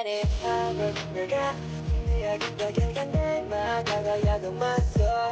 시간에 밤을 내가 이야기가 내 막아가야 너만 써.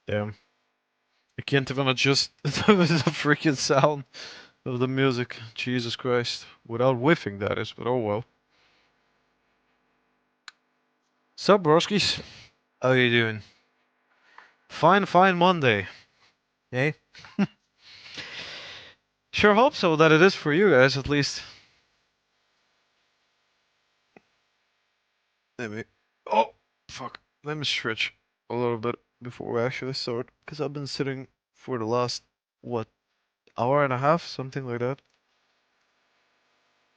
Damn. I can't even adjust the freaking sound of the music. Jesus Christ. Without whiffing, that is, but oh well. Sup, broskies? How you doing? Fine, fine Monday. Eh? Sure hope so that it is for you guys, at least. Let me... Oh! Fuck. Let me stretch a little bit before we actually start. Because I've been sitting for the last, what, hour and a half? Something like that.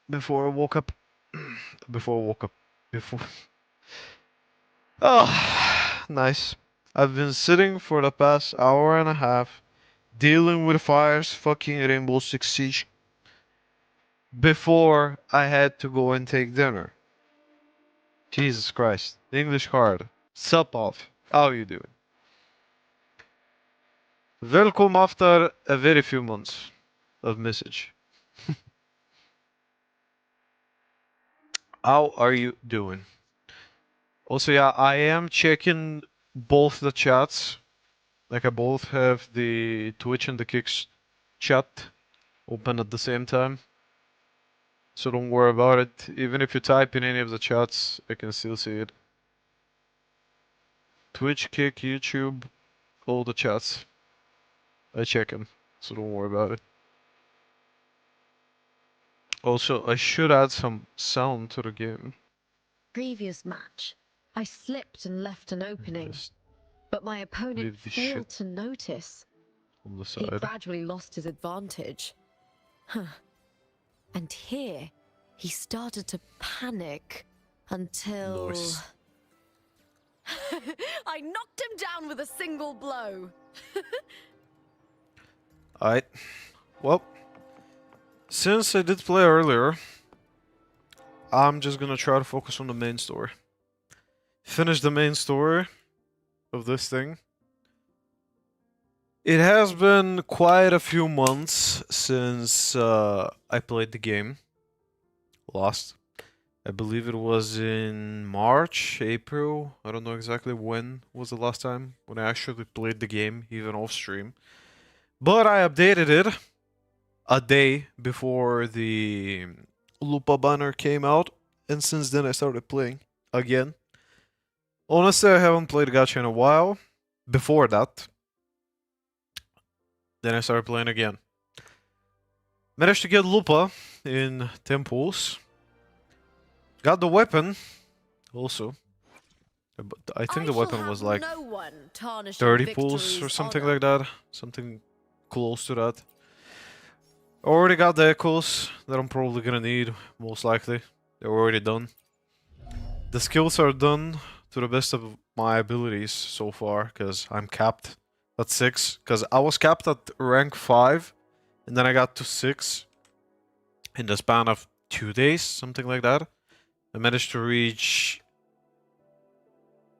Before I woke up. Before I woke up. Before... Oh, nice. I've been sitting for the past hour and a half dealing with Fire's fucking Rainbow Six Siege before I had to go and take dinner. Jesus Christ. English hard. Sup off. How you doing? Welcome after a very few months of message. How are you doing? Also, yeah, I am checking both the chats. Like, I both have the Twitch and the Kicks chat open at the same time. So don't worry about it. Even if you type in any of the chats, I can still see it. Twitch, Kick, YouTube, all the chats. I check them, so don't worry about it. Also, I should add some sound to the game. Previous match, I slipped and left an opening, Just but my opponent leave the failed shit to notice. on the He side. gradually lost his advantage. And here, he started to panic until... Nice. I knocked him down with a single blow. Alright. Well, since I did play earlier, I'm just gonna try to focus on the main story. Finish the main story of this thing. It has been quite a few months since I played the game last. I believe it was in March, April. I don't know exactly when was the last time when I actually played the game, even off stream. But I updated it. a day before the Lupa banner came out, and since then I started playing again. Honestly, I haven't played gacha in a while. Before that, then I started playing again. Managed to get Lupa in 10 pulls. Got the weapon also. But I think the weapon was like 30 pulls or something like that. Something close to that. Already got the echoes that I'm probably gonna need, most likely. They're already done. The skills are done to the best of my abilities so far, because I'm capped at 6. Because I was capped at rank 5, and then I got to 6 in the span of 2 days, something like that. I managed to reach...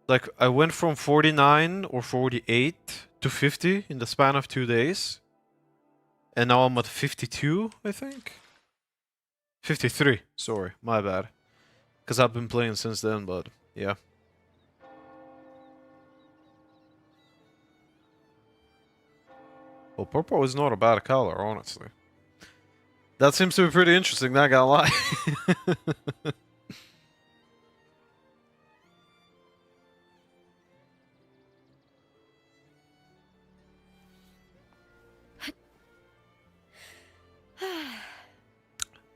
Like, I went from 49 or 48 to 50 in the span of 2 days. And now I'm at 52, I think? 53, sorry, my bad. Because I've been playing since then, but yeah. Well, purple is not a bad color, honestly. That seems to be pretty interesting, not gonna lie.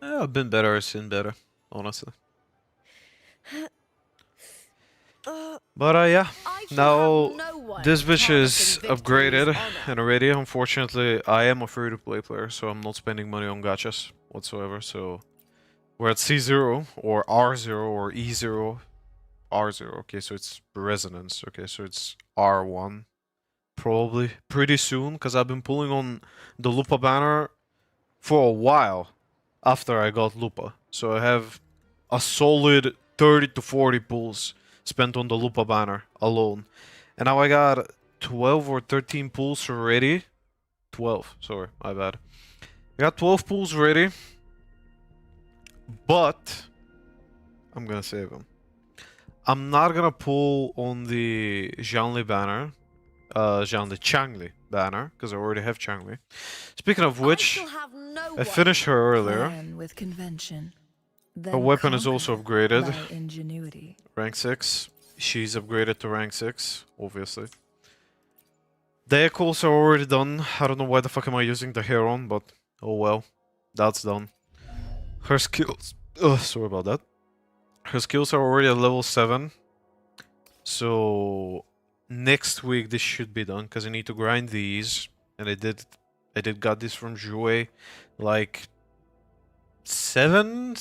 I've been better, I've seen better, honestly. But yeah, now this bitch is upgraded and already. Unfortunately, I am a free-to-play player, so I'm not spending money on gachas whatsoever. So we're at C0 or R0 or E0. R0, okay, so it's resonance. Okay, so it's R1 probably pretty soon, because I've been pulling on the Lupa banner for a while after I got Lupa. So I have a solid 30 to 40 pulls spent on the Lupa banner alone. And now I got 12 or 13 pulls already. 12, sorry, my bad. I got 12 pulls ready. But I'm gonna save them. I'm not gonna pull on the Zhangli banner. Changli banner, because I already have Changli. Speaking of which, I finished her earlier. With convention. Her weapon is also upgraded. By ingenuity. Rank 6. She's upgraded to rank 6, obviously. The echoes are already done. I don't know why the fuck am I using the Heron, but oh well. That's done. Her skills... sorry about that. Her skills are already at level 7. So... next week this should be done, because I need to grind these. And I did got this from Jouer like 7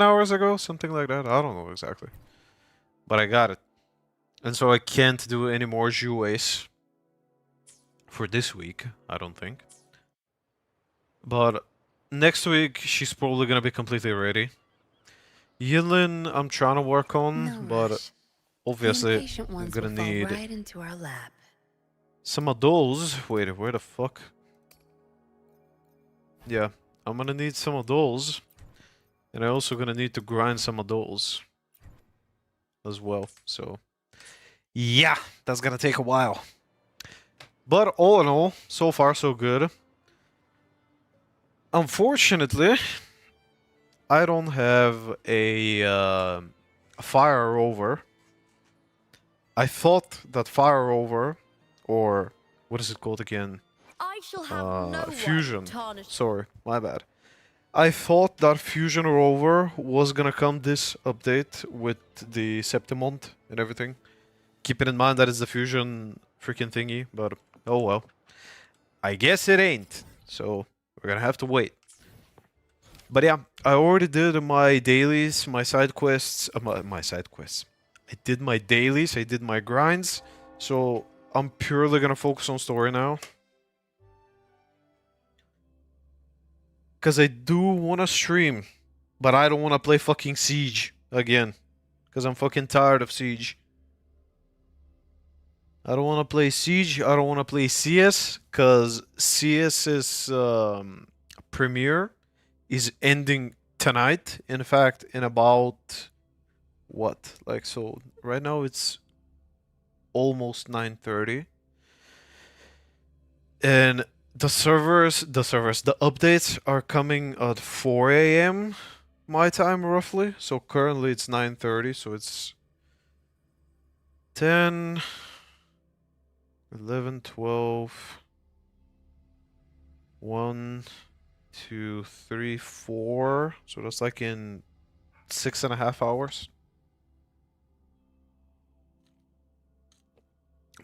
hours ago, something like that. I don't know exactly, but I got it, and so I can't do any more Jouers for this week, I don't think. But next week she's probably gonna be completely ready. Yinlin I'm trying to work on, but obviously I'm gonna need right into our lab. some of those. Wait, where the fuck? Yeah, I'm gonna need some of those. And I'm also gonna need to grind some of those as well. So, yeah, that's gonna take a while. But all in all, so far so good. Unfortunately, I don't have a Fire Rover. I thought that Fire Rover, or what is it called again? Fusion. Sorry, my bad. I thought that Fusion Rover was gonna come this update with the Septimont and everything. Keeping in mind that it's the Fusion freaking thingy, but oh well. I guess it ain't, so we're gonna have to wait. But yeah, I already did my dailies, my side quests, my side quests. I did my dailies, I did my grinds, so I'm purely gonna focus on story now. Because I do want to stream, but I don't want to play fucking Siege again. Because I'm fucking tired of Siege. I don't want to play Siege, I don't want to play CS, because CS's premiere is ending tonight. In fact, in about... what? Like, so, right now it's almost 9:30. And The updates are coming at 4 a.m. my time roughly. So currently it's 9:30, so it's 10, 11, 12, 1, 2, 3, 4. So that's like in 6.5 hours.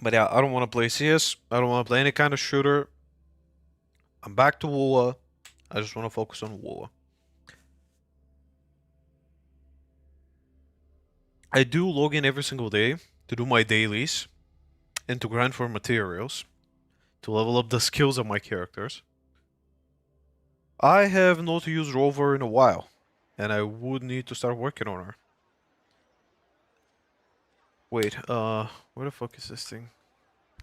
But yeah, I don't want to play CS. I don't want to play any kind of shooter. I'm back to WoA. I just want to focus on WoA. I do log in every single day to do my dailies and to grind for materials to level up the skills of my characters. I have not used Rover in a while, and I would need to start working on her. Wait, where the fuck is this thing?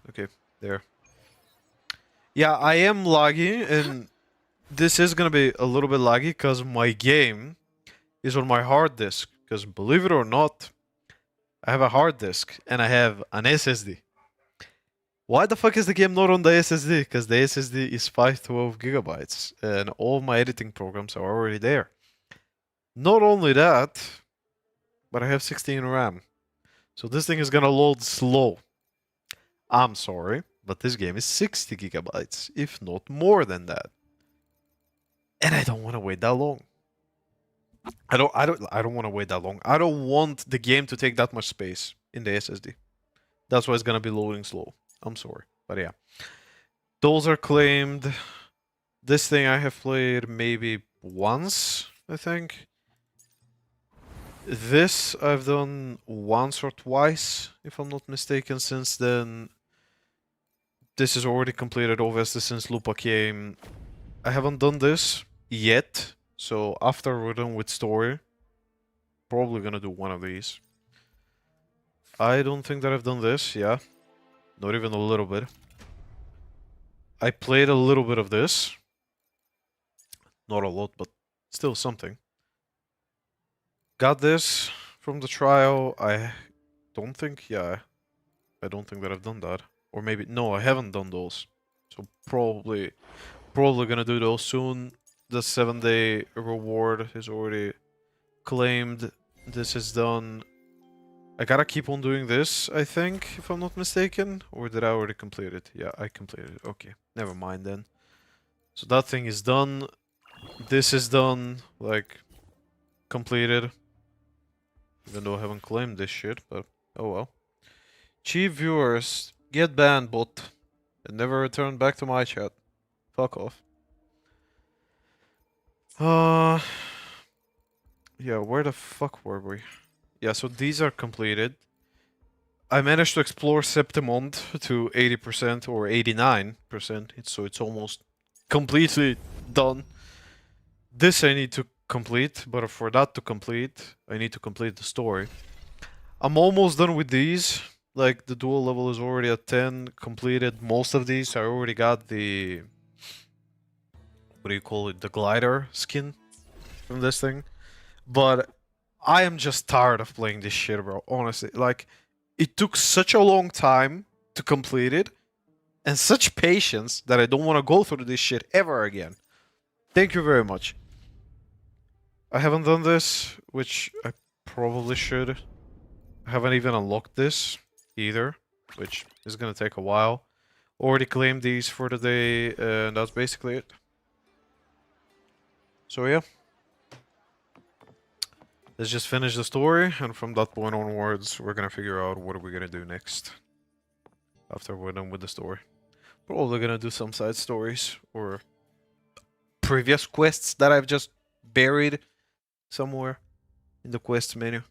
Okay, there. Yeah, I am laggy, and this is gonna be a little bit laggy because my game is on my hard disk. Because believe it or not, I have a hard disk and I have an SSD. Why the fuck is the game not on the SSD? Because the SSD is 512 gigabytes and all my editing programs are already there. Not only that, but I have 16 RAM. So this thing is gonna load slow. I'm sorry, but this game is 60 gigabytes, if not more than that. And I don't want to wait that long. I don't want to wait that long. I don't want the game to take that much space in the SSD. That's why it's gonna be loading slow. I'm sorry, but yeah. Those are claimed. This thing I have played maybe once, I think. This I've done once or twice, if I'm not mistaken, since then. This is already completed, obviously, since Lupa came. I haven't done this yet, so after we're done with story, probably gonna do one of these. I don't think that I've done this, yeah. Not even a little bit. I played a little bit of this. Not a lot, but still something. Got this from the trial. I don't think, yeah. I don't think that I've done that. Or maybe, no, I haven't done those. So probably gonna do those soon. The 7-day reward is already claimed. This is done. I gotta keep on doing this, I think, if I'm not mistaken. Or did I already complete it? Yeah, I completed it. Okay, never mind then. So that thing is done. This is done, like, completed. Even though I haven't claimed this shit, but oh well. Chief viewers, get banned, bot. And never return back to my chat. Fuck off. Yeah, where the fuck were we? Yeah, so these are completed. I managed to explore Septimond to 80% or 89%, so it's almost completely done. This I need to complete, but for that to complete, I need to complete the story. I'm almost done with these. Like, the dual level is already at 10, completed most of these. I already got the... what do you call it? The glider skin from this thing. But I am just tired of playing this shit, bro. Honestly, like, it took such a long time to complete it. And such patience that I don't want to go through this shit ever again. Thank you very much. I haven't done this, which I probably should. I haven't even unlocked this either, which is gonna take a while. Already claimed these for the day, and that's basically it. So yeah. Let's just finish the story, and from that point onwards, we're gonna figure out what are we gonna do next. After we're done with the story. Probably gonna do some side stories, or previous quests that I've just buried somewhere in the quest menu.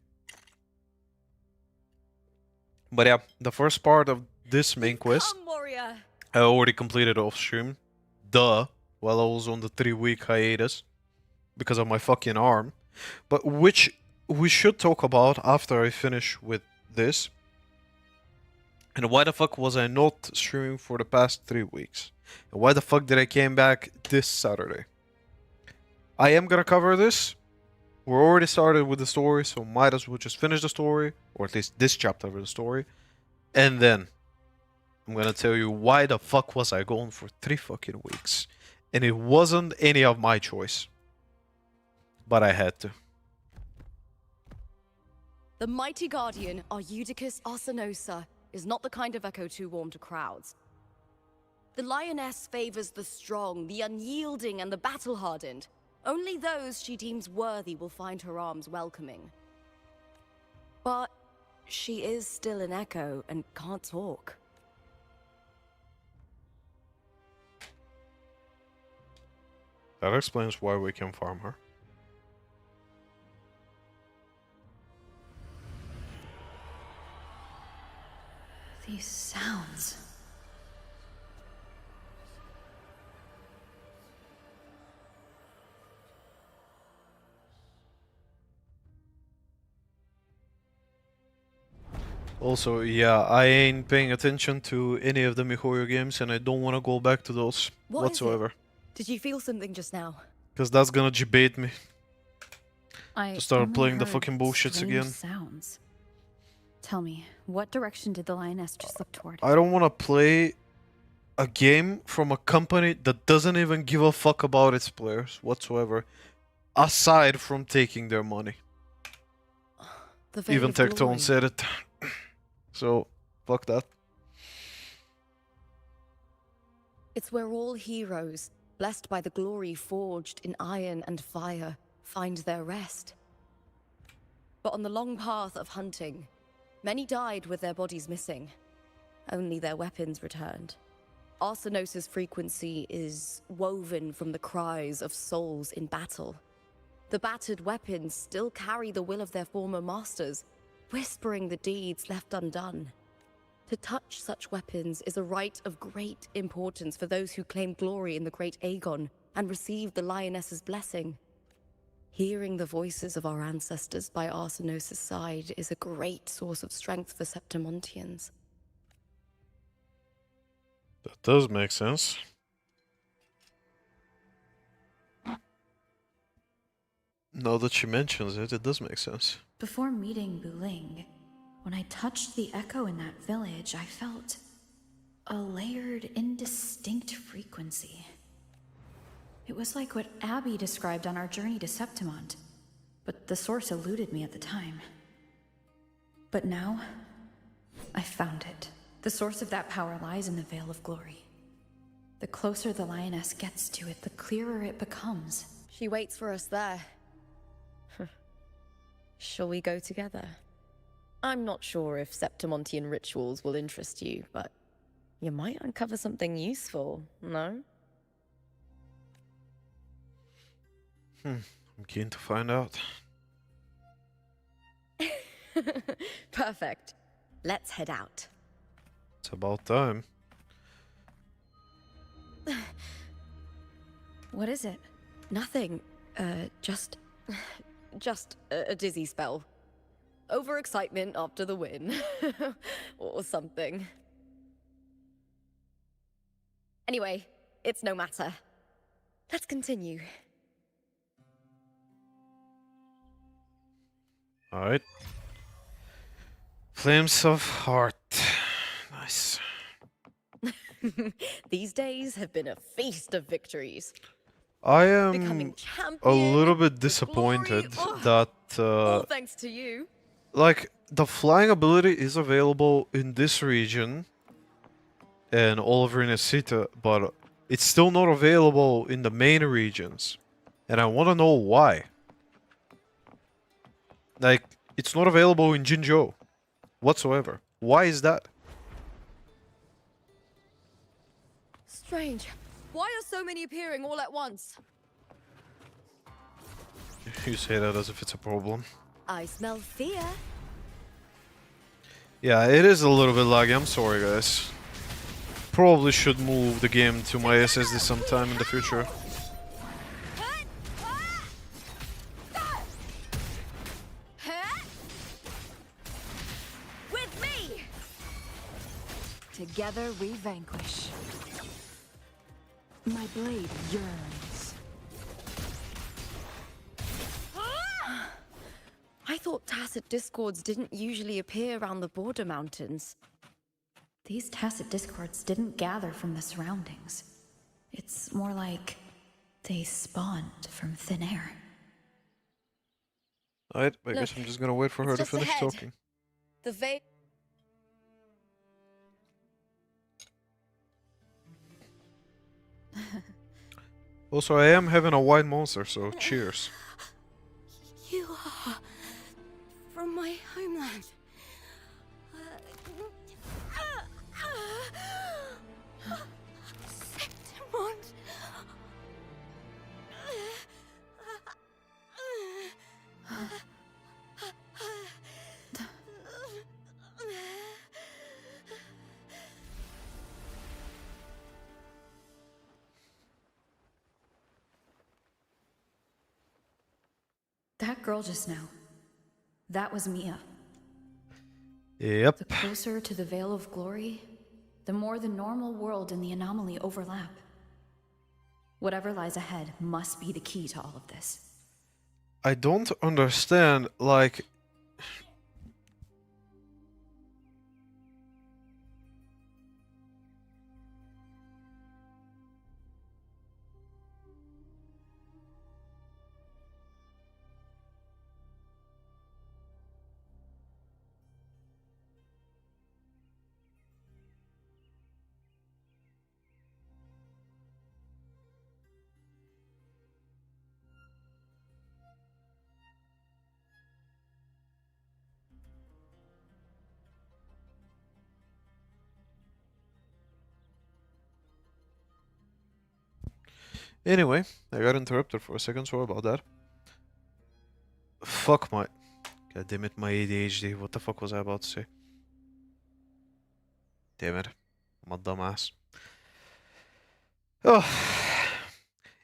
But yeah, the first part of this main quest, warrior. I already completed off stream. Duh. While I was on the 3-week hiatus. Because of my fucking arm. But which we should talk about after I finish with this. And why the fuck was I not streaming for the past 3 weeks? And why the fuck did I came back this Saturday? I am gonna cover this. We're already started with the story, so might as well just finish the story. Or at least this chapter of the story. And then I'm gonna tell you why the fuck was I gone for 3 fucking weeks. And it wasn't any of my choice. But I had to. The mighty guardian, Arudicus Arsenosa, is not the kind of echo too warm to crowds. The lioness favors the strong, the unyielding, and the battle-hardened. Only those she deems worthy will find her arms welcoming. But she is still an echo and can't talk. That explains why we can farm her. These sounds. Also, yeah, I ain't paying attention to any of the MiHoYo games and I don't want to go back to those What is it? whatsoever. Did you feel something just now? Because that's gonna debate me. I To start only playing the heard fucking bullshits strange again. Sounds. Tell me, what direction did the lioness just look toward? I don't want to play a game from a company that doesn't even give a fuck about its players whatsoever. Aside from taking their money. The Veil Even of Tectone Glory. said it. So, fuck that. It's where all heroes, blessed by the glory forged in iron and fire, find their rest. But on the long path of hunting, many died with their bodies missing. Only their weapons returned. Arsenosa's frequency is woven from the cries of souls in battle. The battered weapons still carry the will of their former masters, whispering the deeds left undone. To touch such weapons is a rite of great importance for those who claim glory in the great Aegon and receive the lioness's blessing. Hearing the voices of our ancestors by Arsenosa's side is a great source of strength for Septimontians. That does make sense. Now that she mentions it, it does make sense. Before meeting Buling, when I touched the echo in that village, I felt a layered, indistinct frequency. It was like what Abby described on our journey to Septimont, but the source eluded me at the time. But now, I found it. The source of that power lies in the Veil of Glory. The closer the lioness gets to it, the clearer it becomes. She waits for us there. Shall we go together? I'm not sure if Septimontian rituals will interest you, but you might uncover something useful, no? I'm keen to find out. Perfect. Let's head out. It's about time. What is it? Nothing. Just a dizzy spell. Overexcitement after the win. Or something. Anyway, it's no matter. Let's continue. Alright. Flames of Heart. Nice. These days have been a feast of victories. I Becoming am champion. a little bit with disappointed glory. that All thanks to you. like the flying ability is available in this region and all of Renacita, but it's still not available in the main regions. And I want to know why. Like, it's not available in Jinzhou whatsoever. Why is that? Strange. Why are so many appearing all at once? You say that as if it's a problem. I smell fear. Yeah, it is a little bit laggy. I'm sorry, guys. Probably should move the game to my SSD sometime in the future. With me! Together we vanquish. My blade yearns. I thought tacit discords didn't usually appear around the border mountains. These tacit discords didn't gather from the surroundings. It's more like they spawned from thin air. Alright, I guess Look, I'm just gonna wait for it's her to just finish ahead. talking. The veil. Also, I am having a white monster, so cheers. You are from my homeland. Septimon. That girl just now. That was Mia. Yep. The closer to the Veil of Glory, the more the normal world and the anomaly overlap. Whatever lies ahead must be the key to all of this. I don't understand, like... Anyway, I got interrupted for a second, sorry about that. Fuck my... God damn it, my ADHD. What the fuck was I about to say? Damn it. I'm a dumbass. Oh.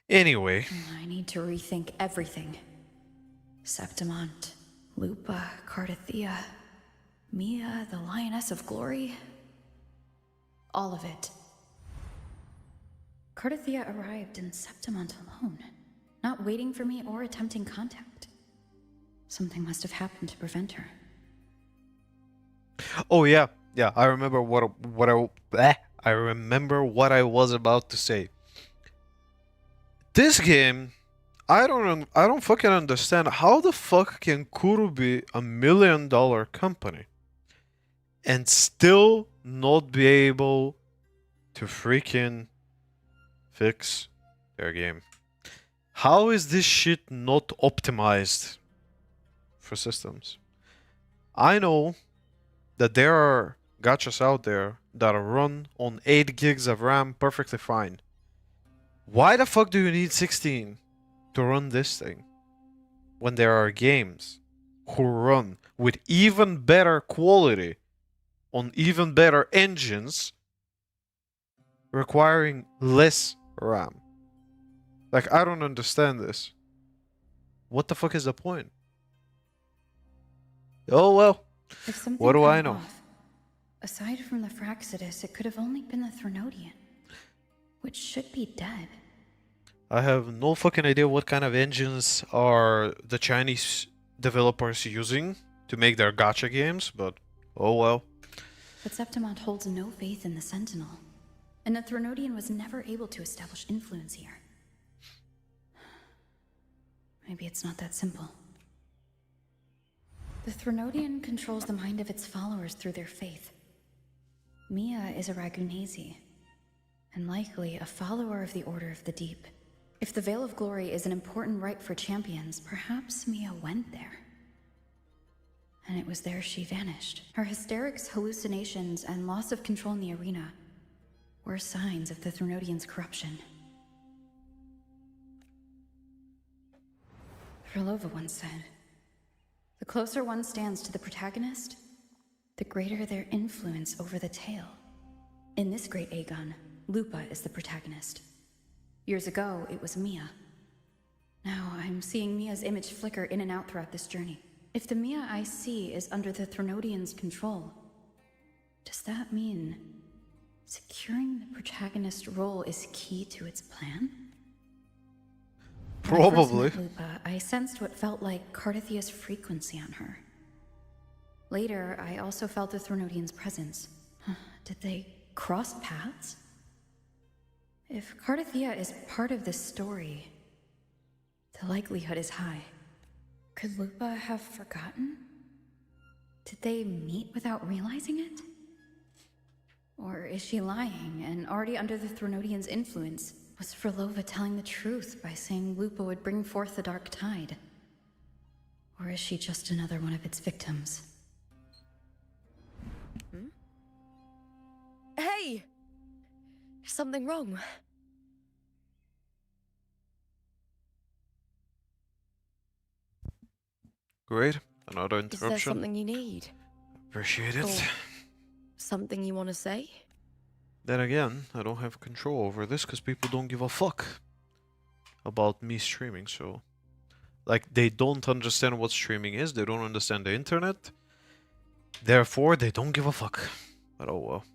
Anyway. I need to rethink everything. Septimont, Lupa, Cardathia, Mia, the Lioness of Glory. All of it. Cardathia arrived in Septimont alone, not waiting for me or attempting contact. Something must have happened to prevent her. Oh yeah, yeah. I remember I remember what I was about to say. This game, I don't fucking understand how the fuck can Kuru be $1 million company and still not be able to freaking fix their game. How is this shit not optimized for systems? I know that there are gachas out there that are run on 8 gigs of RAM perfectly fine. Why the fuck do you need 16 to run this thing when there are games who run with even better quality on even better engines requiring less RAM? Like, I don't understand this. What the fuck is the point? Oh well. If something What do I fell know? off, aside from the Fraxidus, it could have only been the Threnodian, which should be dead. I have no fucking idea what kind of engines are the Chinese developers using to make their gacha games, but oh well. But Septimont holds no faith in the Sentinel, and the Threnodian was never able to establish influence here. Maybe it's not that simple. The Threnodian controls the mind of its followers through their faith. Mia is a Ragunasi, and likely a follower of the Order of the Deep. If the Veil of Glory is an important rite for champions, perhaps Mia went there. And it was there she vanished. Her hysterics, hallucinations, and loss of control in the arena were signs of the Threnodian's corruption. Frolova once said, "The closer one stands to the protagonist, the greater their influence over the tale." In this great Aegon, Lupa is the protagonist. Years ago, it was Mia. Now I'm seeing Mia's image flicker in and out throughout this journey. If the Mia I see is under the Threnodian's control, does that mean securing the protagonist role is key to its plan? When I first Probably. met Lupa, I sensed what felt like Cardathia's frequency on her. Later, I also felt the Threnodian's presence, Did they cross paths? If Cardathia is part of this story, the likelihood is high. Could Lupa have forgotten? Did they meet without realizing it? Or is she lying and already under the Threnodians' influence? Was Frolova telling the truth by saying Lupa would bring forth the Dark Tide? Or is she just another one of its victims? Hey! Is something wrong? Great. Another Is there interruption. something you need? Appreciate it. Or something you want to say? Then again, I don't have control over this because people don't give a fuck about me streaming, so... Like, they don't understand what streaming is, they don't understand the internet, therefore they don't give a fuck. But oh well.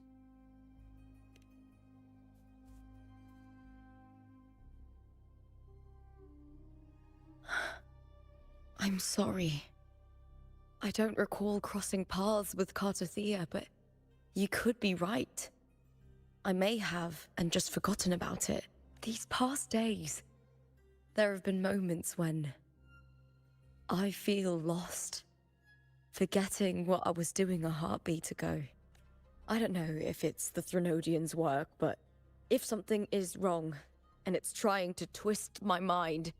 I'm sorry. I don't recall crossing paths with Cardathia, but you could be right. I may have and just forgotten about it. These past days, there have been moments when I feel lost, forgetting what I was doing a heartbeat ago. I don't know if it's the Threnodians' work, but if something is wrong and it's trying to twist my mind,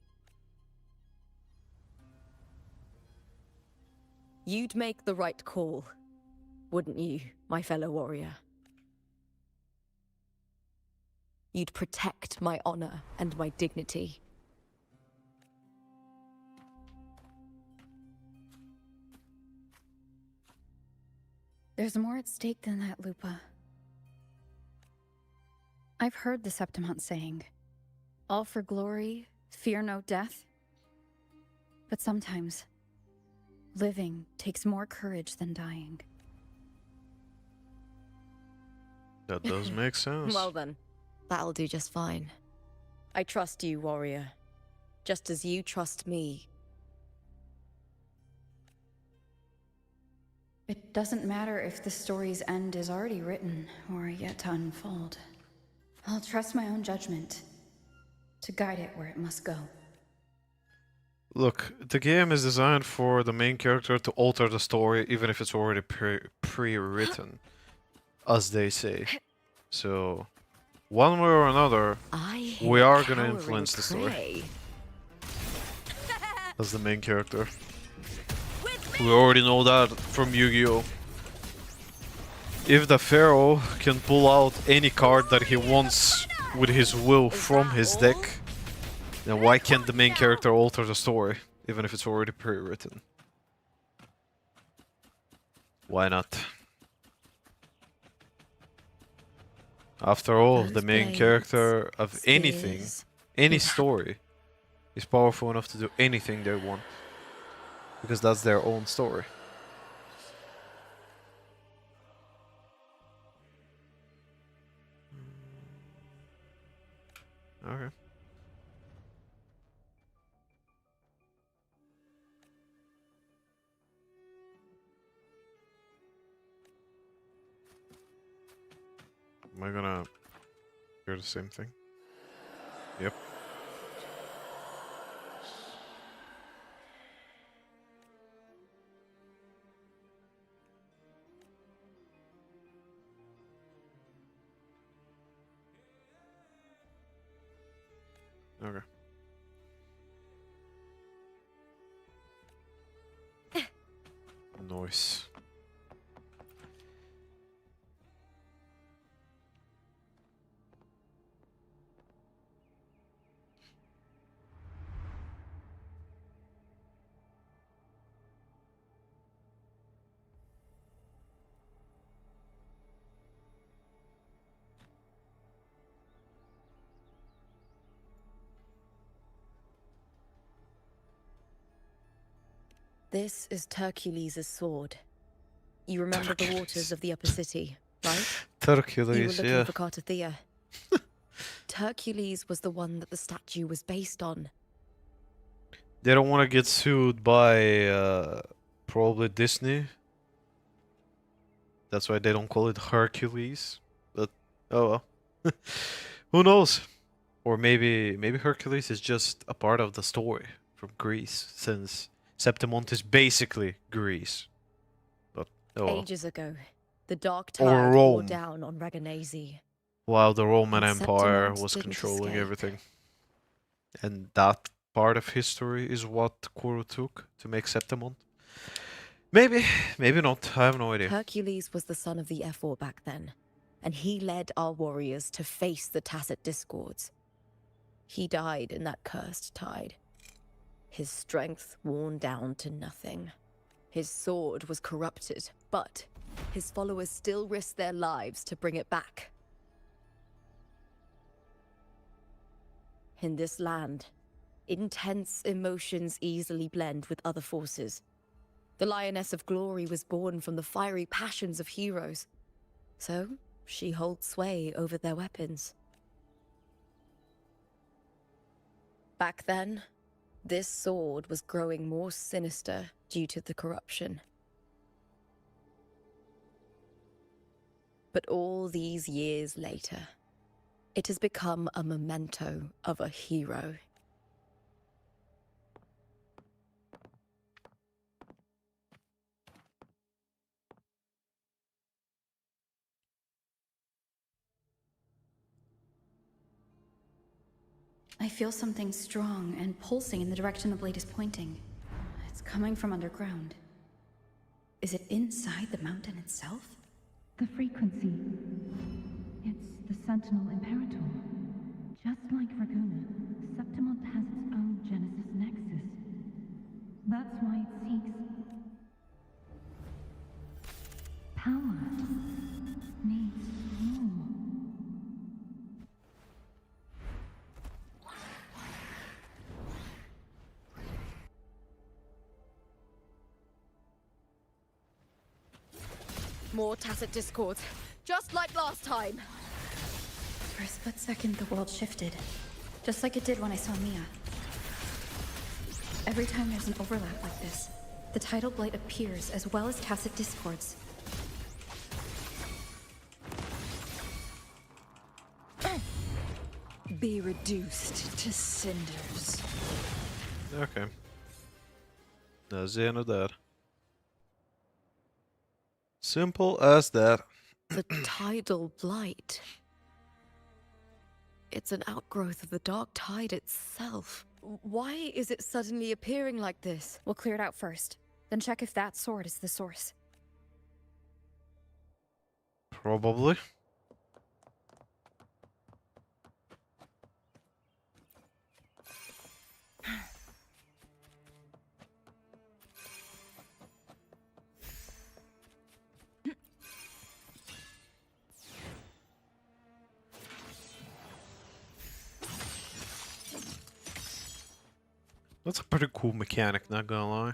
you'd make the right call, wouldn't you, my fellow warrior? You'd protect my honor and my dignity. There's more at stake than that, Lupa. I've heard the Septimont saying, all for glory, fear no death. But sometimes, living takes more courage than dying. That does make sense. Well then, that'll do just fine. I trust you, warrior. Just as you trust me. It doesn't matter if the story's end is already written or yet to unfold. I'll trust my own judgment to guide it where it must go. Look, the game is designed for the main character to alter the story even if it's already pre-written, as they say. So, one way or another, we are gonna influence the story. As the main character. We already know that from Yu-Gi-Oh! If the Pharaoh can pull out any card that he wants with his will from his deck, then why can't the main character alter the story, even if it's already pre-written? Why not? After all, the main character of anything, any story, is powerful enough to do anything they want. Because that's their own story. Okay. Am I gonna hear the same thing? Yep. Okay. Noise. This is Turkules' sword. You remember the waters of the Upper City, right? You were Turkules, looking yeah. for Cardathia. Turkules was the one that the statue was based on. They don't want to get sued by probably Disney. That's why they don't call it Hercules. But oh well. Who knows? Or maybe Hercules is just a part of the story from Greece, since Septimont is basically Greece. But oh well. Ages ago, the dark Or tide Rome. bore down on Reganese. While the Roman And Empire Septimont was didn't controlling escape. everything. And that part of history is what Kuro took to make Septimont. Maybe, maybe not. I have no idea. Hercules was the son of the Ephor back then, and he led our warriors to face the Tacit Discords. He died in that cursed tide. His strength worn down to nothing. His sword was corrupted, but his followers still risked their lives to bring it back. In this land, intense emotions easily blend with other forces. The Lioness of Glory was born from the fiery passions of heroes, so she holds sway over their weapons. Back then, this sword was growing more sinister due to the corruption. But all these years later, it has become a memento of a hero. I feel something strong and pulsing in the direction the blade is pointing. It's coming from underground. Is it inside the mountain itself? The frequency. It's the Sentinel Imperator. Just like Raguna, Septimont has its own Genesis Nexus. That's why it seeks power. Needs more. More Tacit Discords, just like last time. For a split second, the world shifted. Just like it did when I saw Mia. Every time there's an overlap like this, the tidal blight appears as well as Tacit Discords. Be reduced to cinders. Okay. That's the end of that. Simple as that. The tidal blight. It's an outgrowth of the dark tide itself. Why is it suddenly appearing like this? We'll clear it out first, then check if that sword is the source. Probably. That's a pretty cool mechanic, not gonna lie.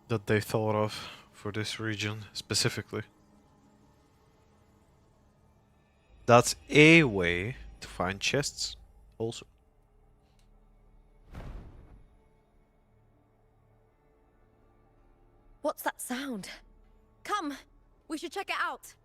That they thought of for this region specifically. That's a way to find chests, also. What's that sound? Come, we should check it out.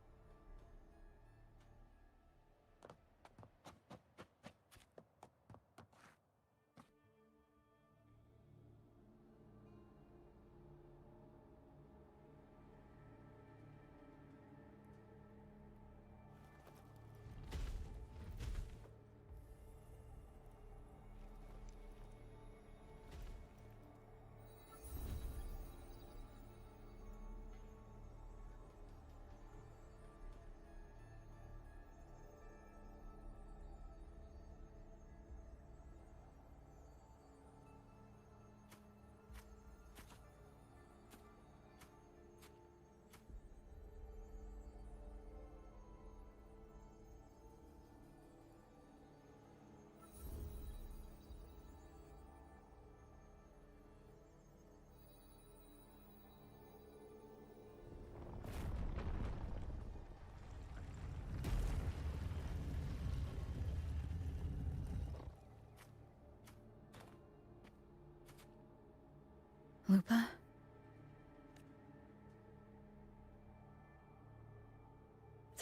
Lupa?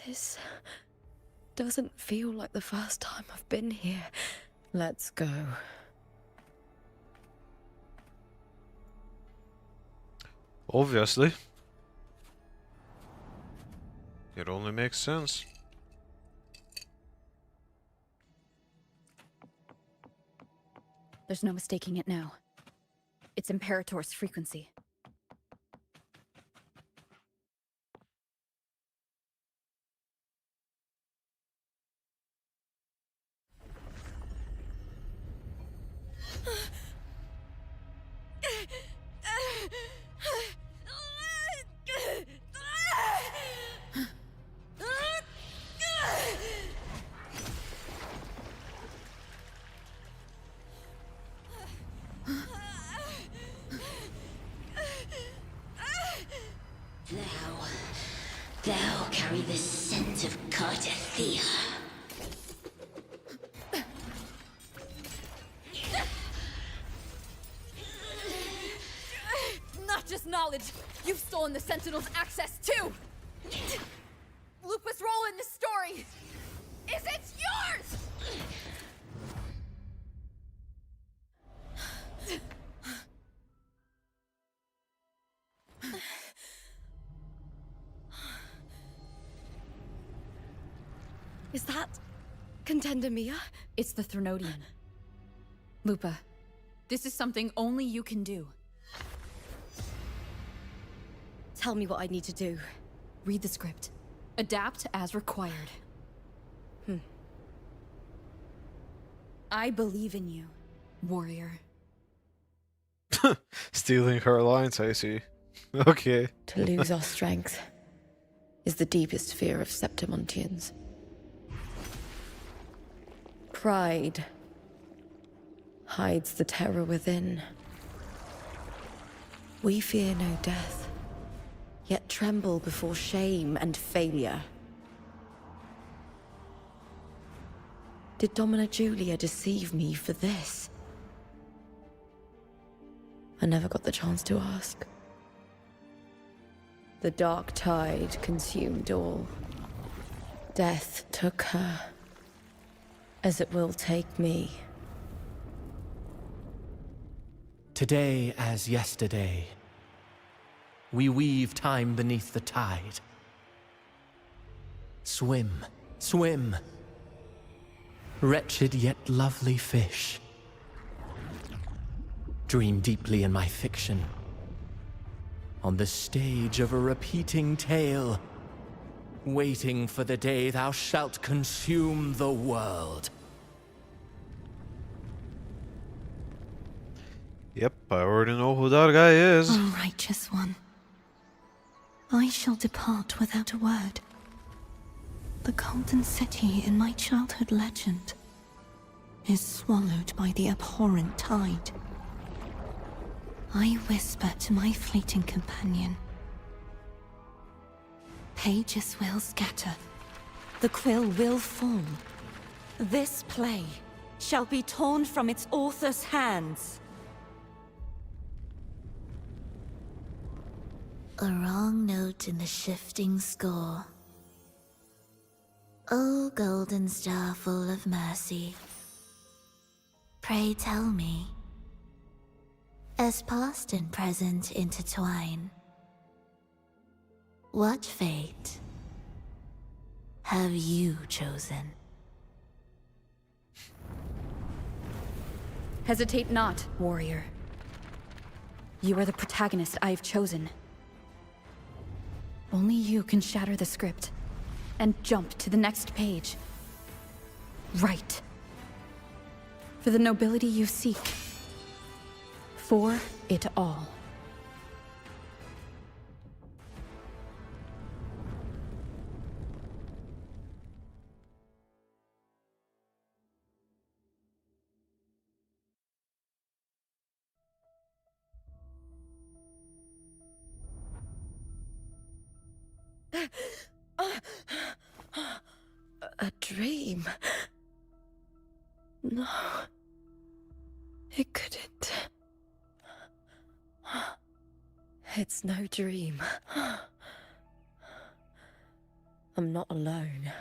This doesn't feel like the first time I've been here. Let's go. Obviously. It only makes sense. There's no mistaking it now. It's Imperator's frequency. Thou carry the scent of Cardathia. Not just knowledge! You've stolen the Sentinel's access too! Lupa's role in this story! Is it yours?! Is that Contender Mia? It's the Threnodian. Lupa, this is something only you can do. Tell me what I need to do. Read the script. Adapt as required. I believe in you, warrior. Stealing her lines, I see. Okay. To lose our strength is the deepest fear of Septimontians. Pride hides the terror within. We fear no death, yet tremble before shame and failure. Did Domina Julia deceive me for this? I never got the chance to ask. The dark tide consumed all. Death took her, as it will take me. Today as yesterday, we weave time beneath the tide. Swim, swim, wretched yet lovely fish. Dream deeply in my fiction, on the stage of a repeating tale, waiting for the day thou shalt consume the world. Yep, I already know who that guy is. O righteous one, I shall depart without a word. The golden city in my childhood legend is swallowed by the abhorrent tide. I whisper to my fleeting companion. Pages will scatter. The quill will fall. This play shall be torn from its author's hands. A wrong note in the shifting score. O golden star full of mercy, pray tell me, as past and present intertwine, what fate have you chosen? Hesitate not, warrior. You are the protagonist I have chosen. Only you can shatter the script and jump to the next page. Right. For the nobility you seek. For it all. A dream? No. It couldn't. It's no dream. I'm not alone.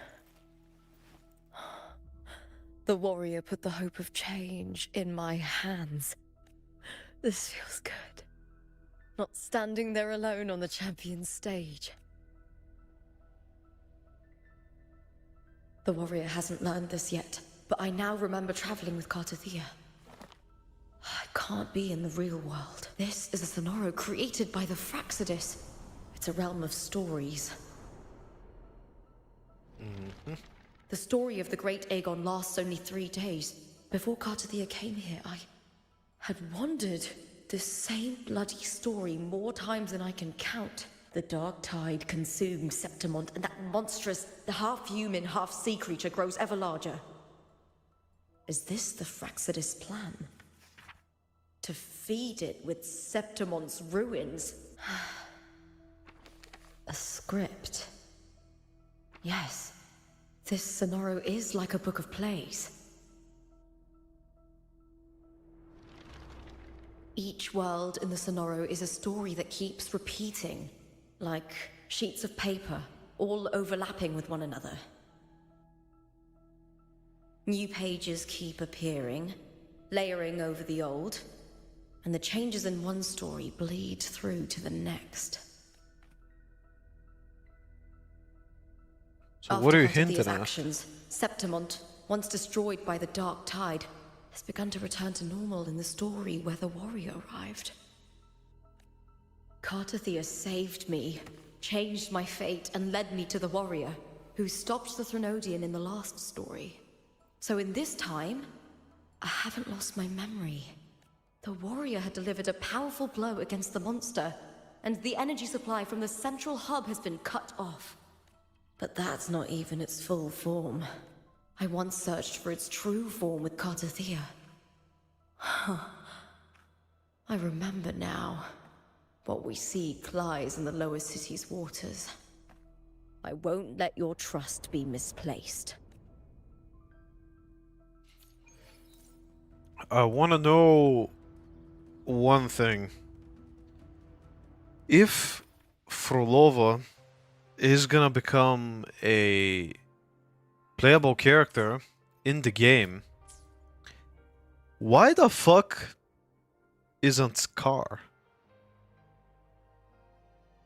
The warrior put the hope of change in my hands. This feels good. Not standing there alone on the champion's stage. The warrior hasn't learned this yet, but I now remember traveling with Kartathea. I can't be in the real world. This is a Sonoro created by the Fraxidus. It's a realm of stories. The story of the Great Aegon lasts only 3 days. Before Kartathea came here, I had wandered this same bloody story more times than I can count. The dark tide consumed Septimont, and that monstrous, half-human, half-sea creature grows ever larger. Is this the Fraxidus plan? To feed it with Septimont's ruins? A script. Yes, this Sonoro is like a book of plays. Each world in the Sonoro is a story that keeps repeating, like sheets of paper, all overlapping with one another. New pages keep appearing, layering over the old, and the changes in one story bleed through to the next. So what are you After hinting Kartathea's at? actions, Septimont, once destroyed by the Dark Tide, has begun to return to normal in the story where the warrior arrived. Kartathea saved me, changed my fate, and led me to the warrior, who stopped the Threnodian in the last story. So in this time, I haven't lost my memory. The warrior had delivered a powerful blow against the monster, and the energy supply from the central hub has been cut off. But that's not even its full form. I once searched for its true form with Kartathea. I remember now. What we seek lies in the lower city's waters. I won't let your trust be misplaced. I want to know one thing. If Frolova is gonna become a playable character in the game, why the fuck isn't Scar?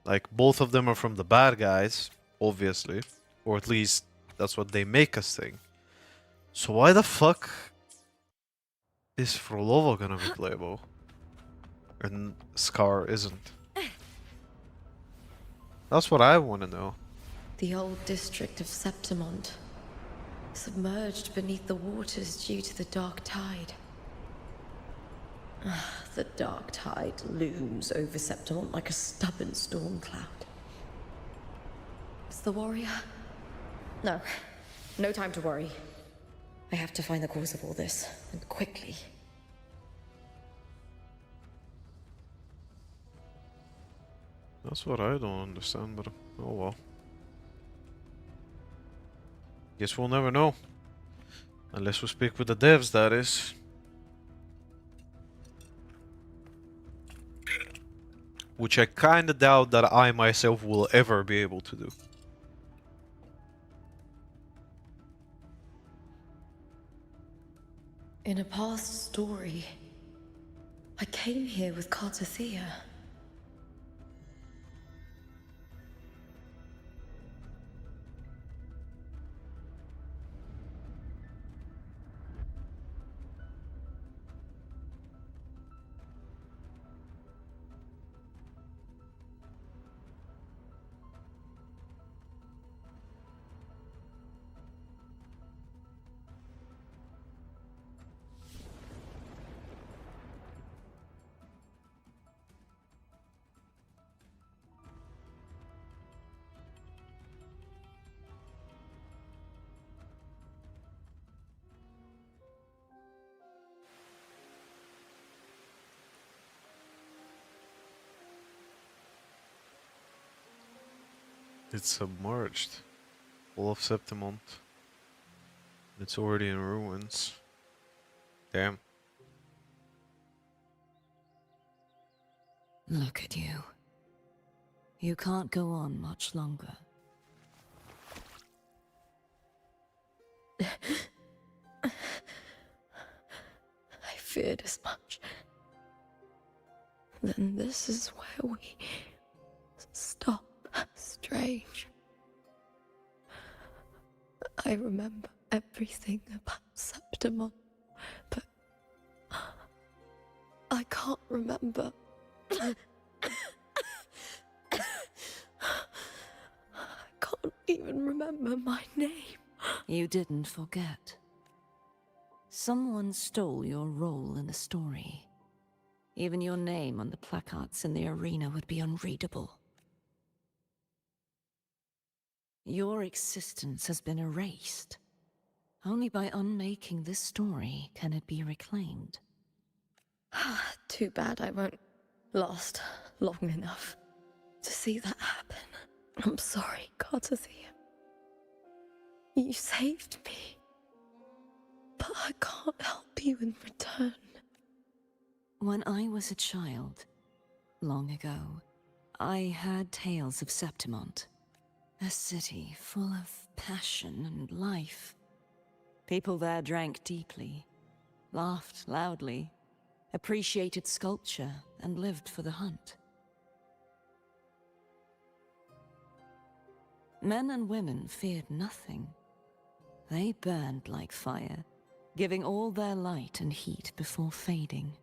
Like, both of them are from the bad guys, obviously. Or at least, that's what they make us think. So why the fuck is Frolova gonna be playable? And Scar isn't? That's what I want to know. The old district of Septimont, submerged beneath the waters due to the Dark Tide. The Dark Tide looms over Septimont like a stubborn storm cloud. Is the warrior? No. No time to worry. I have to find the cause of all this, and quickly. That's what I don't understand, but oh well. Guess we'll never know. Unless we speak with the devs, that is. Which I kinda doubt that I myself will ever be able to do. In a past story, I came here with Kartathea. It's submerged. All of Septimont. It's already in ruins. Damn. Look at you. You can't go on much longer. feared as much, then this is where we stop. Strange. I remember everything about Septimon, but I can't remember. I can't even remember my name. You didn't forget. Someone stole your role in the story. Even your name on the placards in the arena would be unreadable. Your existence has been erased. Only by unmaking this story can it be reclaimed. Too bad I won't last long enough to see that happen. I'm sorry, Cartathea. You saved me, but I can't help you in return. When I was a child, long ago, I heard tales of Septimont. A city full of passion and life. People there drank deeply, laughed loudly, appreciated sculpture, and lived for the hunt. Men and women feared nothing. They burned like fire, giving all their light and heat before fading.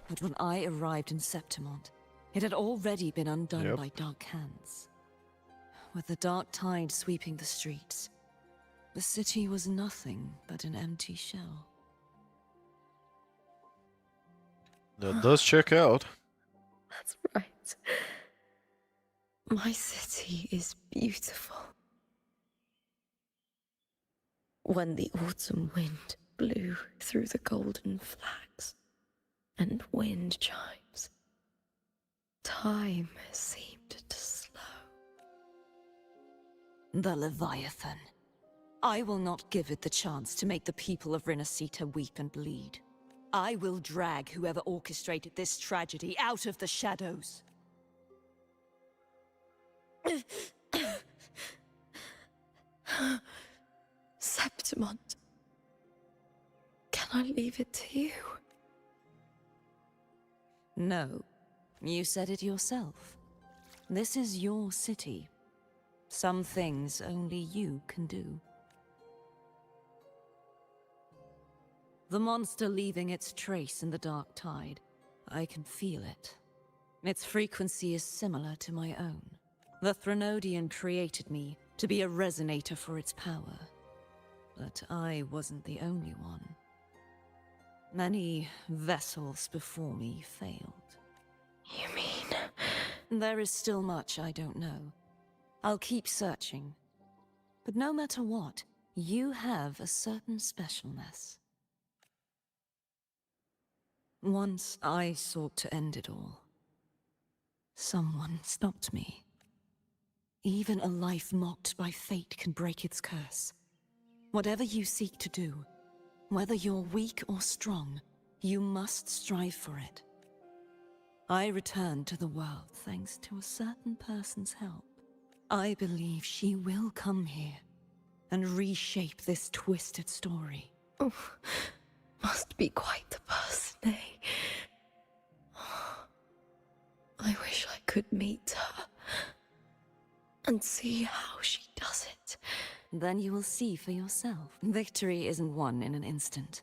But when I arrived in Septimont, it had already been undone by dark hands. With the dark tide sweeping the streets, the city was nothing but an empty shell. That does check out. That's right. My city is beautiful. When the autumn wind blew through the golden flags and wind chimes, time seemed to slow. The Leviathan. I will not give it the chance to make the people of Rinascita weep and bleed. I will drag whoever orchestrated this tragedy out of the shadows. Septimont, can I leave it to you? No, you said it yourself. This is your city. Some things only you can do. The monster leaving its trace in the dark tide. I can feel it. Its frequency is similar to my own. The Threnodian created me to be a resonator for its power. But I wasn't the only one. Many vessels before me failed. You mean? There is still much I don't know. I'll keep searching. But no matter what, you have a certain specialness. Once I sought to end it all. Someone stopped me. Even a life mocked by fate can break its curse. Whatever you seek to do, whether you're weak or strong, you must strive for it. I returned to the world thanks to a certain person's help. I believe she will come here and reshape this twisted story. Oh, must be quite the person, eh? I wish I could meet her and see how she does it. Then you will see for yourself. Victory isn't won in an instant.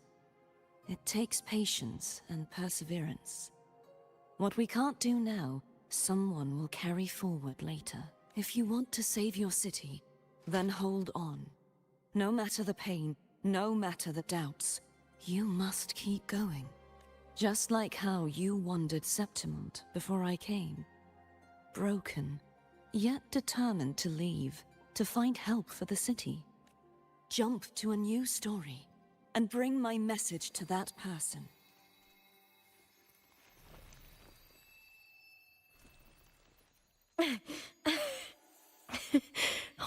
It takes patience and perseverance. What we can't do now, someone will carry forward later. If you want to save your city, then hold on. No matter the pain, no matter the doubts, you must keep going. Just like how you wandered Septimont before I came. Broken, yet determined to leave, to find help for the city. Jump to a new story, and bring my message to that person.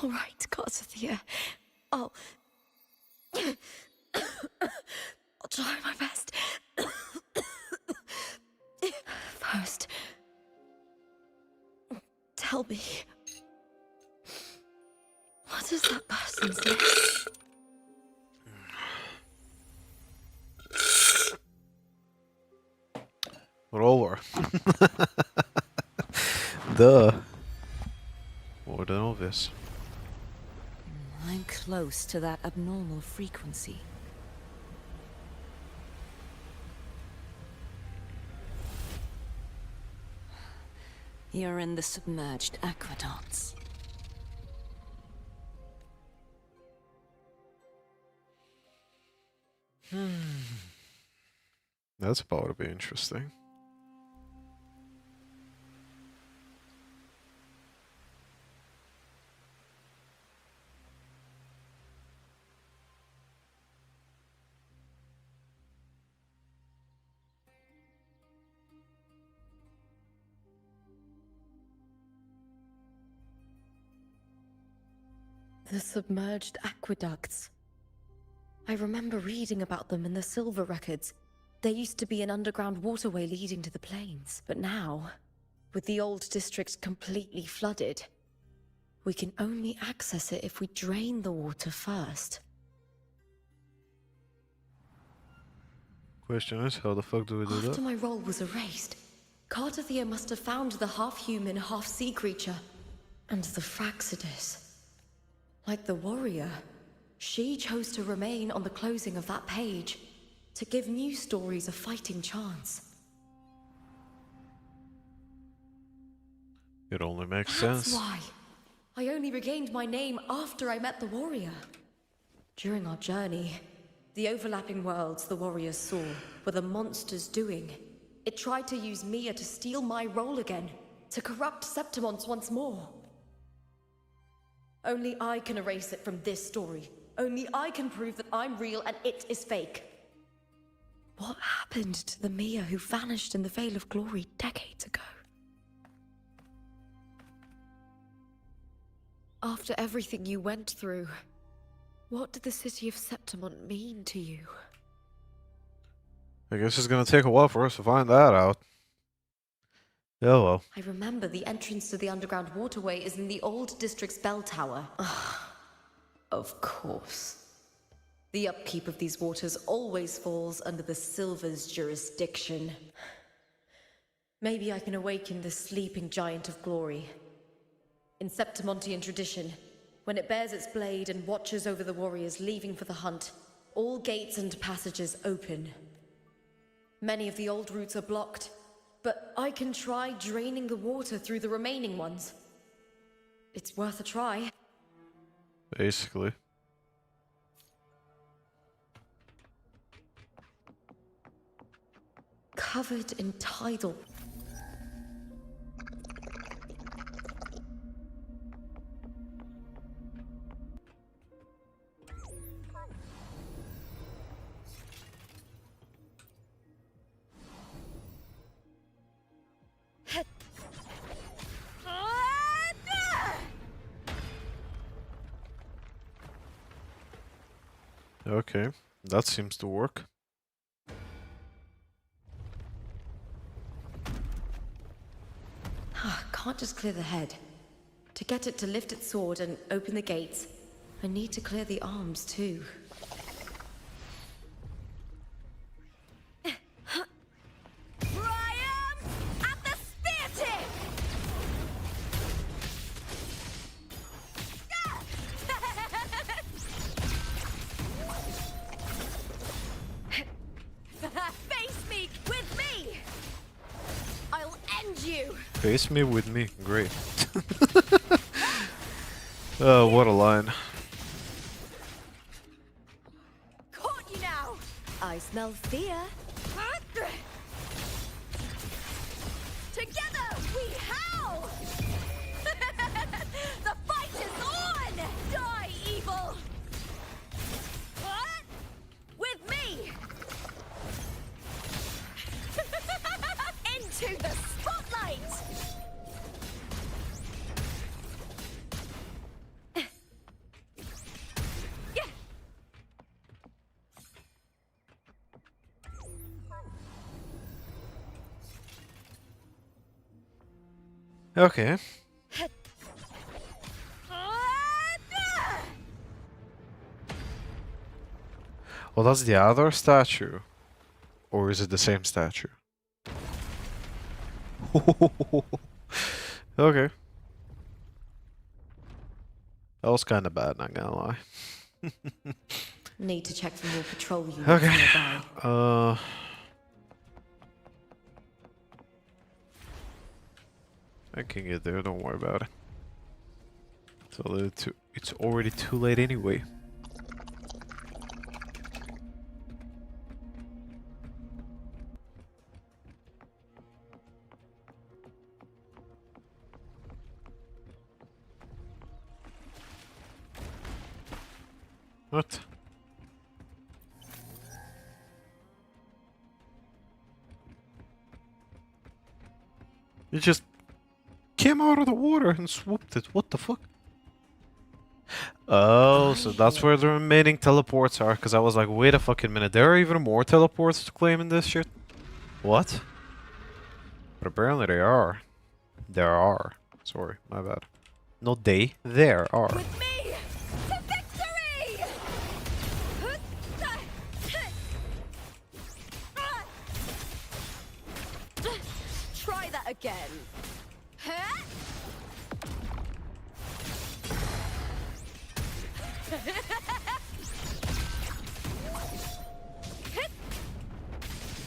All right, Cartathea. I'll try my best. First, tell me, what is that person's name? Duh. More than obvious. I'm close to that abnormal frequency. You're in the submerged aqueducts. That's about to be interesting. The submerged aqueducts. I remember reading about them in the Silver records. There used to be an underground waterway leading to the plains, but now, with the old district completely flooded, we can only access it if we drain the water first. Question is, how the fuck do we do After that? my role was erased, Cardathia must have found the half-human, half-sea creature, and the Fraxidus. Like the warrior, she chose to remain on the closing of that page, to give new stories a fighting chance. It only makes That's sense. why I only regained my name after I met the warrior. During our journey, the overlapping worlds the warriors saw were the monster's doing. It tried to use Mia to steal my role again, to corrupt Septimons once more. Only I can erase it from this story. Only I can prove that I'm real and it is fake. What happened to the Mia who vanished in the Veil of Glory decades ago? After everything you went through, what did the city of Septimon mean to you? I guess it's gonna take a while for us to find that out. Oh well. I remember the entrance to the underground waterway is in the old district's bell tower. Of course. The upkeep of these waters always falls under the Silver's jurisdiction. Maybe I can awaken the sleeping giant of glory. In Septimontian tradition, when it bears its blade and watches over the warriors leaving for the hunt, all gates and passages open. Many of the old routes are blocked, but I can try draining the water through the remaining ones. It's worth a try. Basically. Covered in tidal. Okay, that seems to work. Can't just clear the head. To get it to lift its sword and open the gates, I need to clear the arms too. Face me with me. Great. Oh, what a line. Caught you now! I smell fear. Together we howl! The fight is on! Die, evil! What? With me! Into the spotlight! Okay. Well, that's the other statue. Or is it the same statue? Okay. That was kind of bad, not gonna lie. Need to check for more patrol units Okay. nearby. I can get there, don't worry about it. It's already too late anyway. What? It just came out of the water and swooped it. What the fuck? Oh, so that's where the remaining teleports are. Because I was like, wait a fucking minute. There are even more teleports to claim in this shit? What? But apparently they are. There are. Sorry, my bad. Not they. There are. With me to victory! Try that again.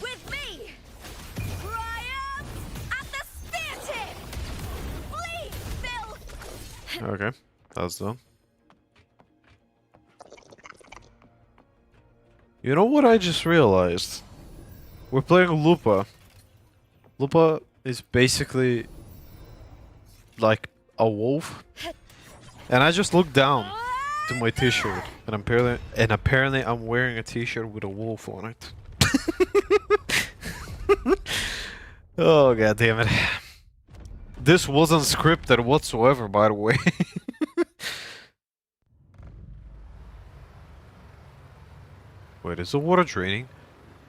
With me, triumph at the spear tip. Flee, Phil. Okay, that's done. You know what I just realized? We're playing Lupa. Lupa is basically like a wolf. And I just looked down to my t-shirt and apparently I'm wearing a t-shirt with a wolf on it. Oh god damn it. This wasn't scripted whatsoever, by the way. Wait, is the water draining?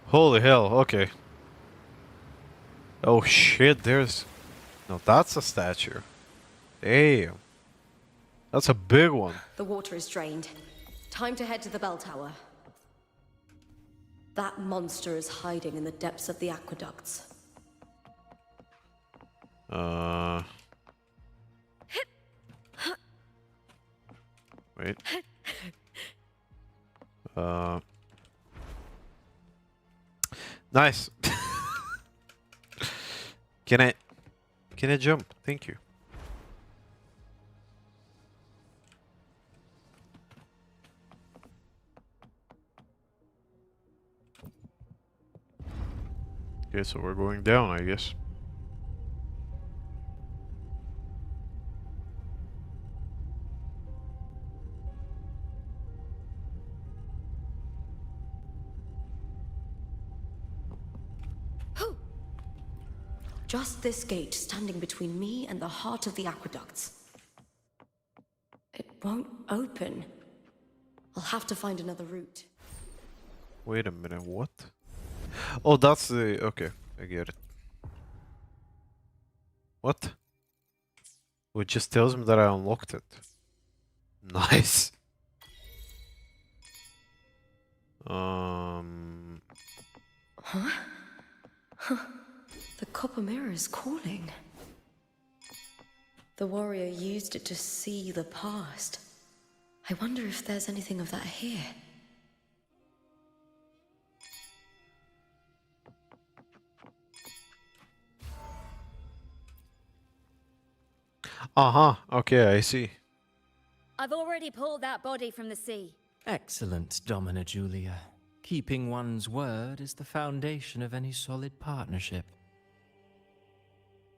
Holy hell, okay. Oh shit, there's... No, that's a statue. Damn. That's a big one. The water is drained. Time to head to the bell tower. That monster is hiding in the depths of the aqueducts. Wait. Nice. Can I jump? Thank you. Okay, so we're going down, I guess. Just this gate standing between me and the heart of the aqueducts. It won't open. I'll have to find another route. Wait a minute, what? Oh, that's the... Okay, I get it. What? It just tells me that I unlocked it. Nice. Huh? The copper mirror is calling. The warrior used it to see the past. I wonder if there's anything of that here. Uh-huh, okay, I see. I've already pulled that body from the sea. Excellent, Domina Julia. Keeping one's word is the foundation of any solid partnership.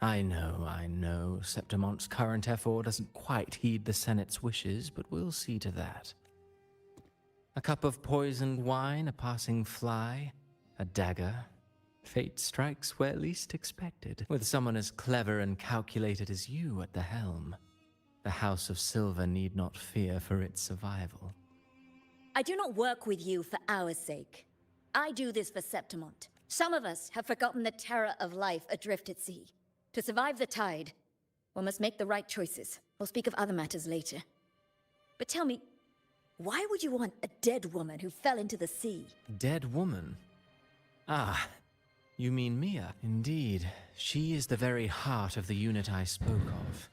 I know, Septimonte's current effort doesn't quite heed the Senate's wishes, but we'll see to that. A cup of poisoned wine, a passing fly, a dagger. Fate strikes where least expected. With someone as clever and calculated as you at the helm, the House of Silver need not fear for its survival. I do not work with you for our sake. I do this for Septimont. Some of us have forgotten the terror of life adrift at sea. To survive the tide, one must make the right choices. We'll speak of other matters later. But tell me, why would you want a dead woman who fell into the sea? Dead woman? Ah, You mean Mia? Indeed. She is the very heart of the unit I spoke of.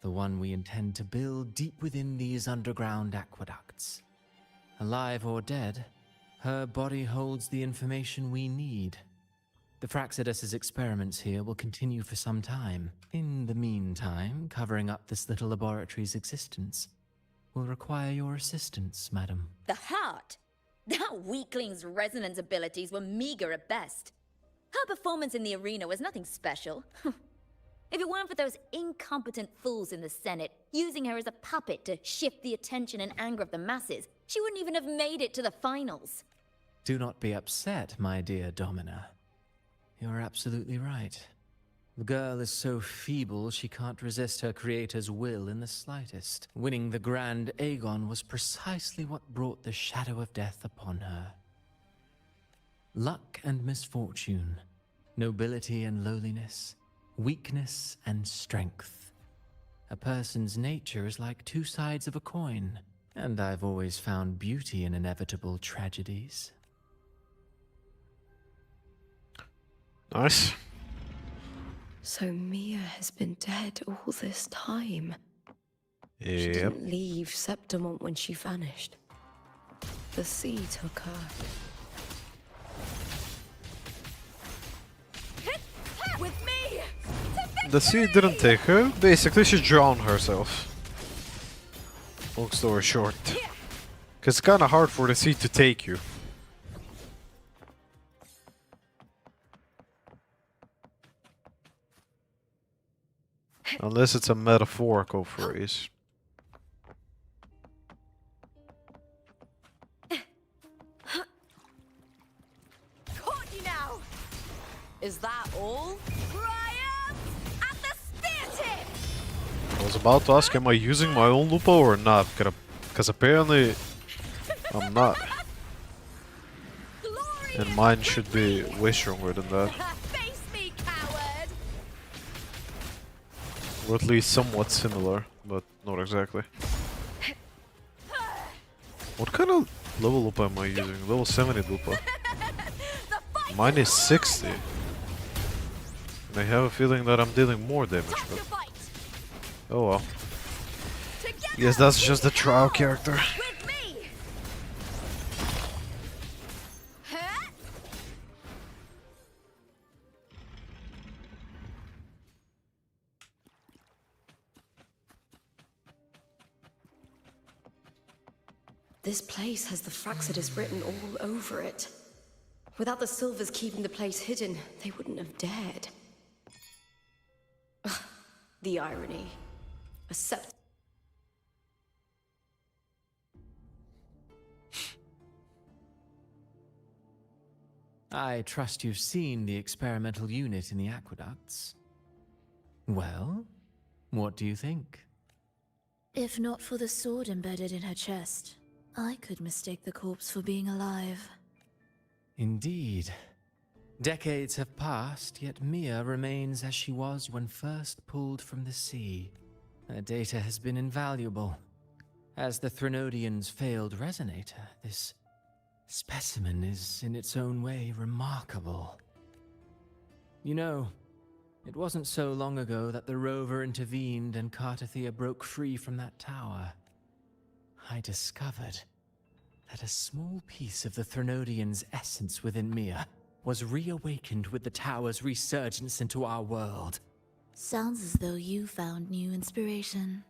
The one we intend to build deep within these underground aqueducts. Alive or dead, her body holds the information we need. The Fraxidus's experiments here will continue for some time. In the meantime, covering up this little laboratory's existence will require your assistance, madam. The heart? That weakling's resonance abilities were meager at best. Her performance in the arena was nothing special. If it weren't for those incompetent fools in the Senate using her as a puppet to shift the attention and anger of the masses, she wouldn't even have made it to the finals. Do not be upset, my dear Domina. You're absolutely right. The girl is so feeble she can't resist her creator's will in the slightest. Winning the Grand Aegon was precisely what brought the shadow of death upon her. Luck and misfortune, nobility and lowliness, weakness and strength. A person's nature is like two sides of a coin, and I've always found beauty in inevitable tragedies. Nice. So Mia has been dead all this time. She Yep. didn't leave Septimont when she vanished. The sea took her. With me! The sea didn't take her. Basically, she drowned herself. Long story short. Because it's kind of hard for the sea to take you. Unless it's a metaphorical phrase. Caught you now! Is that all? Triumph at the spear tip! I was about to ask, am I using my own Lupo or not? Because apparently I'm not. And mine should be way stronger than that. Face me, coward! Or at least somewhat similar, but not exactly. What kind of level Lupo am I using? Level 70 Lupo. Mine is 60. And I have a feeling that I'm dealing more damage, but... Oh well. Yes, that's just the trial character. With me! Huh? This place has the Fraxidus written all over it. Without the Silvers keeping the place hidden, they wouldn't have dared. Ugh, the irony. A sept- I trust you've seen the experimental unit in the aqueducts. Well, what do you think? If not for the sword embedded in her chest, I could mistake the corpse for being alive. Indeed. Decades have passed, yet Mia remains as she was when first pulled from the sea. Her data has been invaluable. As the Threnodian's failed resonator, this specimen is in its own way remarkable. You know, it wasn't so long ago that the rover intervened and Cartathea broke free from that tower. I discovered that a small piece of the Threnodian's essence within Mia was reawakened with the tower's resurgence into our world. Sounds as though you found new inspiration.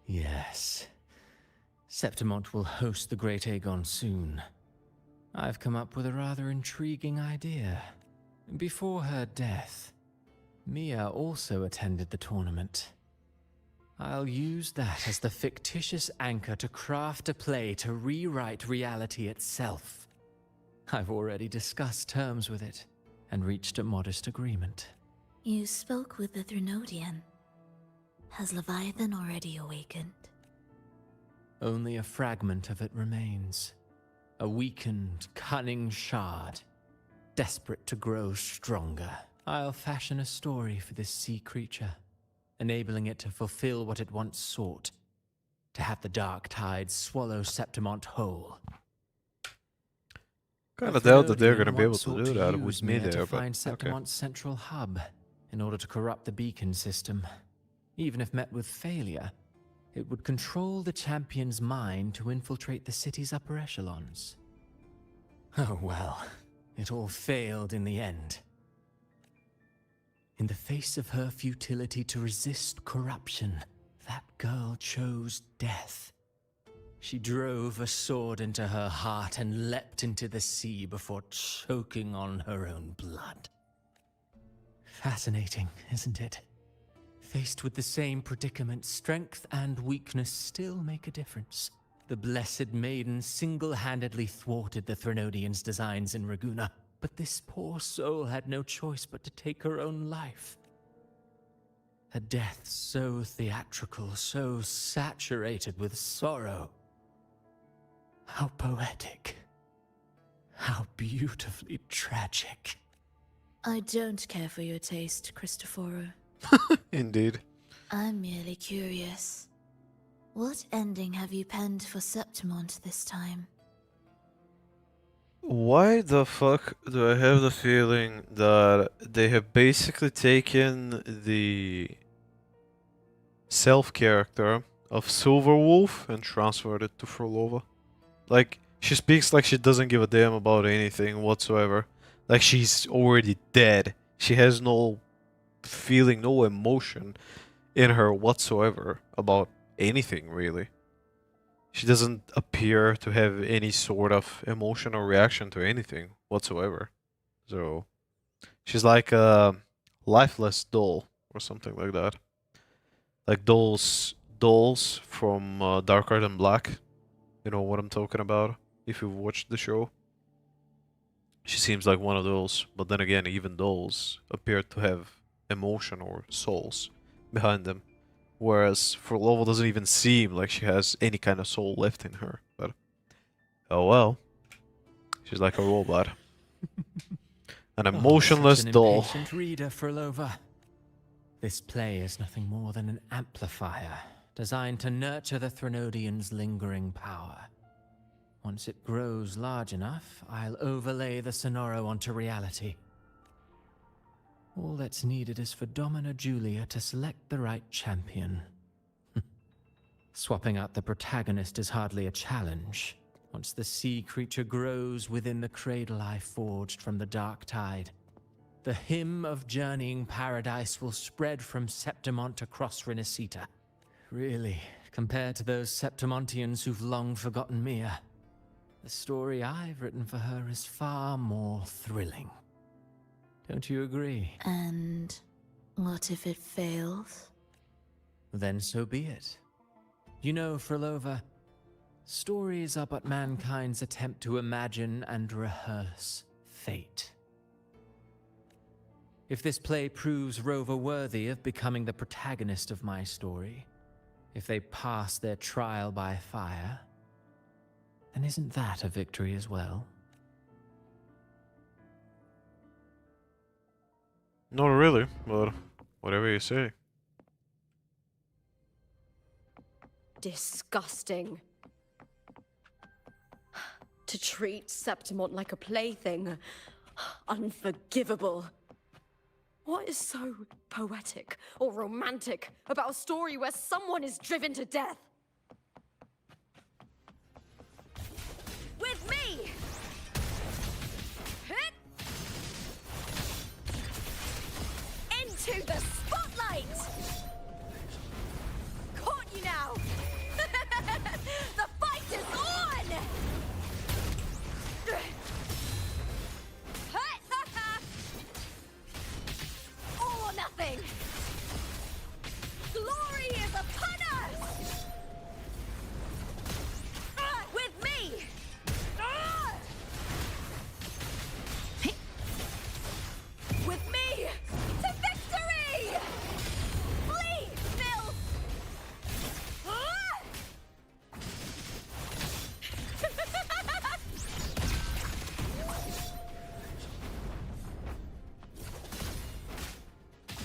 Yes. Septimont will host the Great Aegon soon. I've come up with a rather intriguing idea. Before her death, Mia also attended the tournament. I'll use that as the fictitious anchor to craft a play to rewrite reality itself. I've already discussed terms with it and reached a modest agreement. You spoke with the Threnodian. Has Leviathan already awakened? Only a fragment of it remains. A weakened, cunning shard, desperate to grow stronger. I'll fashion a story for this sea creature, enabling it to fulfill what it once sought, to have the dark tide swallow Septimont whole. Kind of doubt that they're Thenodian gonna be able once to sought do that use with me Mir there, to but find okay. Septimont's central hub in order to corrupt the beacon system. Even if met with failure, it would control the champion's mind to infiltrate the city's upper echelons. Oh well, it all failed in the end. In the face of her futility to resist corruption, that girl chose death. She drove a sword into her heart and leapt into the sea before choking on her own blood. Fascinating, isn't it? Faced with the same predicament, strength and weakness still make a difference. The Blessed Maiden single-handedly thwarted the Thenodians' designs in Raguna, but this poor soul had no choice but to take her own life. A death so theatrical, so saturated with sorrow. How poetic. How beautifully tragic. I don't care for your taste, Cristoforo. Indeed. I'm merely curious. What ending have you penned for Septimont this time? Why the fuck do I have the feeling that they have basically taken the self-character of Silverwolf and transferred it to Frolova? Like, she speaks like she doesn't give a damn about anything whatsoever. Like, she's already dead. She has no feeling, no emotion in her whatsoever about anything, really. She doesn't appear to have any sort of emotional reaction to anything whatsoever. So, she's like a lifeless doll or something like that. Like dolls from Darker Than Black. You know what I'm talking about, if you've watched the show. She seems like one of those, but then again, even dolls appear to have emotion or souls behind them. Whereas Frolova doesn't even seem like she has any kind of soul left in her. But, oh well. She's like a robot. An emotionless such an doll. Impatient reader, Frolova. This play is nothing more than an amplifier, designed to nurture the Thenodians' lingering power. Once it grows large enough, I'll overlay the Sonoro onto reality. All that's needed is for Domina Julia to select the right champion. Swapping out the protagonist is hardly a challenge. Once the sea creature grows within the cradle I forged from the dark tide, the hymn of journeying paradise will spread from Septimont across Renacita. Really, compared to those Septimontians who've long forgotten Mia, the story I've written for her is far more thrilling. Don't you agree? And what if it fails? Then so be it. You know, Frolova, stories are but mankind's attempt to imagine and rehearse fate. If this play proves Rover worthy of becoming the protagonist of my story, if they pass their trial by fire, then isn't that a victory as well? Not really, but whatever you say. Disgusting. To treat Septimont like a plaything. Unforgivable. What is so poetic or romantic about a story where someone is driven to death? With me! Hit! Into the spotlight! Caught you now! The fight is on! All or nothing! Glory is upon us! With me! With me! To victory! Flee, Nils!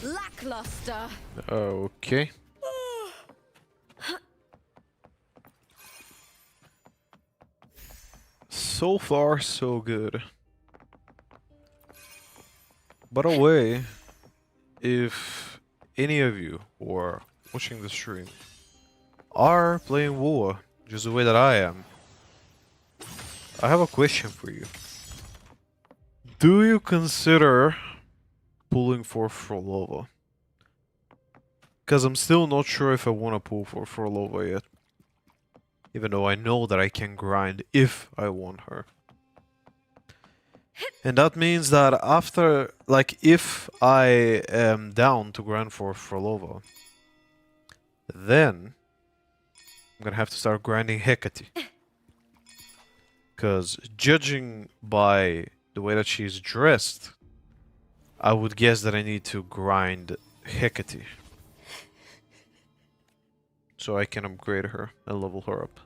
Lackluster. Okay. So far, so good. By the way, if any of you who are watching the stream are playing WoA just the way that I am, I have a question for you. Do you consider pulling for Frolova? Because I'm still not sure if I want to pull for Frolova yet. Even though I know that I can grind if I want her. And that means that after, like, if I am down to grind for Frolova, then I'm gonna have to start grinding Hecate. Because judging by the way that she's dressed, I would guess that I need to grind Hecate. So I can upgrade her and level her up.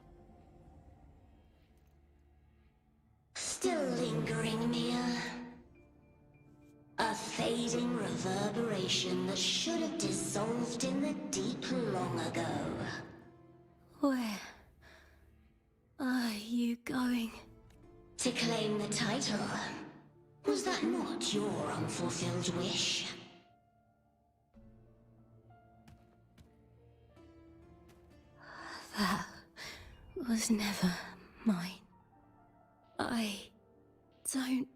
Still lingering, Mia. A fading reverberation that should have dissolved in the deep long ago. Where are you going? To claim the title. Was that not your unfulfilled wish? That was never mine. I don't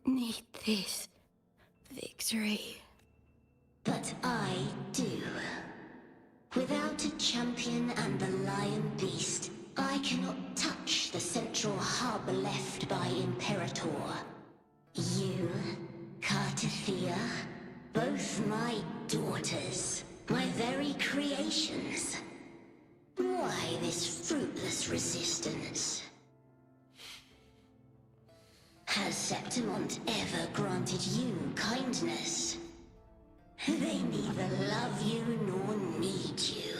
need this victory. But I do. Without a champion and the lion beast, I cannot touch the central hub left by Imperator. You, Cartathea, both my daughters, my very creations. Why this fruitless resistance? Has Septimont ever granted you kindness? They neither love you nor need you.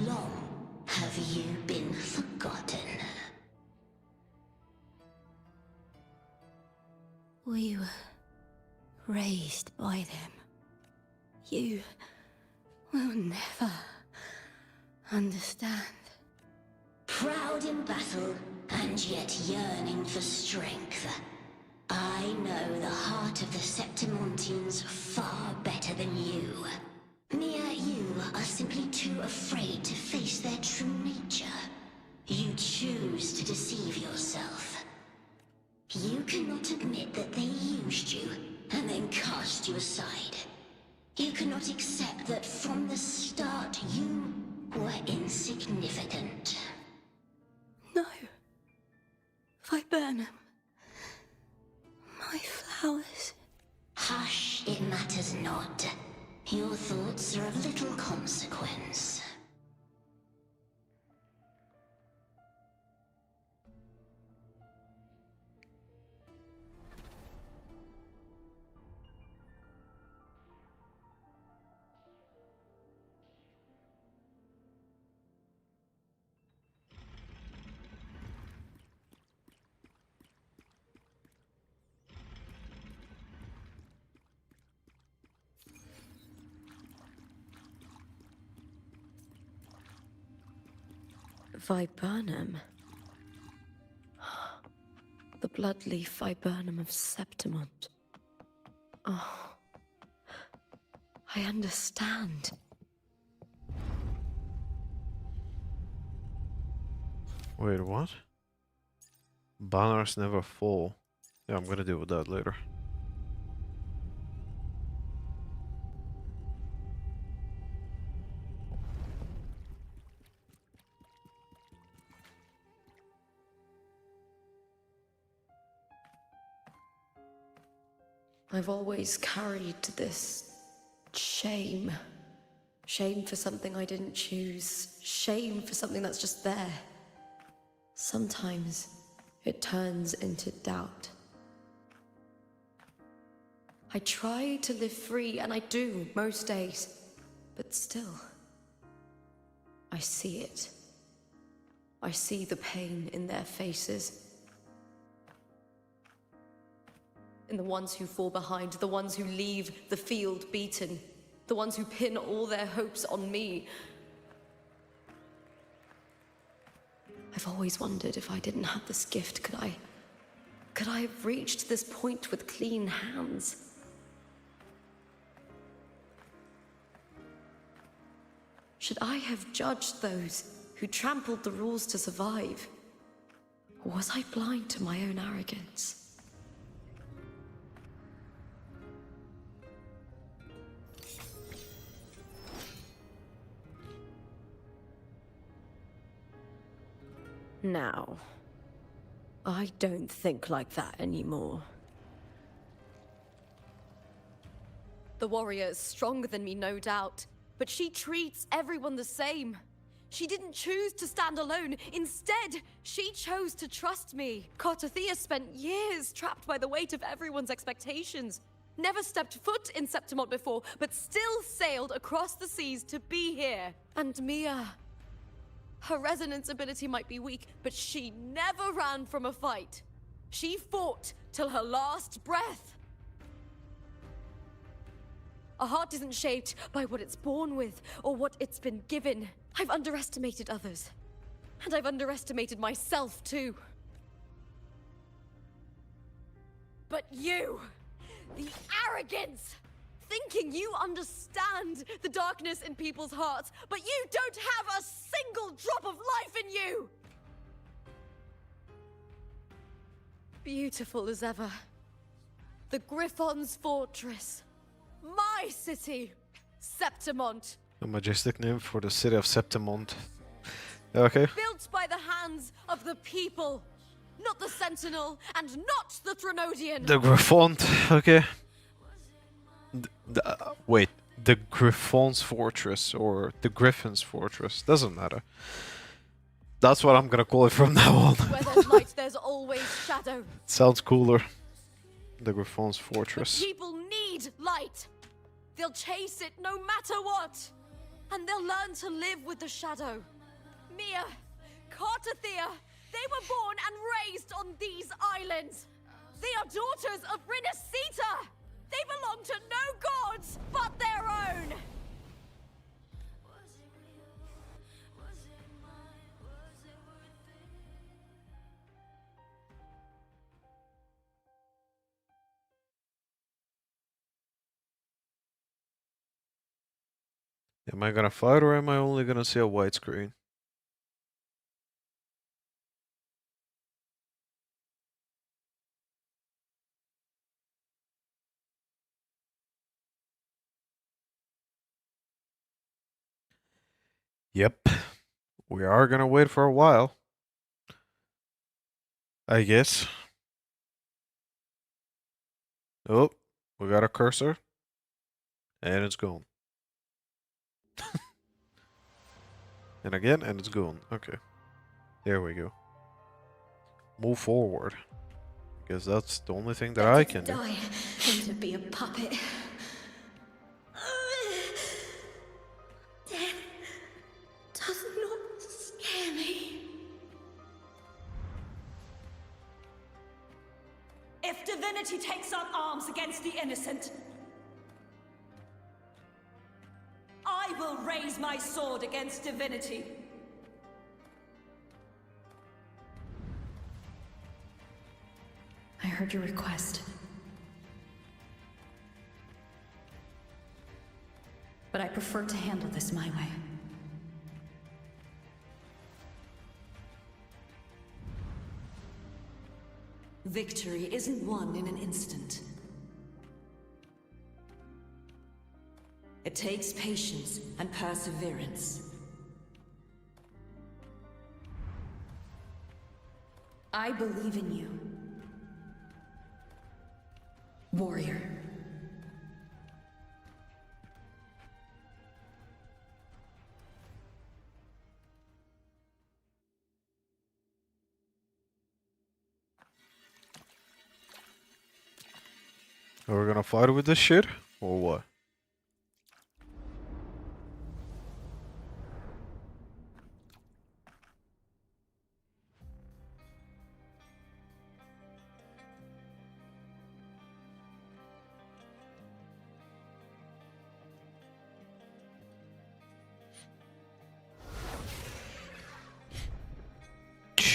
Long have you been forgotten. We were raised by them. You will never understand. Proud in battle, and yet yearning for strength. I know the heart of the Septimontians far better than you. Mia, you are simply too afraid to face their true nature. You choose to deceive yourself. You cannot admit that they used you, and then cast you aside. You cannot accept that from the start you were insignificant. No. Viburnum. My flowers. Hush, it matters not. Your thoughts are of little consequence. Viburnum. The bloodleaf viburnum of Septimont. Oh, I understand. Wait, what? Banners never fall. Yeah, I'm gonna deal with that later. I've always carried this shame. Shame for something I didn't choose. Shame for something that's just there. Sometimes it turns into doubt. I try to live free, and I do most days. But still, I see it. I see the pain in their faces. In the ones who fall behind, the ones who leave the field beaten, the ones who pin all their hopes on me. I've always wondered if I didn't have this gift, could I have reached this point with clean hands? Should I have judged those who trampled the rules to survive? Or was I blind to my own arrogance? Now, I don't think like that anymore. The warrior is stronger than me, no doubt, but she treats everyone the same. She didn't choose to stand alone. Instead, she chose to trust me. Cartothea spent years trapped by the weight of everyone's expectations. Never stepped foot in Septimont before, but still sailed across the seas to be here. And Mia... her resonance ability might be weak, but she never ran from a fight. She fought till her last breath. A heart isn't shaped by what it's born with, or what it's been given. I've underestimated others. And I've underestimated myself, too. But you! The arrogance! Thinking you understand the darkness in people's hearts, but you don't have a single drop of life in you! Beautiful as ever. The Griffon's fortress. My city, Septimont. A majestic name for the city of Septimont. Okay. Built by the hands of the people. Not the Sentinel, and not the Threnodian. The Griffon, okay. Wait, the Griffon's fortress or the Griffin's fortress, doesn't matter. That's what I'm gonna call it from now on. Where there's light, there's always shadow. Sounds cooler. The Griffon's fortress. But people need light. They'll chase it no matter what. And they'll learn to live with the shadow. Mia, Cartothea, they were born and raised on these islands. They are daughters of Rinascita. They belong to no gods but their own! Am I gonna fight or am I only gonna see a white screen? Yep. We are gonna wait for a while. I guess. Oh, we got a cursor. And it's gone. And again, and it's gone. Okay. There we go. Move forward. Guess that's the only thing that I can do. Die and to be a puppet. Death does not scare me. If divinity takes up arms against the innocent, I will raise my sword against divinity. I heard your request. But I prefer to handle this my way. Victory isn't won in an instant. It takes patience and perseverance. I believe in you, warrior. Are we gonna fight with this shit? Or what?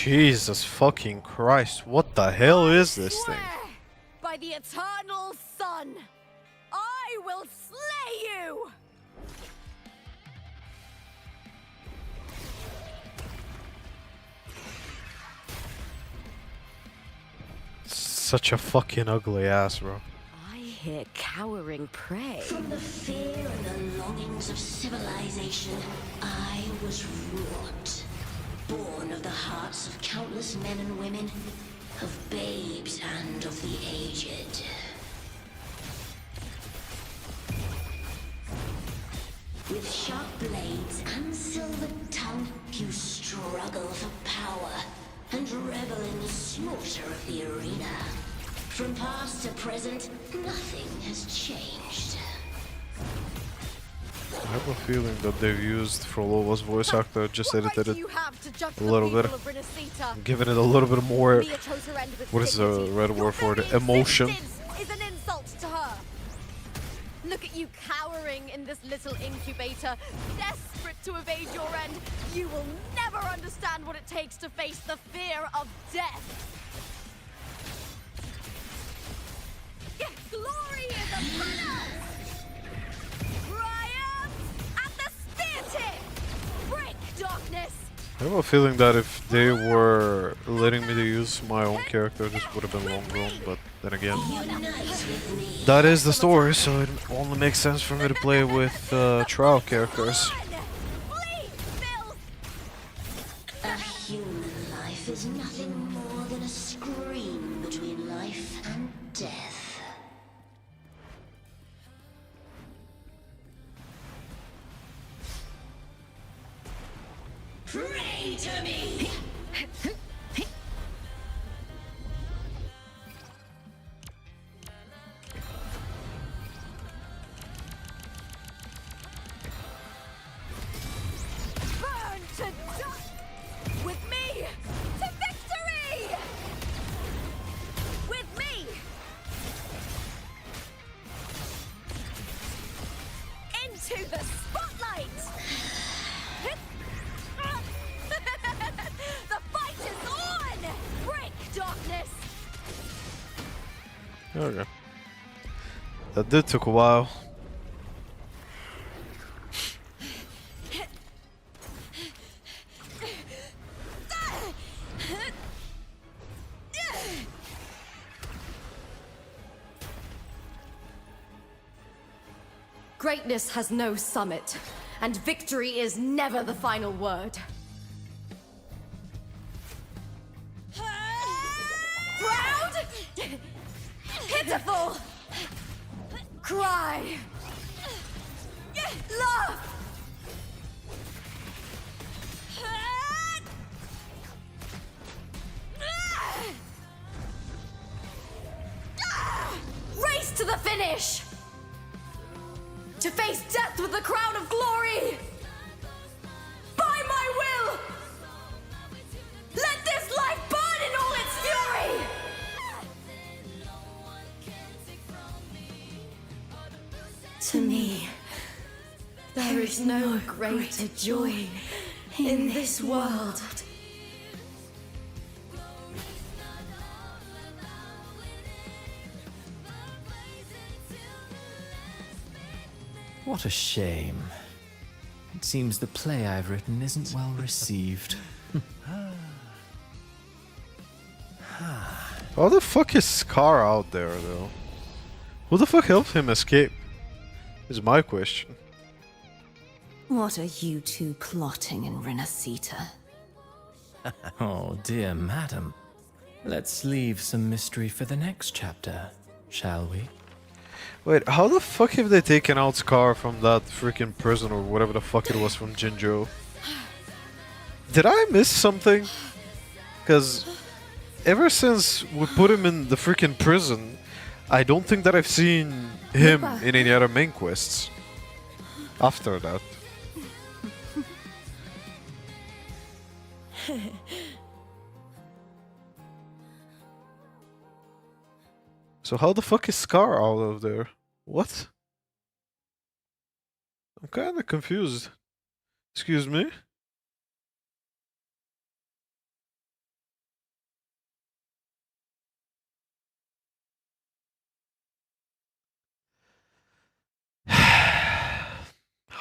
Jesus fucking Christ, what the hell is this thing? By the eternal sun, I will slay you! Such a fucking ugly ass, bro. I hear cowering prey. From the fear and the longings of civilization, I was wrought. Born of the hearts of countless men and women, of babes and of the aged. With sharp blades and silver tongue, you struggle for power and revel in the slaughter of the arena. From past to present, nothing has changed. I have a feeling that they've used Frolova's voice actor, just edited it a little bit, given it a little bit more, what is the red word for it, emotion. Is an insult to her. Look at you cowering in this little incubator, desperate to evade your end. You will never understand what it takes to face the fear of death. Glory is upon us! Triumph at the spear tip! Break darkness! I have a feeling that if they were letting me to use my own character, this would have been long gone, but then again, that is the story, so it only makes sense for me to play with trial characters. A human life is nothing more than a scream between life and death. Pray to me! Burn to dust! With me! To victory! With me! Into the spotlight! The fight is on! Break darkness! Okay. That did took a while. Greatness has no summit, and victory is never the final word. Proud! Pitiful! Cry! Love! Race to the finish! To face death with the crown of glory! By my will! Let this life burn in all its fury! To me, there is no greater joy in this world. What a shame. It seems the play I've written isn't well received. How the fuck is Scar out there, though? Who the fuck helped him escape? Is my question. What are you two plotting in Renacita? Oh, dear madam. Let's leave some mystery for the next chapter, shall we? Wait, how the fuck have they taken out Scar from that freaking prison or whatever the fuck it was from Jinzhou? Did I miss something? Because ever since we put him in the freaking prison, I don't think that I've seen him in any other main quests after that. So how the fuck is Scar out of there? What? I'm kinda confused. Excuse me?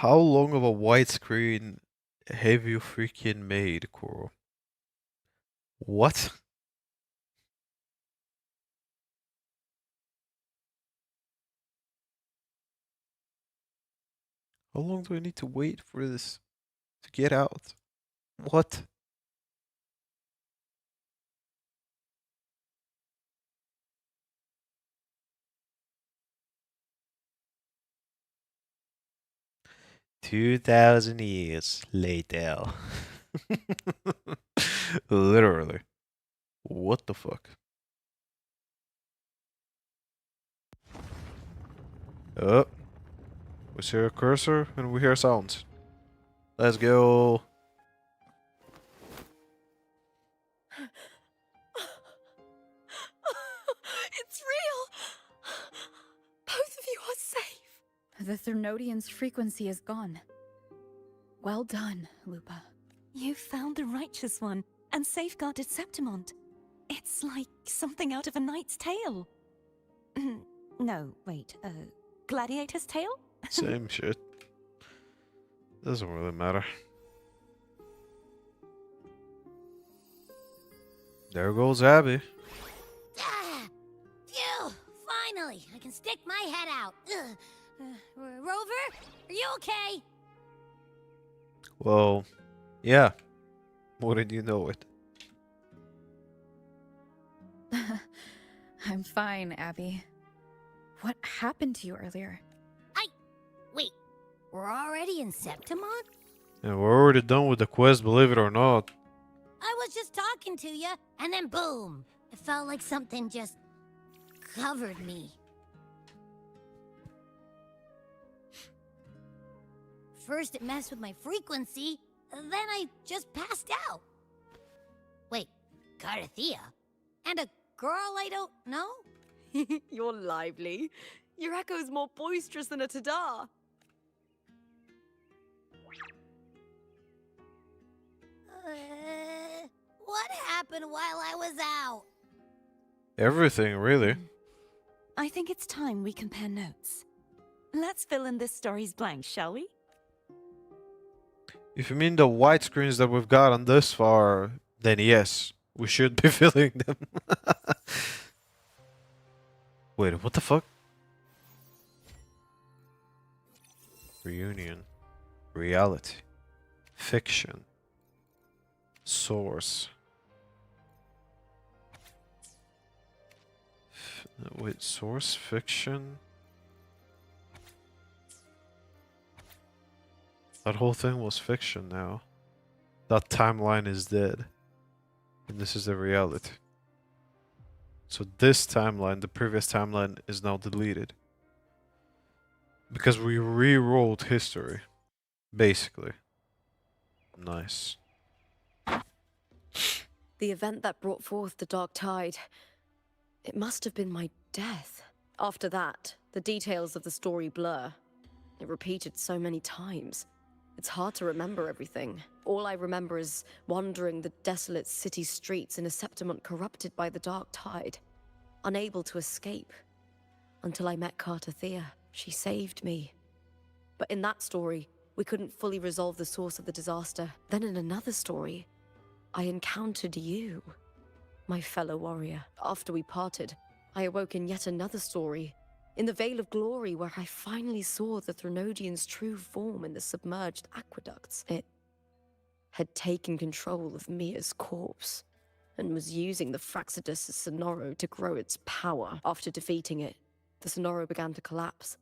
How long of a widescreen have you freaking made, Kuro? What? How long do I need to wait for this to get out? What? $2,000 later. Literally. What the fuck? Oh. We see a cursor and we hear sounds. Let's go. It's real! Both of you are safe! The Threnodian's frequency is gone. Well done, Lupa. You found the righteous one and safeguarded Septimont. It's like something out of a knight's tale. No, wait, gladiator's tale? Same shit. Doesn't really matter. There goes Abby. Ah! Phew! Finally, I can stick my head out. Rover, are you okay? Well, yeah. Wouldn't you know it? I'm fine, Abby. What happened to you earlier? Wait, we're already in Septimont? And we're already done with the quest, believe it or not. I was just talking to you, and then boom! It felt like something just covered me. First it messed with my frequency, then I just passed out. Wait, Carthea? And a girl I don't know? You're lively. Your echo's more boisterous than a Tadar. What happened while I was out? Everything, really. I think it's time we compare notes. Let's fill in this story's blanks, shall we? If you mean the widescreens that we've gotten this far, then yes, we should be filling them. Wait, what the fuck? Reunion. Reality. Fiction. Source. Wait, source? Fiction? That whole thing was fiction now. That timeline is dead. And this is the reality. So this timeline, the previous timeline, is now deleted. Because we rewrote history. Basically. Nice. The event that brought forth the Dark Tide. It must have been my death. After that, the details of the story blur. It repeated so many times. It's hard to remember everything. All I remember is wandering the desolate city streets in a Septimont corrupted by the Dark Tide. Unable to escape. Until I met Carthea. She saved me. But in that story, we couldn't fully resolve the source of the disaster. Then in another story, I encountered you, my fellow warrior. After we parted, I awoke in yet another story, in the Vale of Glory, where I finally saw the Threnodian's true form in the submerged aqueducts. It had taken control of Mia's corpse, and was using the Fraxidus Sonoro to grow its power. After defeating it, the Sonoro began to collapse.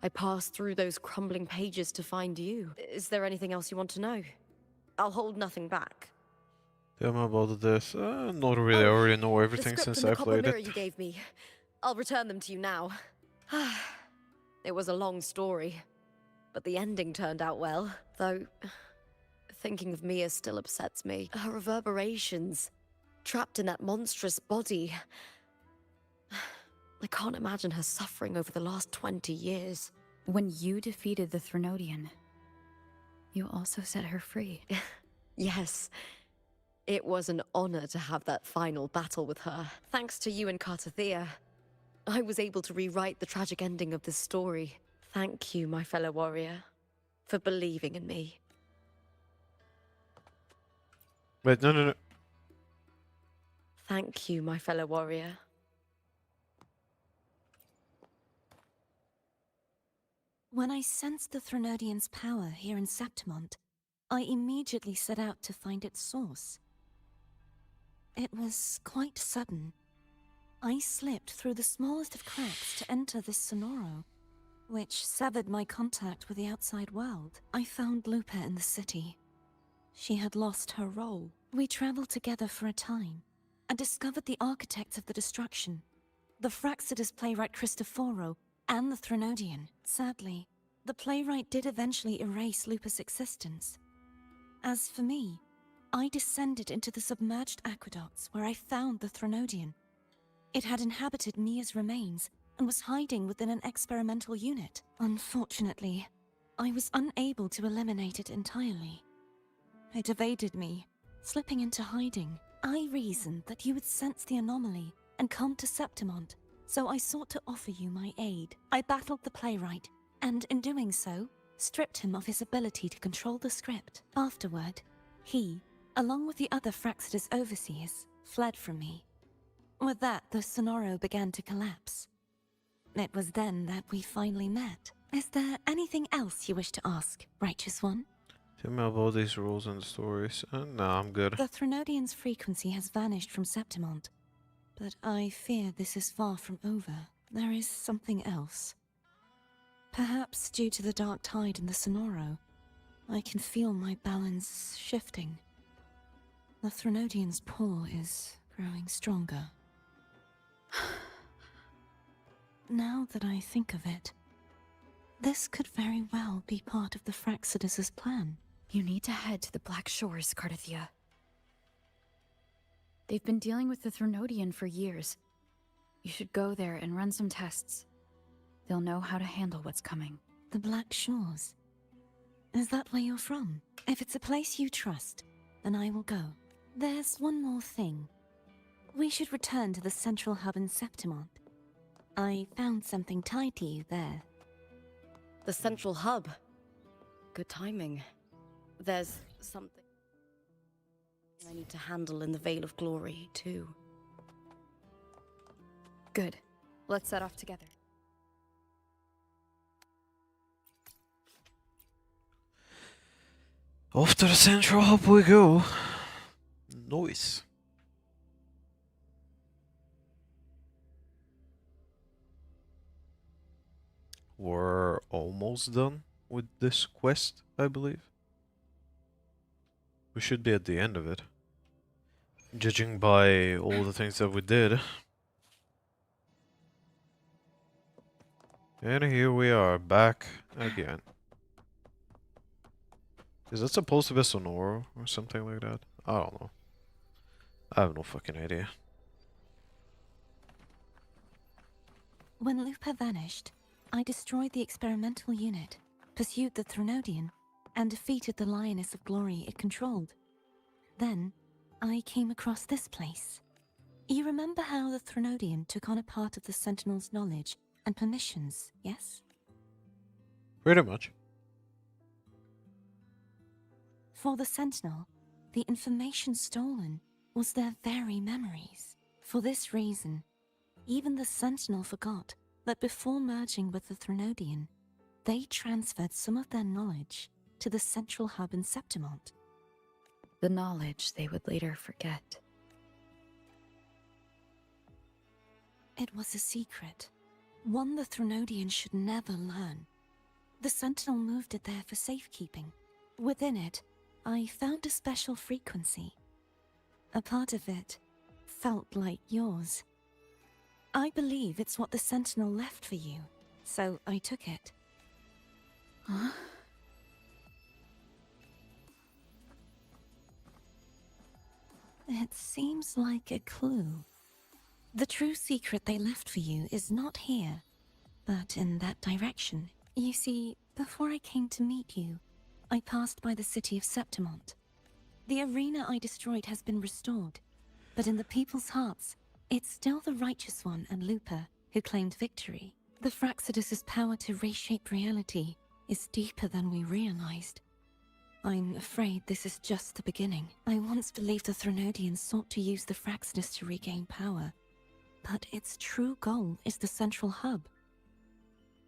I passed through those crumbling pages to find you. Is there anything else you want to know? I'll hold nothing back. Tell me about this. Not really. I already know everything since I played mirror it. you gave me. I'll return them to you now. It was a long story, but the ending turned out well. Though, thinking of Mia still upsets me. Her reverberations, trapped in that monstrous body. I can't imagine her suffering over the last 20 years. When you defeated the Threnodian, you also set her free. Yes. It was an honor to have that final battle with her. Thanks to you and Carthea, I was able to rewrite the tragic ending of this story. Thank you, my fellow warrior. for believing in me. Wait, no. Thank you, my fellow warrior. When I sensed the Threnodian's power here in Septimont, I immediately set out to find its source. It was quite sudden. I slipped through the smallest of cracks to enter this Sonoro, which severed my contact with the outside world. I found Lupa in the city. She had lost her role. We traveled together for a time, and discovered the architects of the destruction, the Fraxidus playwright Cristoforo, and the Threnodian. Sadly, the playwright did eventually erase Lupa's existence. As for me, I descended into the submerged aqueducts where I found the Threnodian. It had inhabited Mia's remains and was hiding within an experimental unit. Unfortunately, I was unable to eliminate it entirely. It evaded me, slipping into hiding. I reasoned that you would sense the anomaly and come to Septimont, so I sought to offer you my aid. I battled the playwright, and in doing so, stripped him of his ability to control the script. Afterward, he, along with the other Fraxidus overseers, fled from me. With that, the Sonoro began to collapse. It was then that we finally met. Is there anything else you wish to ask, Righteous One? Tell me about these rules and stories. No, I'm good. The Threnodian's frequency has vanished from Septimont, but I fear this is far from over. There is something else. Perhaps due to the dark tide in the Sonoro, I can feel my balance shifting. The Threnodian's pull is growing stronger. Now that I think of it, this could very well be part of the Fraxidus' plan. You need to head to the Black Shores, Cardithia. They've been dealing with the Threnodian for years. You should go there and run some tests. They'll know how to handle what's coming. The Black Shores? Is that where you're from? If it's a place you trust, then I will go. There's one more thing. We should return to the central hub in Septimont. I found something tied to you there. The central hub. Good timing. There's something I need to handle in the Veil of Glory, too. Good. Let's set off together. Off to the central hub we go. Nice. We're almost done with this quest, I believe. We should be at the end of it, judging by all the things that we did. And here we are, back again. Is that supposed to be Sonoro or something like that? I don't know. I have no fucking idea. When Lupa vanished, I destroyed the experimental unit, pursued the Threnodian, and defeated the Lioness of Glory it controlled. Then, I came across this place. You remember how the Threnodian took on a part of the Sentinel's knowledge and permissions, yes? Pretty much. For the Sentinel, the information stolen was their very memories. For this reason, even the Sentinel forgot that before merging with the Threnodian, they transferred some of their knowledge to the central hub in Septimont. The knowledge they would later forget. It was a secret, one the Threnodian should never learn. The Sentinel moved it there for safekeeping. Within it, I found a special frequency. A part of it felt like yours. I believe it's what the Sentinel left for you, so I took it. Huh? It seems like a clue. The true secret they left for you is not here, but in that direction. You see, before I came to meet you, I passed by the city of Septimont. The arena I destroyed has been restored, but in the people's hearts, it's still the Righteous One and Lupa who claimed victory. The Fraxidus' power to reshape reality is deeper than we realized. I'm afraid this is just the beginning. I once believed the Threnodians sought to use the Fraxness to regain power, but its true goal is the central hub.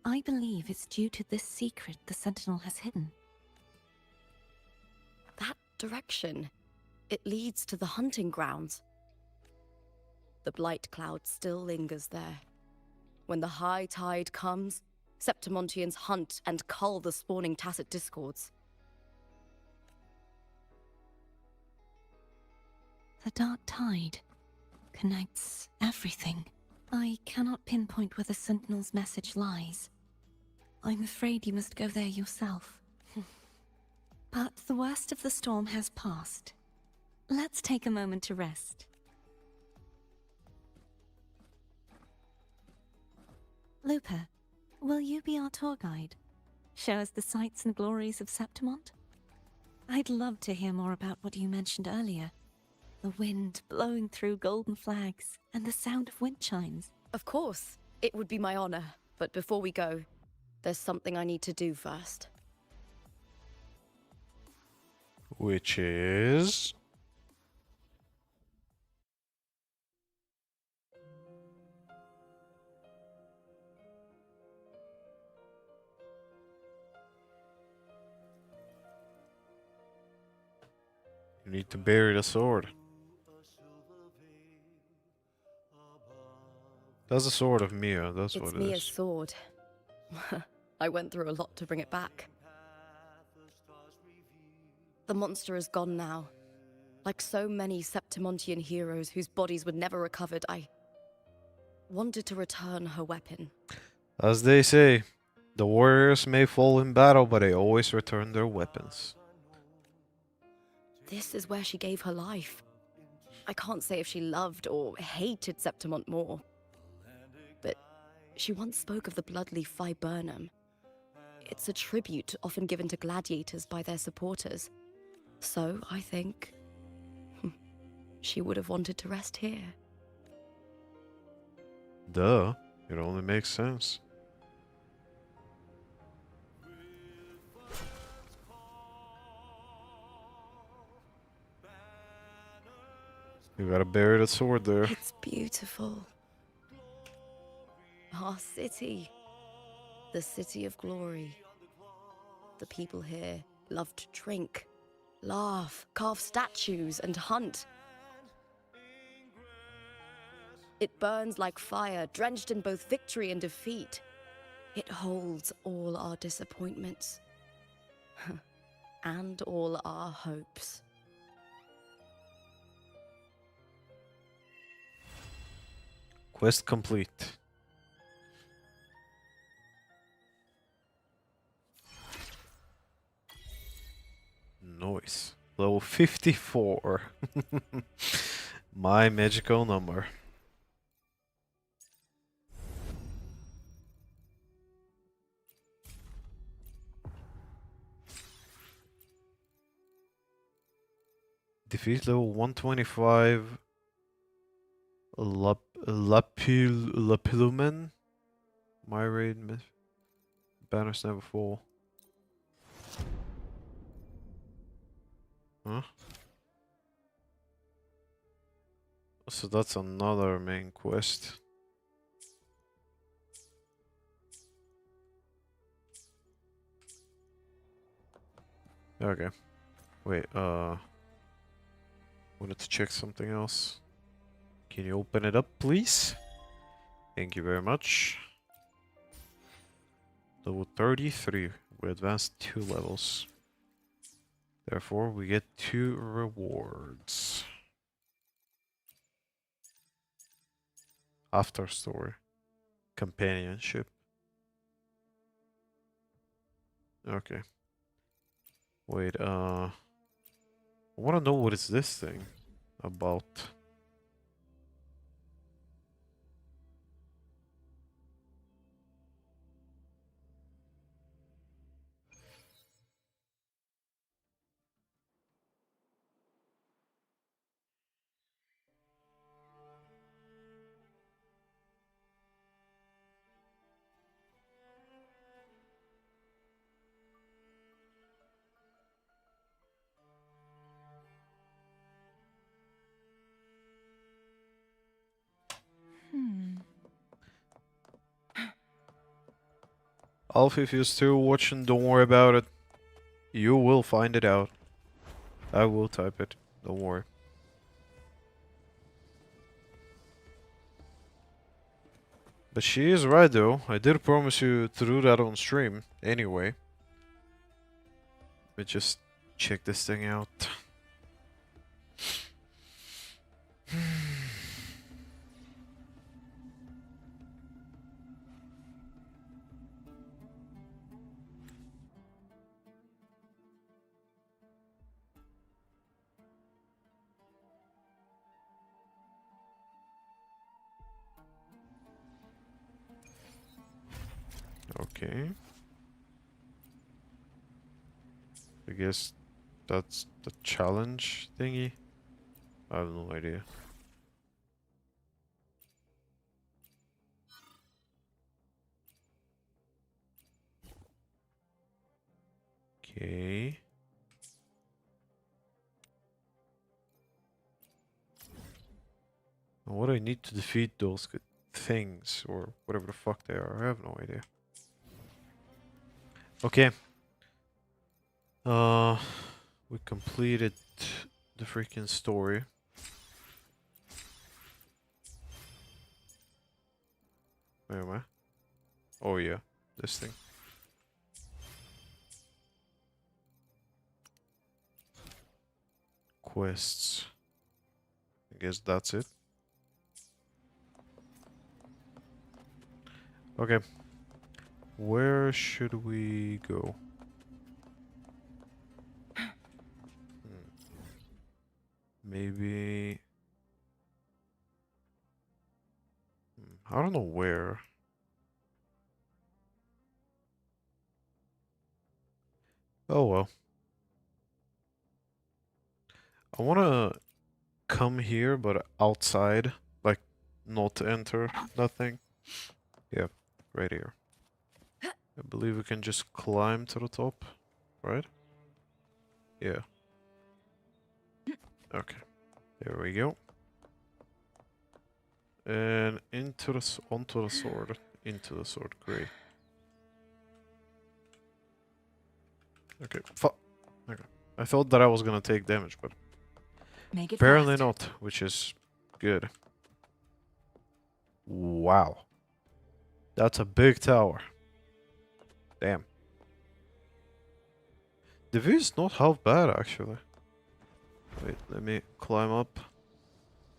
I believe it's due to this secret the Sentinel has hidden. That direction. It leads to the hunting grounds. The blight cloud still lingers there. When the high tide comes, Septimontians hunt and cull the spawning Tacet discords. The dark tide connects everything. I cannot pinpoint where the Sentinel's message lies. I'm afraid you must go there yourself. But the worst of the storm has passed. Let's take a moment to rest. Lupa, will you be our tour guide? Show us the sights and glories of Septimont? I'd love to hear more about what you mentioned earlier. The wind blowing through golden flags and the sound of wind chimes. Of course, it would be my honor. But before we go, there's something I need to do first. Which is... You need to bury the sword. That's the sword of Mia, that's what it Mia's is. sword. I went through a lot to bring it back. The monster is gone now. Like so many Septimontian heroes whose bodies were never recovered, I wanted to return her weapon. As they say, the warriors may fall in battle, but they always return their weapons. This is where she gave her life. I can't say if she loved or hated Septimont more, but she once spoke of the bloodleaf viburnum. It's a tribute often given to gladiators by their supporters. So, I think... she would have wanted to rest here. Duh, it only makes sense. You gotta bury the sword there. It's beautiful. Our city. The city of glory. The people here love to drink, laugh, carve statues, and hunt. It burns like fire, drenched in both victory and defeat. It holds all our disappointments. And all our hopes. Quest complete. Nice. Level 54. My magical number. Defeat level 125 Lapilumen. My raid myth. Banners never fall. Huh? So that's another main quest. Okay. Wait, wanted to check something else. Can you open it up, please? Thank you very much. Level 33. We advanced 2 levels. Therefore, we get 2 rewards. After story. Companionship. Okay. Wait, I wanna know what is this thing about. Alf, if you're still watching, don't worry about it. You will find it out. I will type it. Don't worry. But she is right though. I did promise you to do that on stream anyway. But just check this thing out. Okay. I guess that's the challenge thingy. I have no idea. Okay. What do I need to defeat those things or whatever the fuck they are? I have no idea. Okay. We completed the freaking story. Where am I? Oh yeah, this thing. Quests. I guess that's it. Okay. Where should we go? Maybe... I don't know where. Oh well. I wanna come here, but outside. Like, not enter nothing. Yeah, right here. I believe we can just climb to the top, right? Yeah. Okay. There we go. And into the onto the sword. Into the sword. Great. Okay. Fuck. Okay. I thought that I was gonna take damage, but apparently not, which is good. Wow. That's a big tower. Damn. The view is not half bad, actually. Wait, let me climb up.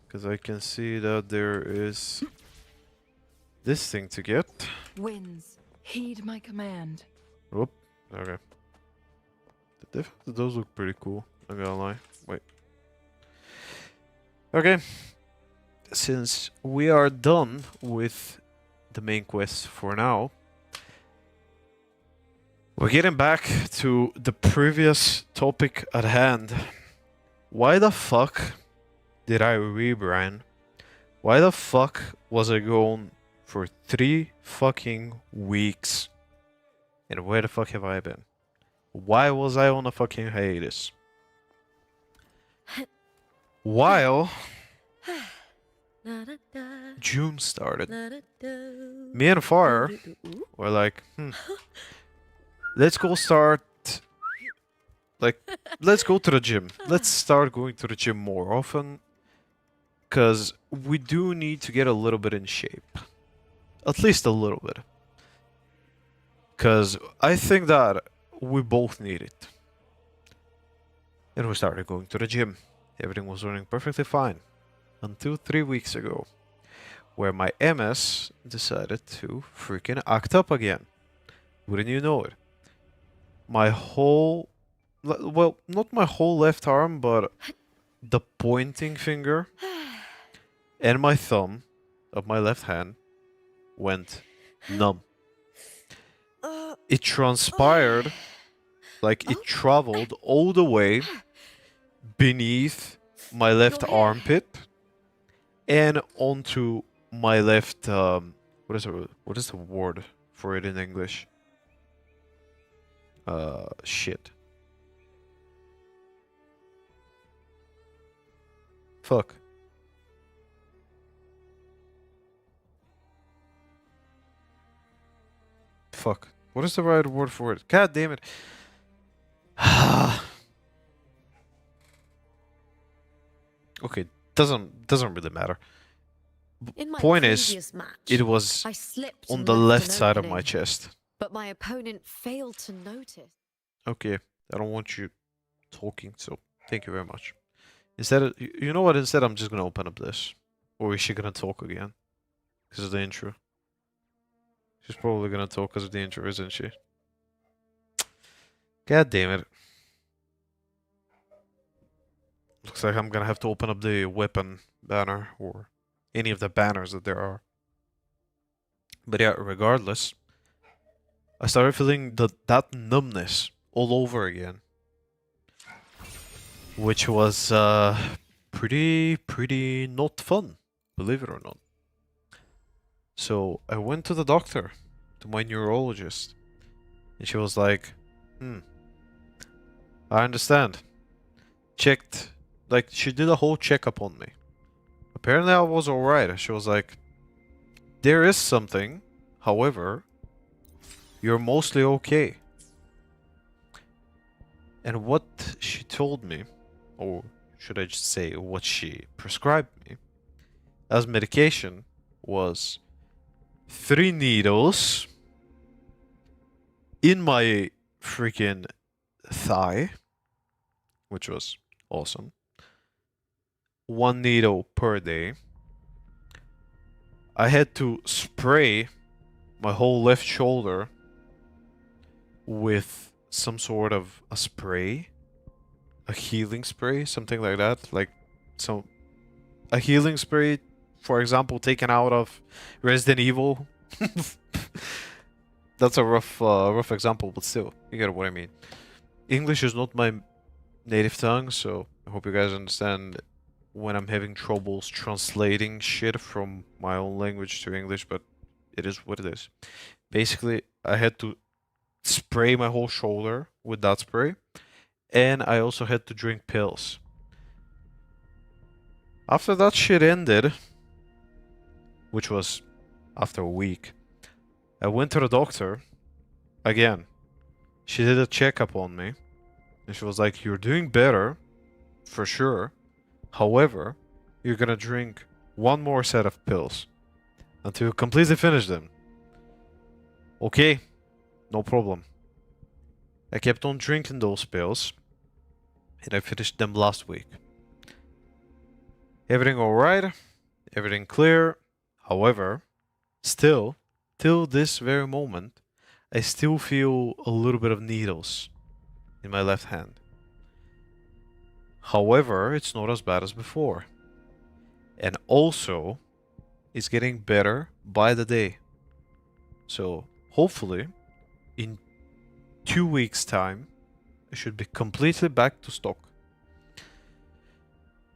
Because I can see that there is this thing to get. Winds, heed my command. Whoop. Okay. Those look pretty cool, not gonna lie. Wait. Okay. Since we are done with the main quest for now, we're getting back to the previous topic at hand. Why the fuck did I rebrand? Why the fuck was I gone for 3 fucking weeks? And where the fuck have I been? Why was I on a fucking hiatus? While June started, me and Fire were like, let's go start, like, let's go to the gym. Let's start going to the gym more often. Because we do need to get a little bit in shape. At least a little bit. Because I think that we both need it. And we started going to the gym. Everything was running perfectly fine. Until 3 weeks ago. Where my MS decided to freaking act up again. Wouldn't you know it? My whole... Well, not my whole left arm, but the pointing finger and my thumb of my left hand went numb. It transpired, like it traveled all the way beneath my left armpit and onto my left, what is the word for it in English? Shit. Fuck. Fuck. What is the right word for it? God damn it. Okay, doesn't really matter. In my Point is, previous match, it was I slipped on and the left left an side of my opening, chest. but my opponent failed to notice. Okay, I don't want you talking, so thank you very much. Instead, you know what? Instead, I'm just gonna open up this. Or is she gonna talk again? Because of the intro. She's probably gonna talk because of the intro, isn't she? God damn it. Looks like I'm gonna have to open up the weapon banner or any of the banners that there are. But yeah, regardless, I started feeling that numbness all over again. Which was pretty not fun, believe it or not. So I went to the doctor, to my neurologist, and she was like, I understand. Checked, like, she did a whole checkup on me. Apparently I was alright. She was like, there is something, however, you're mostly okay. And what she told me, or should I just say what she prescribed me, as medication was 3 needles in my freaking thigh, which was awesome. 1 needle per day. I had to spray my whole left shoulder with some sort of a spray, a healing spray, something like that, like a healing spray, for example, taken out of Resident Evil. That's a rough example, but still, you get what I mean. English is not my native tongue, so I hope you guys understand when I'm having troubles translating shit from my own language to English, but it is what it is. Basically, I had to spray my whole shoulder with that spray, and I also had to drink pills. After that shit ended, which was after a week, I went to the doctor again. She did a checkup on me, and she was like, you're doing better, for sure. However, you're gonna drink 1 more set of pills until you completely finish them. Okay, no problem. I kept on drinking those pills, and I finished them last week. Everything alright, everything clear. However, still, till this very moment, I still feel a little bit of needles in my left hand. However, it's not as bad as before. And also, it's getting better by the day. So, hopefully, in 2 weeks' time, I should be completely back to stock.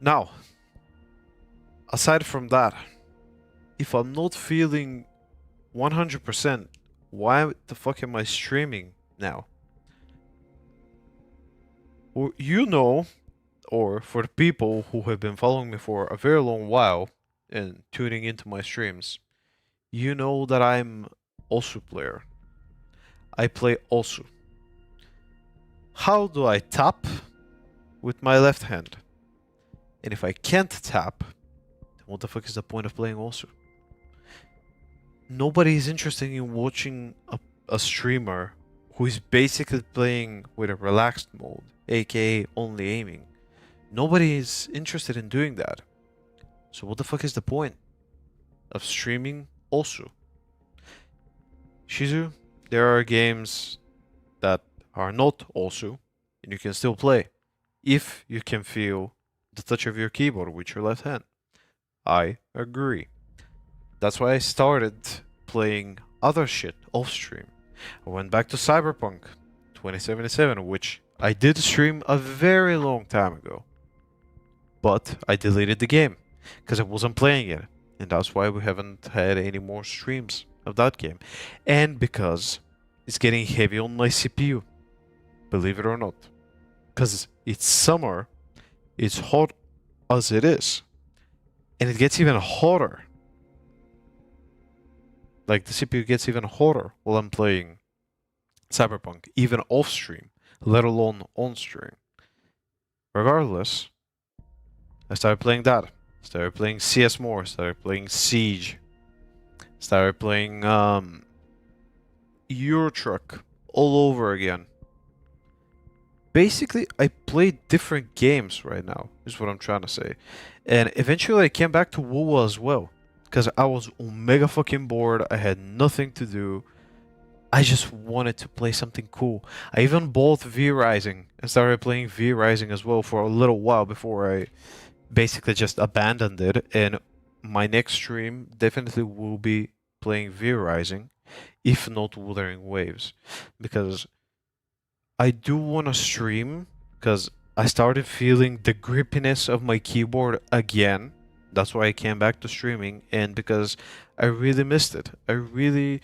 Now, aside from that, if I'm not feeling 100%, why the fuck am I streaming now? Well, you know, or for the people who have been following me for a very long while and tuning into my streams, you know that I'm Osu player. I play Osu. How do I tap? With my left hand. And if I can't tap, then what the fuck is the point of playing Osu? Nobody is interested in watching a streamer who is basically playing with a relaxed mode, aka only aiming. Nobody is interested in doing that. So what the fuck is the point of streaming Osu? Shizu, there are games that are not Osu, and you can still play, if you can feel the touch of your keyboard with your left hand. I agree. That's why I started playing other shit off stream. I went back to Cyberpunk 2077, which I did stream a very long time ago. But I deleted the game because I wasn't playing it. And that's why we haven't had any more streams of that game. And because it's getting heavy on my CPU. Believe it or not. Because it's summer, it's hot as it is. And it gets even hotter. Like the CPU gets even hotter while I'm playing Cyberpunk, even off stream, let alone on stream. Regardless, I started playing that. Started playing CS more. Started playing Siege. Started playing Euro Truck all over again. Basically, I played different games right now, is what I'm trying to say. And eventually I came back to WoW as well. Because I was mega fucking bored. I had nothing to do. I just wanted to play something cool. I even bought V Rising and started playing V Rising as well for a little while before I basically just abandoned it. And my next stream definitely will be playing V Rising, if not Wuthering Waves. Because I do want to stream, because I started feeling the grippiness of my keyboard again. That's why I came back to streaming, and because I really missed it. I really...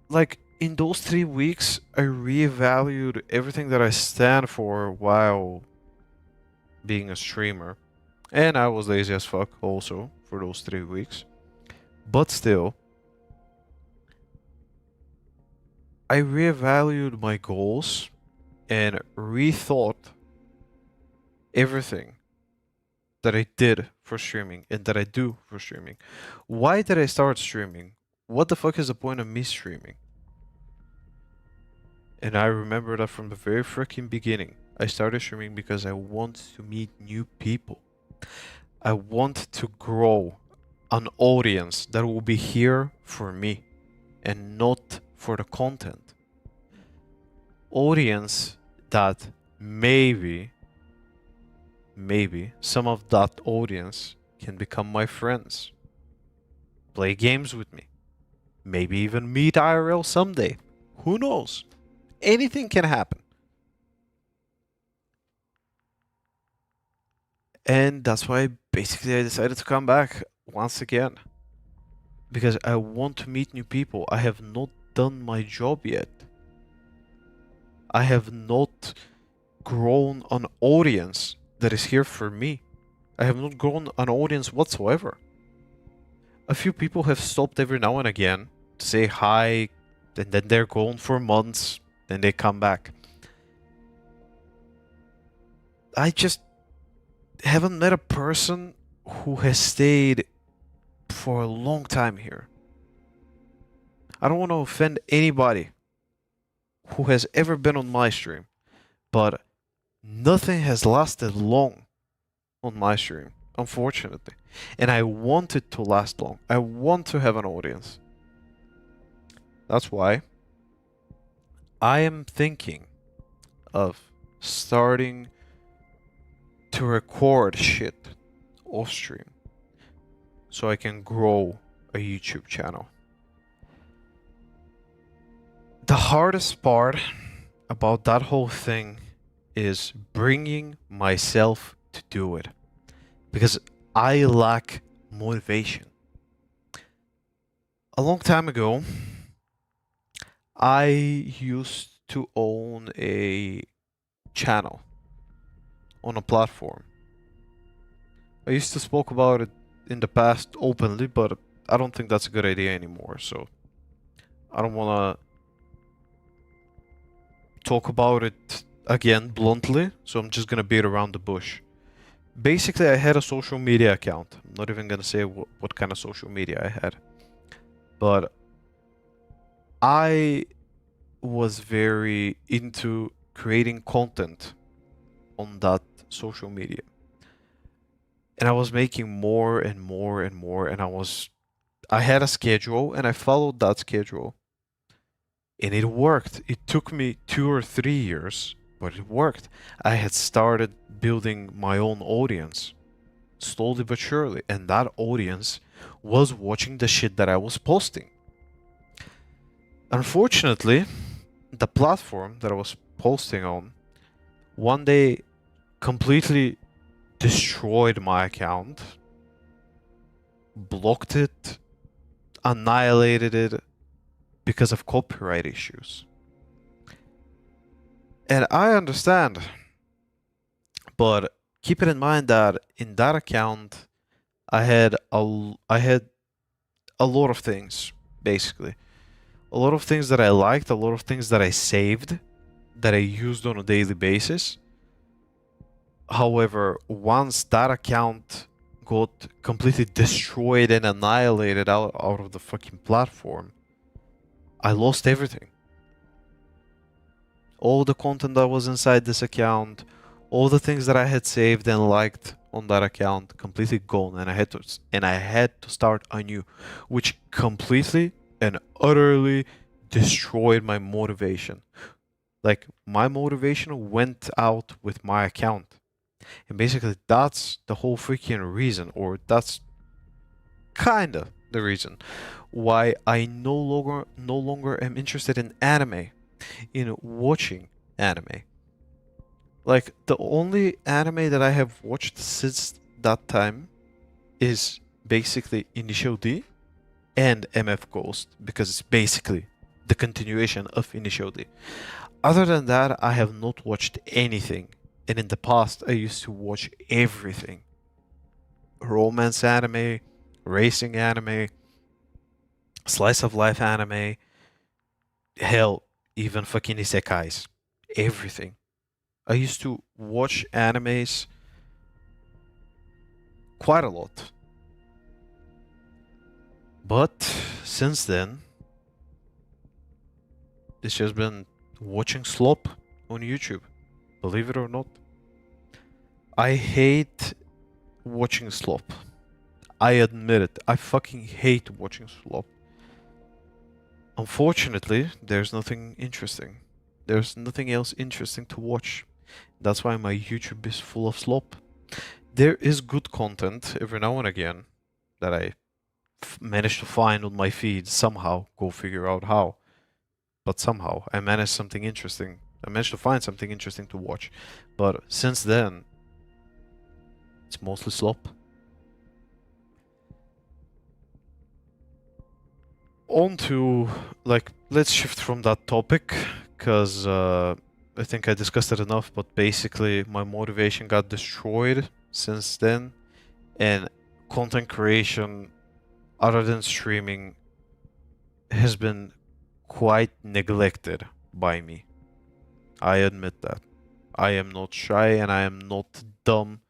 Like, in those 3 weeks, I reevaluated everything that I stand for while being a streamer. And I was lazy as fuck also for those 3 weeks. But still, I reevaluated my goals and rethought everything that I did for streaming and that I do for streaming. Why did I start streaming? What the fuck is the point of me streaming? And I remember that from the very freaking beginning. I started streaming because I want to meet new people. I want to grow an audience that will be here for me and not for the content. Audience that maybe some of that audience can become my friends. Play games with me. Maybe even meet IRL someday. Who knows? Anything can happen. And that's why basically I decided to come back once again. Because I want to meet new people. I have not done my job yet. I have not grown an audience that is here for me. I have not grown an audience whatsoever. A few people have stopped every now and again to say hi, and then they're gone for months, then they come back. I just haven't met a person who has stayed for a long time here. I don't want to offend anybody who has ever been on my stream, but nothing has lasted long on my stream, unfortunately. And I want it to last long. I want to have an audience. That's why I am thinking of starting to record shit off stream so I can grow a YouTube channel. The hardest part about that whole thing is bringing myself to do it, because I lack motivation. A long time ago, I used to own a channel on a platform. I used to spoke about it in the past openly, but I don't think that's a good idea anymore, so I don't want to talk about it again bluntly, so I'm just gonna beat around the bush. Basically, I had a social media account. I'm not even gonna say what kind of social media I had, but I was very into creating content on that social media, and I was making more and more and more, and I had a schedule and I followed that schedule, and it worked. It took me 2 or 3 years, but it worked. I had started building my own audience slowly but surely, and that audience was watching the shit that I was posting. Unfortunately, the platform that I was posting on one day completely destroyed my account, blocked it, annihilated it because of copyright issues. And I understand, but keep it in mind that in that account I had a lot of things, basically. a lot of things that I liked, a lot of things that I saved, that I used on a daily basis. However, once that account got completely destroyed and annihilated out of the fucking platform, I lost everything. All the content that was inside this account, all the things that I had saved and liked on that account, completely gone, and I had to start anew, which completely and utterly destroyed my motivation. Like, my motivation went out with my account. And basically that's the whole freaking reason, or that's kinda the reason why I no longer am interested in anime, in watching anime. Like, the only anime that I have watched since that time is basically Initial D and MF Ghost, because it's basically the continuation of Initial D. Other than that, I have not watched anything. And in the past, I used to watch everything. Romance anime, racing anime, slice of life anime, hell, even fucking isekais. Everything. I used to watch animes quite a lot. But since then, it's just been watching slop on YouTube. Believe it or not. I hate watching slop. I admit it. I fucking hate watching slop. Unfortunately, there's nothing interesting. There's nothing else interesting to watch. That's why my YouTube is full of slop. There is good content every now and again that I manage to find on my feed somehow. Go figure out how. But somehow I managed something interesting. I managed to find something interesting to watch. But since then, it's mostly slop. On to, like, let's shift from that topic, because I think I discussed it enough, but basically my motivation got destroyed since then, and content creation, other than streaming, has been quite neglected by me. I admit that. I am not shy and I am not dumb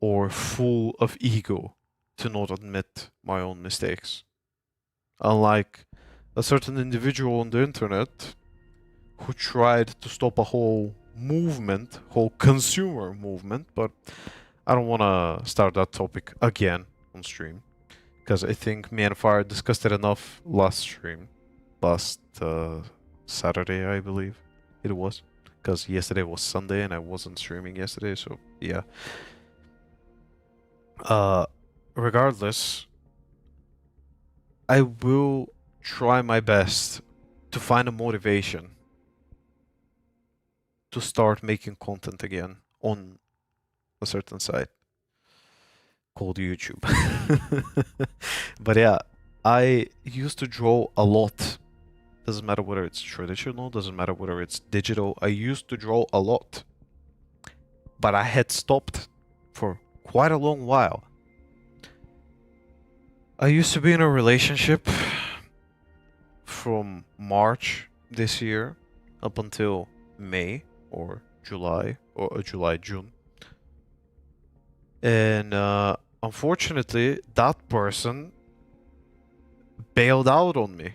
or full of ego to not admit my own mistakes. Unlike a certain individual on the internet who tried to stop a whole movement, whole consumer movement, but I don't want to start that topic again on stream, because I think me and Fire discussed it enough last stream, last Saturday, I believe it was, because yesterday was Sunday and I wasn't streaming yesterday, so yeah. Regardless, I will try my best to find a motivation to start making content again on a certain site called YouTube. But yeah, I used to draw a lot. Doesn't matter whether it's traditional, doesn't matter whether it's digital. I used to draw a lot. But I had stopped for quite a long while. I used to be in a relationship from March this year up until May or July, or June. And unfortunately, that person bailed out on me.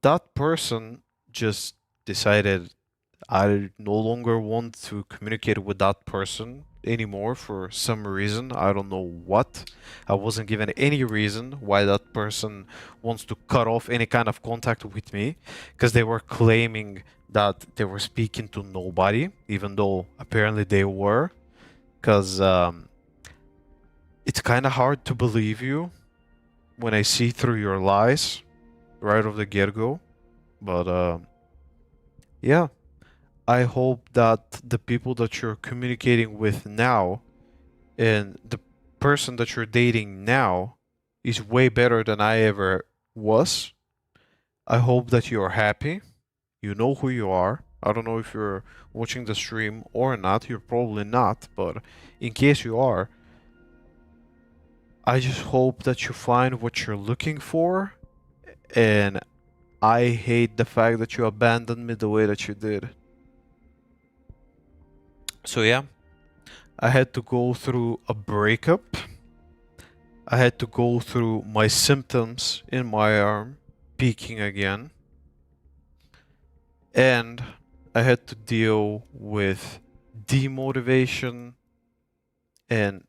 That person just decided I no longer want to communicate with that person anymore for some reason. I don't know what. I wasn't given any reason why that person wants to cut off any kind of contact with me, because they were claiming that they were speaking to nobody, even though apparently they were. Because it's kind of hard to believe you when I see through your lies right off the get-go. But yeah, I hope that the people that you're communicating with now and the person that you're dating now is way better than I ever was. I hope that you're happy. You know who you are. I don't know if you're watching the stream or not. You're probably not, but in case you are, I just hope that you find what you're looking for And I hate the fact that you abandoned me the way that you did. So yeah, I had to go through a breakup. I had to go through my symptoms in my arm peaking again. And I had to deal with demotivation and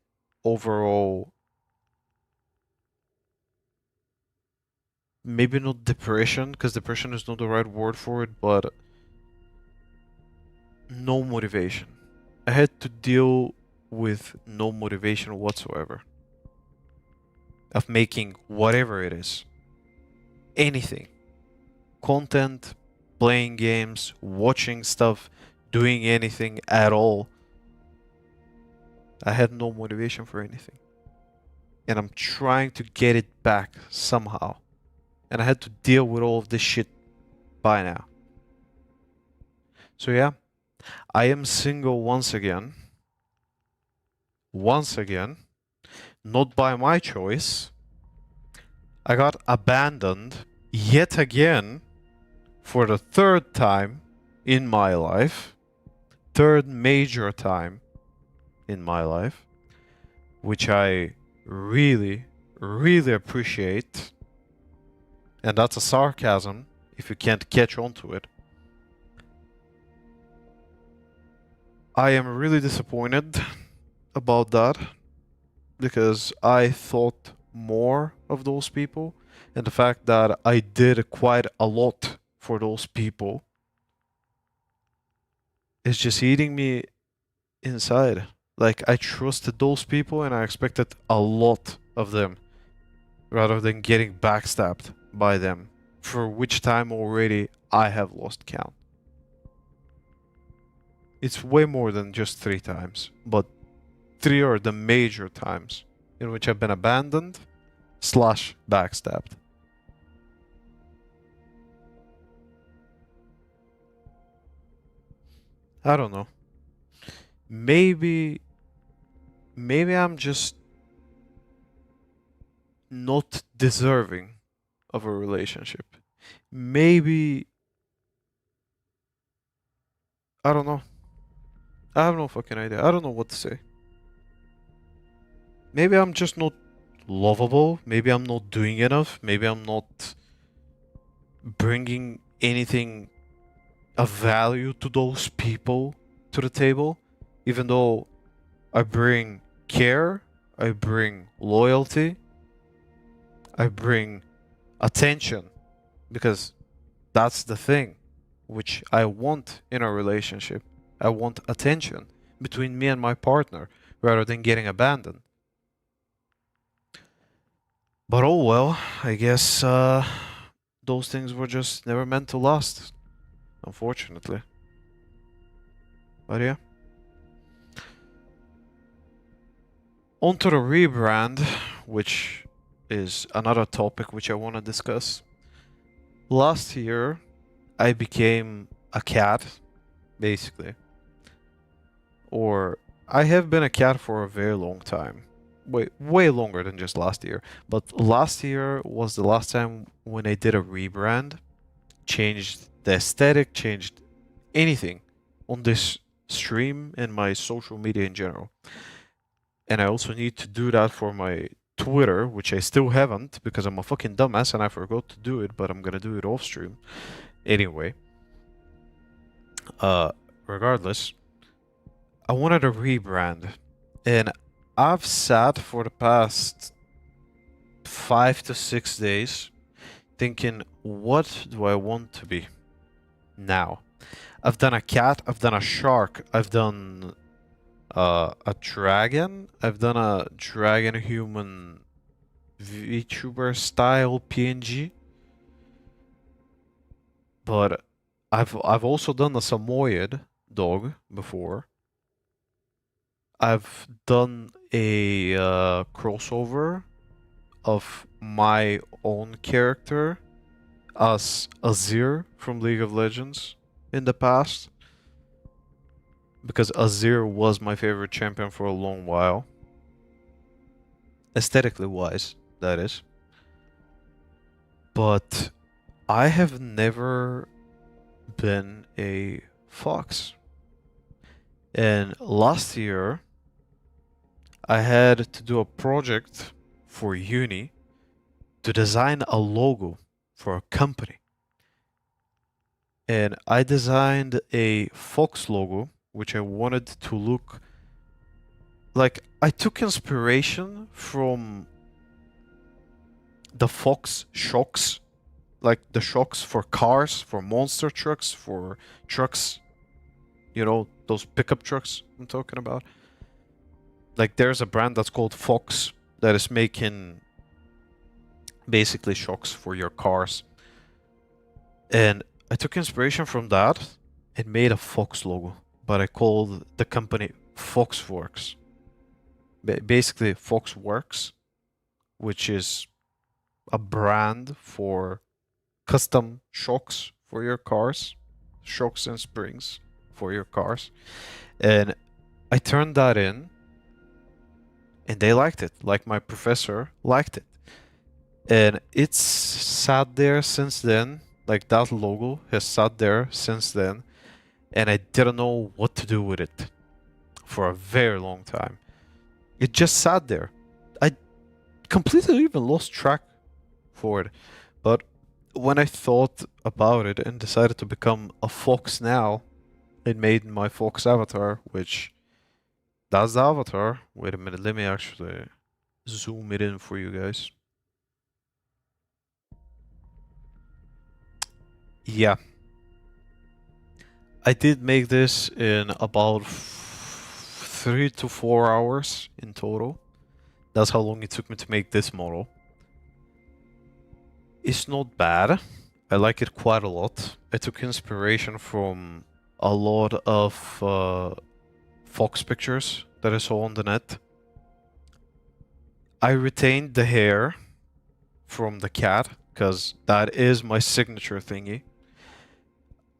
overall, maybe not depression, because depression is not the right word for it, but no motivation. I had to deal with no motivation whatsoever of making whatever it is, anything, content, playing games, watching stuff, doing anything at all. I had no motivation for anything. And I'm trying to get it back somehow. And I had to deal with all of this shit by now. So yeah, I am single once again. Once again. Not by my choice. I got abandoned yet again for the third time in my life. Third major time in my life. Which I really, really appreciate. And that's a sarcasm if you can't catch on to it. I am really disappointed about that because I thought more of those people, and the fact that I did quite a lot for those people is just eating me inside. Like, I trusted those people and I expected a lot of them rather than getting backstabbed by them, for which time already I have lost count. It's way more than just 3 times, but 3 are the major times in which I've been abandoned / backstabbed. I don't know. Maybe I'm just not deserving of a relationship. Maybe I don't know. I have no fucking idea. I don't know what to say. Maybe I'm just not lovable. Maybe I'm not doing enough. Maybe I'm not bringing anything of value to those people to the table. Even though I bring care, I bring loyalty, I bring attention. Because that's the thing which I want in a relationship. I want attention between me and my partner rather than getting abandoned. But oh well, I guess those things were just never meant to last, unfortunately. But yeah. Onto the rebrand, which is another topic which I want to discuss. Last year, I became a cat, basically. Or I have been a cat for a very long time. Way longer than just last year. But last year was the last time when I did a rebrand. Changed the aesthetic, changed anything on this stream and my social media in general. And I also need to do that for my Twitter, which I still haven't because I'm a fucking dumbass and I forgot to do it, but I'm gonna do it off stream. Anyway. Regardless, I wanted a rebrand. And I've sat for the past 5 to 6 days thinking, what do I want to be now? I've done a cat, I've done a shark, I've done a dragon, I've done a dragon human VTuber style PNG. But I've also done a Samoyed dog before. I've done a crossover of my own character as Azir from League of Legends in the past. Because Azir was my favorite champion for a long while. Aesthetically wise, that is. But I have never been a fox. And last year, I had to do a project for uni to design a logo for a company. And I designed a fox logo, which I wanted to look like I took inspiration from the fox shocks, like the shocks for cars, for monster trucks, for trucks, you know, those pickup trucks I'm talking about. Like there's a brand that's called Fox that is making basically shocks for your cars. And I took inspiration from that and made a Fox logo, but I called the company Foxworks. Basically Foxworks, which is a brand for custom shocks for your cars, shocks and springs for your cars. And I turned that in and they liked it, like my professor liked it. And it's sat there since then, like that logo has sat there since then, and I didn't know what to do with it for a very long time. It just sat there. I completely even lost track for it. But when I thought about it and decided to become a fox now, it made my fox avatar, which that's the avatar. Wait a minute, let me actually zoom it in for you guys. Yeah. I did make this in about 3 to 4 hours in total. That's how long it took me to make this model. It's not bad. I like it quite a lot. I took inspiration from a lot of fox pictures that I saw on the net. I retained the hair from the cat because that is my signature thingy.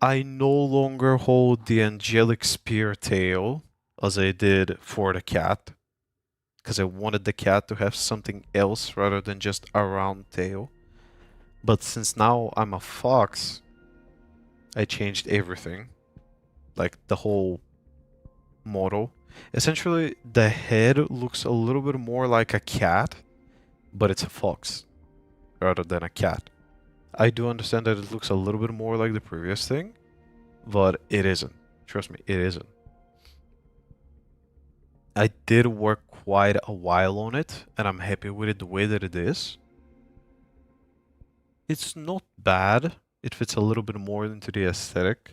I no longer hold the angelic spear tail as I did for the cat, because I wanted the cat to have something else rather than just a round tail. But since now I'm a fox, I changed everything, like the whole model. Essentially, the head looks a little bit more like a cat, but it's a fox rather than a cat. I do understand that it looks a little bit more like the previous thing, but it isn't. Trust me, it isn't. I did work quite a while on it, and I'm happy with it the way that it is. It's not bad. It fits a little bit more into the aesthetic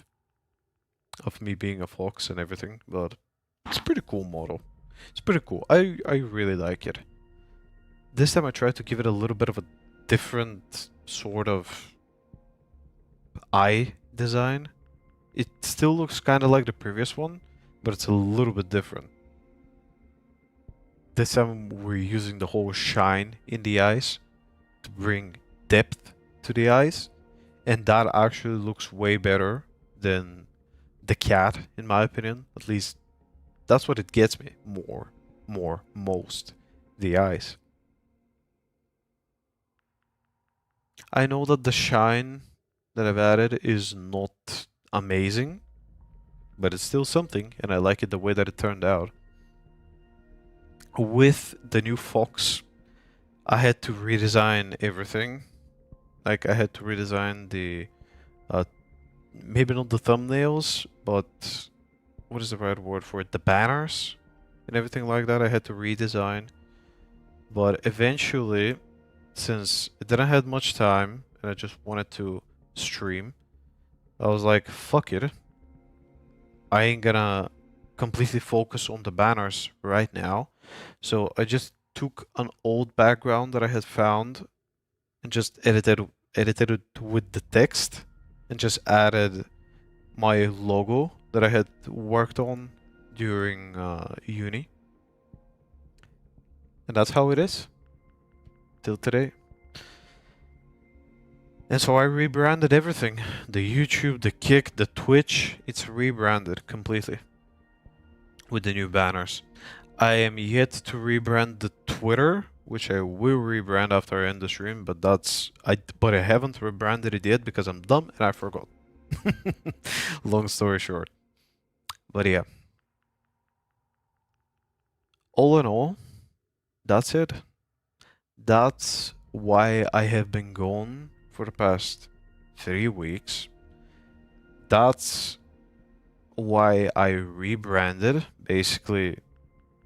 of me being a fox and everything, but it's a pretty cool model. It's pretty cool. I really like it. This time I tried to give it a little bit of a different sort of eye design. It still looks kind of like the previous one, but it's a little bit different. This time we're using the whole shine in the eyes to bring depth to the eyes, and that actually looks way better than the cat, in my opinion. At least that's what it gets me most, the eyes. I know that the shine that I've added is not amazing, but it's still something, and I like it the way that it turned out. With the new fox, I had to redesign everything. Like, I had to redesign the, maybe not the thumbnails, but what is the right word for it? The banners and everything like that I had to redesign. But eventually, since I didn't have much time and I just wanted to stream, I was like, fuck it. I ain't gonna completely focus on the banners right now. So I just took an old background that I had found and just edited it with the text and just added my logo that I had worked on during uni. And that's how it is till today. And so I rebranded everything. The YouTube, the Kick, the Twitch, it's rebranded completely with the new banners. I am yet to rebrand the Twitter which I will rebrand after I end the stream, but I haven't rebranded it yet because I'm dumb and I forgot. Long story short. But yeah. All in all, that's it. That's why I have been gone for the past 3 weeks. That's why I rebranded. Basically,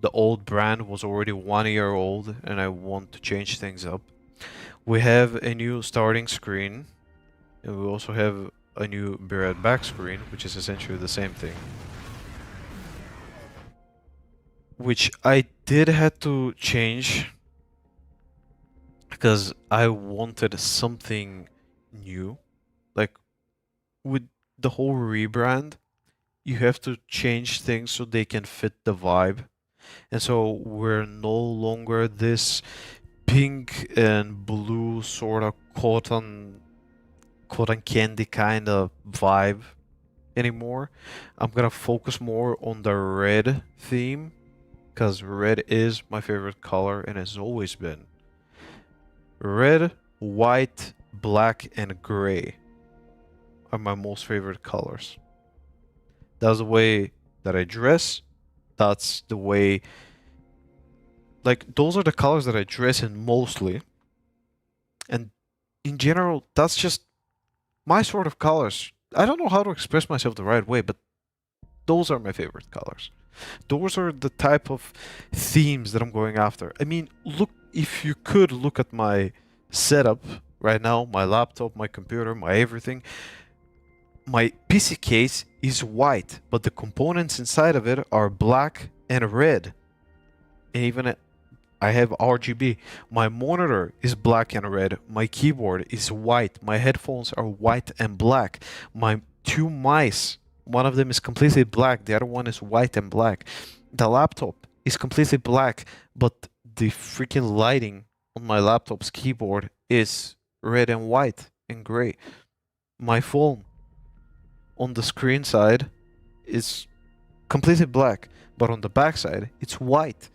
the old brand was already 1 year old and I want to change things up. We have a new starting screen and we also have a new Be Right Back screen, which is essentially the same thing. Which I did have to change because I wanted something new. Like with the whole rebrand, you have to change things so they can fit the vibe. And so we're no longer this pink and blue sort of cotton candy kind of vibe anymore. I'm gonna focus more on the red theme because red is my favorite color and has always been. Red, white, black, and gray are my most favorite colors. That's the way that I dress. That's the way, like, those are the colors that I dress in mostly. And in general, that's just my sort of colors. I don't know how to express myself the right way, but those are my favorite colors. Those are the type of themes that I'm going after. I mean, look, if you could look at my setup right now, my laptop, my computer, my everything, my PC case is white, but the components inside of it are black and red. And even I have RGB. My monitor is black and red. My keyboard is white. My headphones are white and black. My 2 mice, one of them is completely black. The other one is white and black. The laptop is completely black, but the freaking lighting on my laptop's keyboard is red and white and gray. My phone on the screen side is completely black, but on the back side it's white.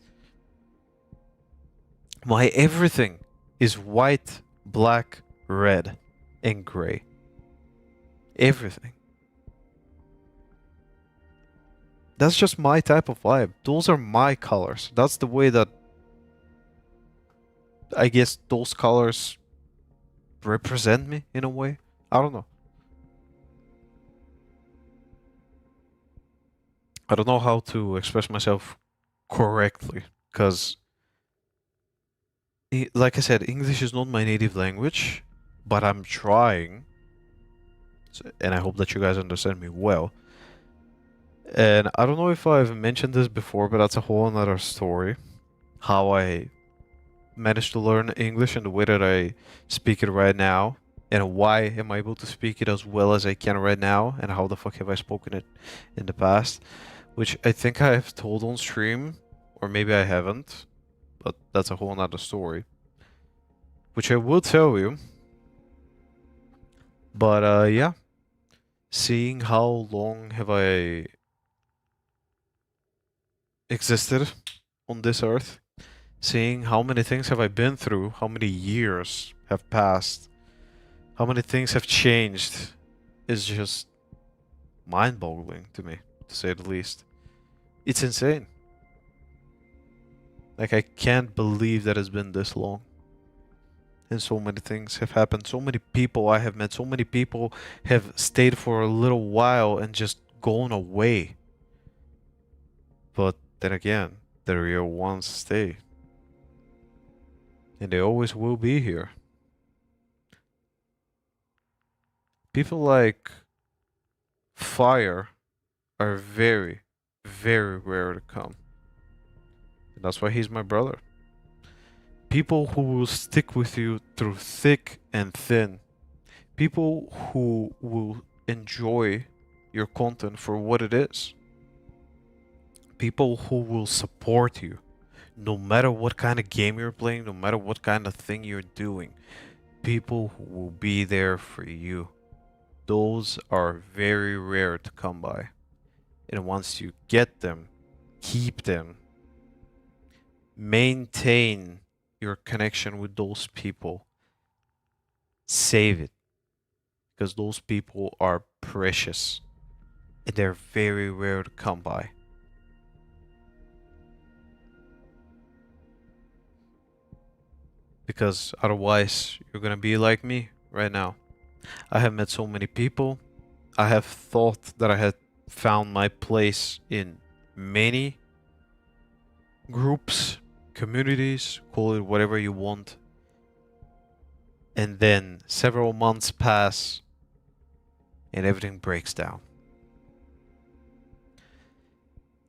My everything is white, black, red, and gray. Everything. That's just my type of vibe. Those are my colors. That's the way that I guess those colors represent me in a way. I don't know. I don't know how to express myself correctly because, like I said, English is not my native language, but I'm trying. And I hope that you guys understand me well. And I don't know if I've mentioned this before, but that's a whole another story. How I managed to learn English in the way that I speak it right now. And why am I able to speak it as well as I can right now? And how the fuck have I spoken it in the past? Which I think I have told on stream, or maybe I haven't. But that's a whole another story. Which I will tell you. But yeah. Seeing how long have I existed on this earth, seeing how many things have I been through, how many years have passed, how many things have changed, is just mind-boggling to me, to say the least. It's insane. Like, I can't believe that it's been this long. And so many things have happened. So many people I have met. So many people have stayed for a little while and just gone away. But then again, the real ones stay. And they always will be here. People like Fire are very, very rare to come. And that's why he's my brother. People who will stick with you through thick and thin. People who will enjoy your content for what it is. People who will support you. No matter what kind of game you're playing, no matter what kind of thing you're doing. People who will be there for you. Those are very rare to come by. And once you get them, keep them. Maintain your connection with those people. Save it. Because those people are precious. And they're very rare to come by. Because otherwise, you're gonna be like me right now. I have met so many people. I have thought that I had found my place in many groups, communities, call it whatever you want. And then several months pass and everything breaks down.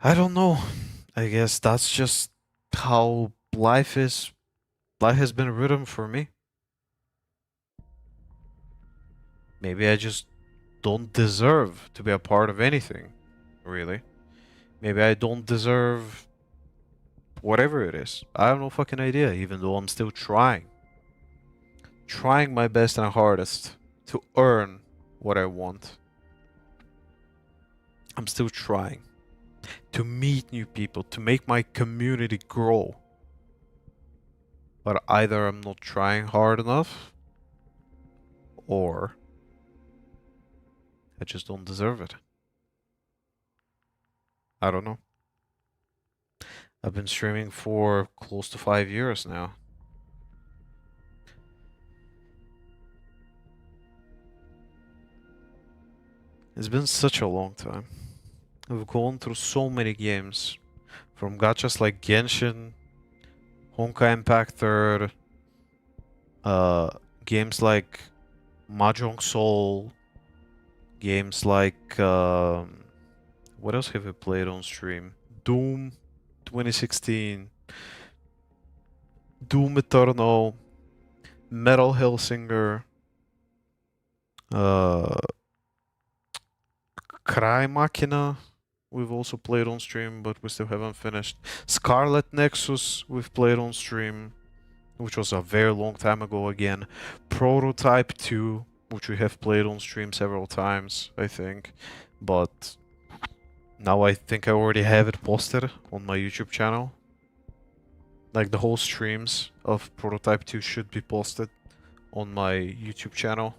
I don't know. I guess that's just how life is. Life has been written for me. Maybe I just don't deserve to be a part of anything, really. Maybe I don't deserve whatever it is. I have no fucking idea, even though I'm still trying. Trying my best and hardest to earn what I want. I'm still trying to meet new people, to make my community grow. But either I'm not trying hard enough, or I just don't deserve it. I don't know. I've been streaming for close to 5 years now. It's been such a long time. I've gone through so many games. From gachas like Genshin, Honkai Impact 3rd, games like Mahjong Soul, games like, what else have I played on stream? Doom 2016, Doom Eternal, Metal Hellsinger, Cry Machina, we've also played on stream, but we still haven't finished. Scarlet Nexus, we've played on stream, which was a very long time ago again. Prototype 2, which we have played on stream several times, I think. But now I think I already have it posted on my YouTube channel. Like the whole streams of Prototype 2 should be posted on my YouTube channel.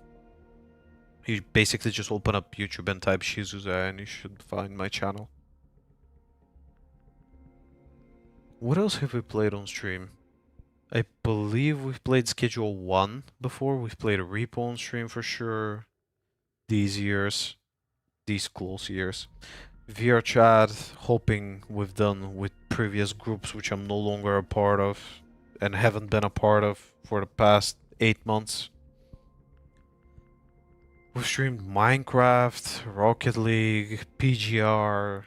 You basically just open up YouTube and type Shizuze and you should find my channel. What else have we played on stream? I believe we've played Schedule 1 before. We've played a Repo on stream for sure. These years. These close years. VR chat, hoping we've done with previous groups which I'm no longer a part of and haven't been a part of for the past 8 months. We've streamed Minecraft, Rocket League, PGR.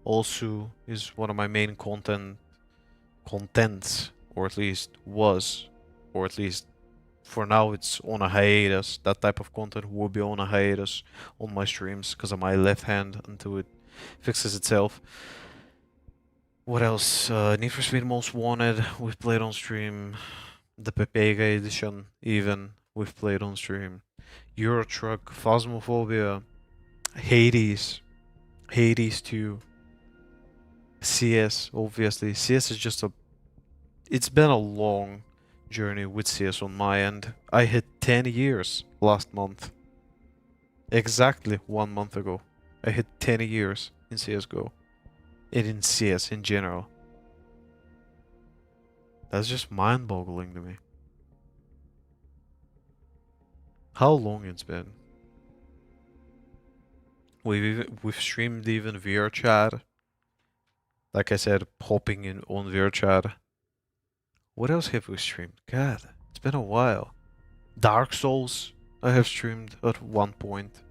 Also is one of my main contents, or at least was, or at least for now it's on a hiatus. That type of content will be on a hiatus on my streams because of my left hand until it fixes itself. What else? Need for Speed Most Wanted, we've played on stream. The Pepega edition, even, we've played on stream. Euro Truck, Phasmophobia, Hades 2, CS, obviously. CS is just it's been a long journey with CS on my end. I hit 10 years last month. Exactly 1 month ago. I hit 10 years in CSGO. And in CS in general. That's just mind-boggling to me. How long it's been. We've streamed even VR chat. Like I said, hopping in on VR chat. What else have we streamed? God, it's been a while. Dark Souls I have streamed at one point.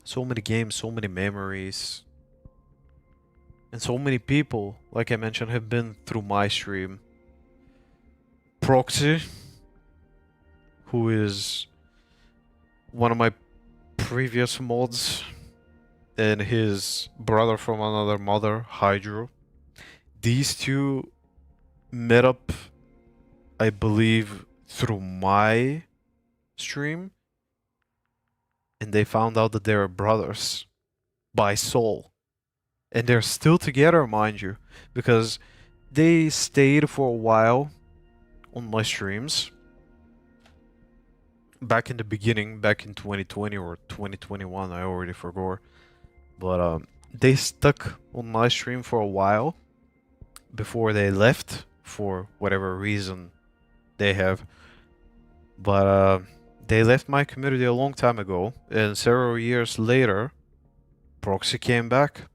So many games, so many memories. And so many people, like I mentioned, have been through my stream. Proxy, who is one of my previous mods, and his brother from another mother, Hydro. These two met up, I believe, through my stream, and they found out that they were brothers by soul. And they're still together, mind you, because they stayed for a while on my streams. Back in the beginning, back in 2020 or 2021, I already forgot. But they stuck on my stream for a while before they left for whatever reason they have. But they left my community a long time ago, and several years later, Proxy came back.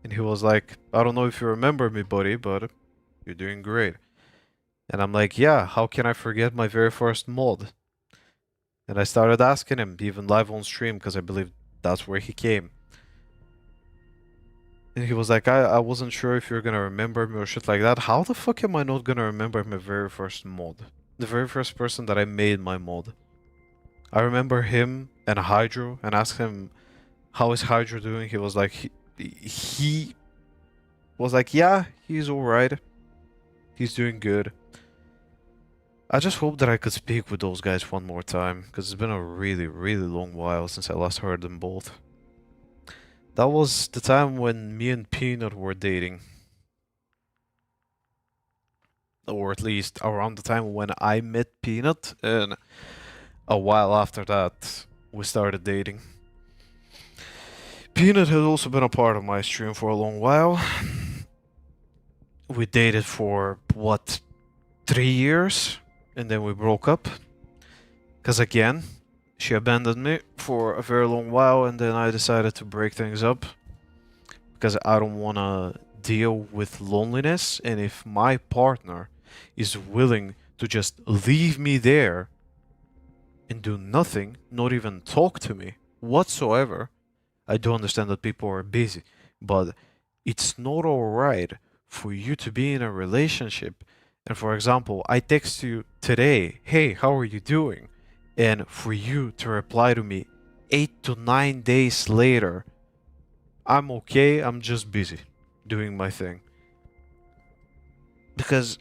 And he was like, I don't know if you remember me, buddy, but you're doing great. And I'm like, yeah, how can I forget my very first mod? And I started asking him, even live on stream, because I believe that's where he came. And he was like, I wasn't sure if you're gonna remember me or shit like that. How the fuck am I not gonna remember my very first mod? The very first person that I made my mod. I remember him and Hydro and asked him, how is Hydro doing? He was like, he was like, yeah, he's alright. He's doing good. I just hope that I could speak with those guys one more time, because it's been a really, really long while since I last heard them both. That was the time when me and Peanut were dating. Or at least around the time when I met Peanut, and a while after that, we started dating. Peanut has also been a part of my stream for a long while. We dated for, what, 3 years? And then we broke up. Because again, she abandoned me for a very long while, and then I decided to break things up. Because I don't want to deal with loneliness, and if my partner is willing to just leave me there and do nothing, not even talk to me whatsoever, I do understand that people are busy, but it's not alright for you to be in a relationship. And for example, I text you today, hey, how are you doing? And for you to reply to me 8 to 9 days later, I'm okay, I'm just busy doing my thing. Because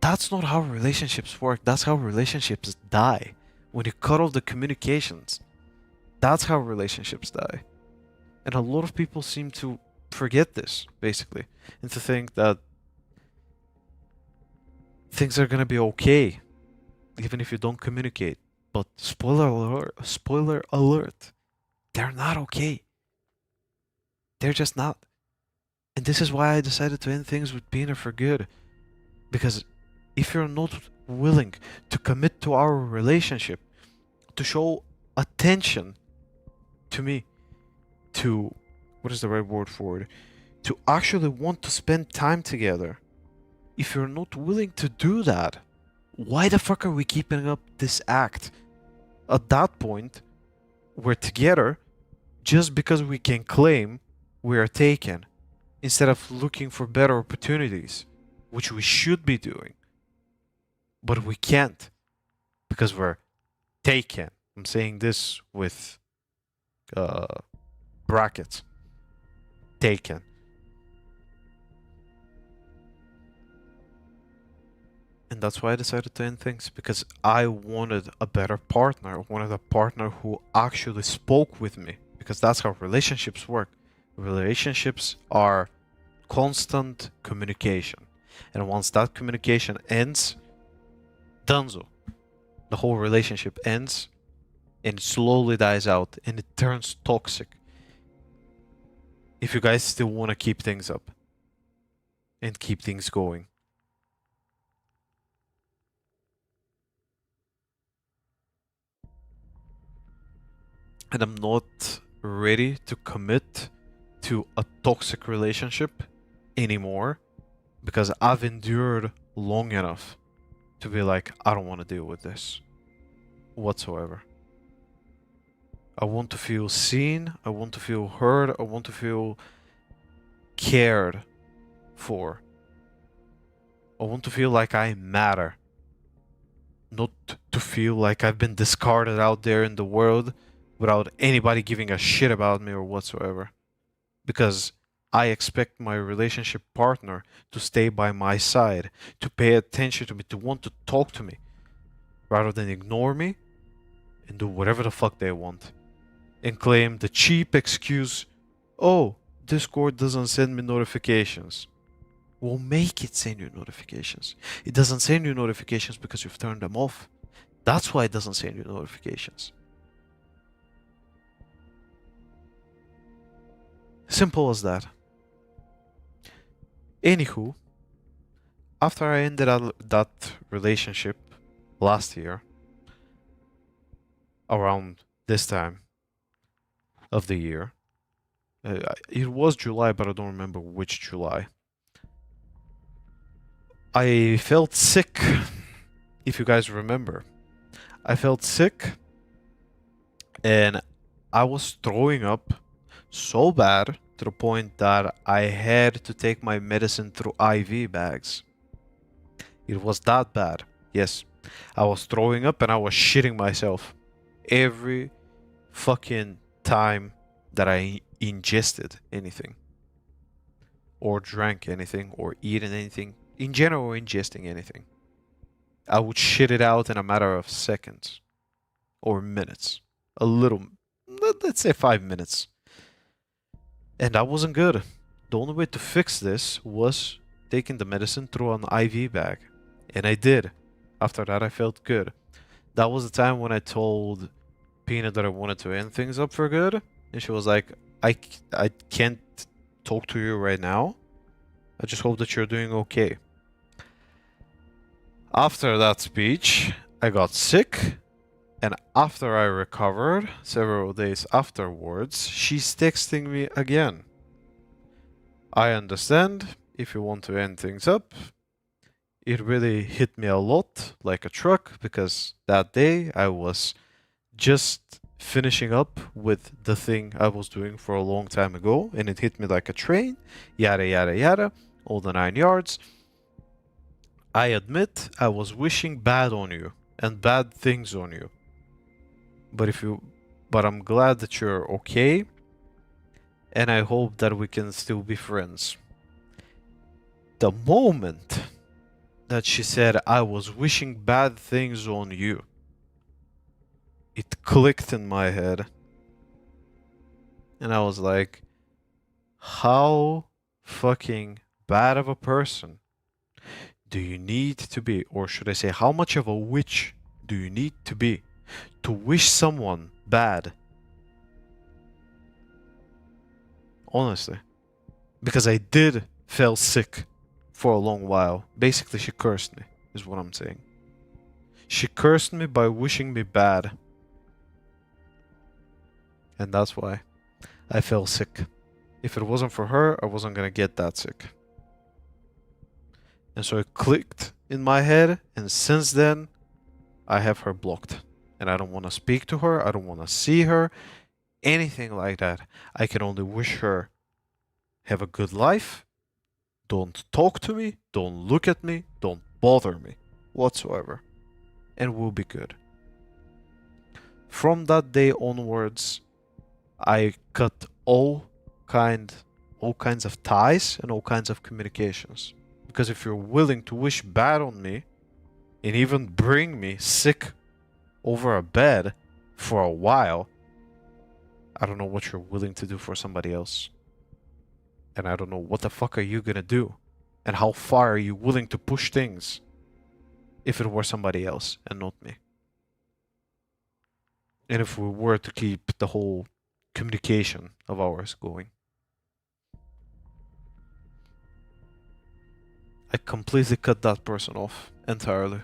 that's not how relationships work. That's how relationships die. When you cut off the communications, that's how relationships die. And a lot of people seem to forget this, basically, and to think that things are gonna be okay, even if you don't communicate. But spoiler alert, they're not okay. They're just not. And this is why I decided to end things with Peanut for good. Because if you're not willing to commit to our relationship, to show attention to me, to, what is the right word for it? To actually want to spend time together, if you're not willing to do that, why the fuck are we keeping up this act? At that point, we're together just because we can claim we are taken, instead of looking for better opportunities, which we should be doing. But we can't, because we're taken. I'm saying this with brackets. Taken. And that's why I decided to end things, because I wanted a better partner. I wanted a partner who actually spoke with me, because that's how relationships work. Relationships are constant communication. And once that communication ends, donezo. The whole relationship ends, and it slowly dies out, and it turns toxic. If you guys still want to keep things up and keep things going. And I'm not ready to commit to a toxic relationship anymore, because I've endured long enough to be like, I don't want to deal with this whatsoever. I want to feel seen, I want to feel heard, I want to feel cared for. I want to feel like I matter. Not to feel like I've been discarded out there in the world without anybody giving a shit about me or whatsoever. Because I expect my relationship partner to stay by my side, to pay attention to me, to want to talk to me, rather than ignore me and do whatever the fuck they want. And claim the cheap excuse, oh, Discord doesn't send me notifications. will make it send you notifications. It doesn't send you notifications because you've turned them off. That's why it doesn't send you notifications. Simple as that. Anywho, after I ended that relationship last year, around this time of the year, it was July, but I don't remember which July. I felt sick, if you guys remember. I felt sick and I was throwing up so bad to the point that I had to take my medicine through IV bags. It was that bad. Yes, I was throwing up and I was shitting myself every fucking time that I ingested anything or drank anything or eaten anything, in general, ingesting anything. I would shit it out in a matter of seconds or minutes. A little, let's say 5 minutes. And that wasn't good. The only way to fix this was taking the medicine through an IV bag. And I did. After that, I felt good. That was the time when I told Peanut that I wanted to end things up for good. And she was like, I can't talk to you right now. I just hope that you're doing okay. After that speech, I got sick. And after I recovered, several days afterwards, she's texting me again. I understand if you want to end things up. It really hit me a lot like a truck because that day I was just finishing up with the thing I was doing for a long time ago and it hit me like a train, yada yada yada, all the 9 yards. I admit I was wishing bad on you and bad things on you. But I'm glad that you're okay, and I hope that we can still be friends. The moment that she said I was wishing bad things on you, it clicked in my head. And I was like, how fucking bad of a person do you need to be? Or should I say, how much of a witch do you need to be to wish someone bad? Honestly. Because I did feel sick for a long while. Basically, she cursed me, is what I'm saying. She cursed me by wishing me bad. And that's why I felt sick. If it wasn't for her, I wasn't gonna get that sick. And so it clicked in my head, and since then, I have her blocked. And I don't want to speak to her, I don't want to see her, anything like that. I can only wish her have a good life. Don't talk to me, don't look at me, don't bother me whatsoever. And we'll be good. From that day onwards, I cut all kinds of ties and all kinds of communications. Because if you're willing to wish bad on me and even bring me sick over a bed for a while, I don't know what you're willing to do for somebody else. And I don't know what the fuck are you gonna do? And how far are you willing to push things if it were somebody else and not me? And if we were to keep the whole communication of ours going. I completely cut that person off entirely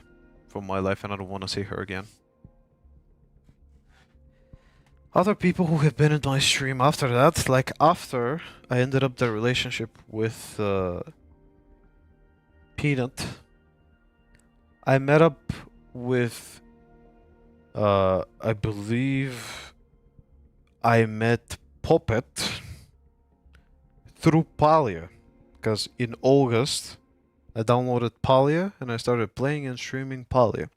from my life and I don't want to see her again. Other people who have been in my stream after that, like after I ended up the relationship with Peanut, I met up with, I believe I met Puppet through Palia, because in August I downloaded Palia and I started playing and streaming Palia.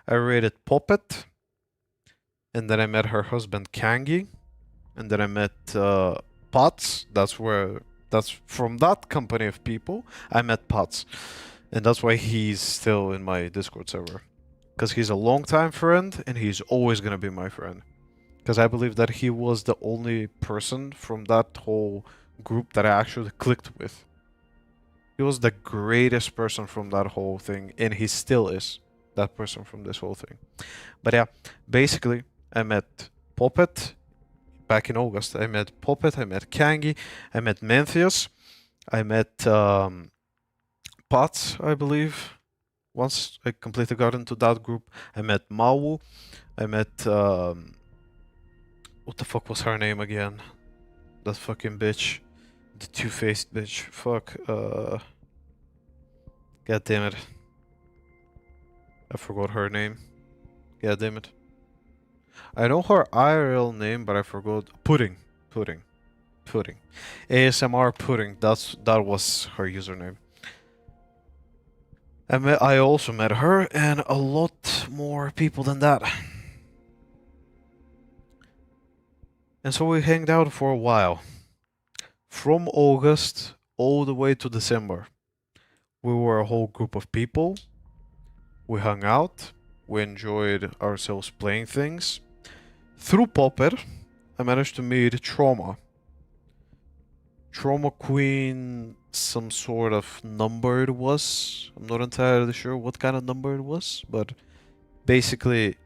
I raided Puppet, and then I met her husband Kangi, and then I met Potts. That's from that company of people I met Potts, and that's why he's still in my Discord server, because he's a longtime friend and he's always gonna be my friend, because I believe that he was the only person from that whole group that I actually clicked with. He was the greatest person from that whole thing, and he still is that person from this whole thing. But yeah, basically, I met Puppet back in August. I met Puppet, I met Kangi, I met Menthius, I met Potts, I believe. Once I completely got into that group, I met Mawu, I met what the fuck was her name again? That fucking bitch. The two-faced bitch. Fuck. God damn it. I forgot her name. God damn it. I know her IRL name, but I forgot. Pudding. Pudding. Pudding. ASMR Pudding. That was her username. I also met her and a lot more people than that. And so we hanged out for a while. From August all the way to December. We were a whole group of people. We hung out. We enjoyed ourselves playing things. Through Popper, I managed to meet Trauma. Trauma Queen, some sort of number it was. I'm not entirely sure what kind of number it was, but basically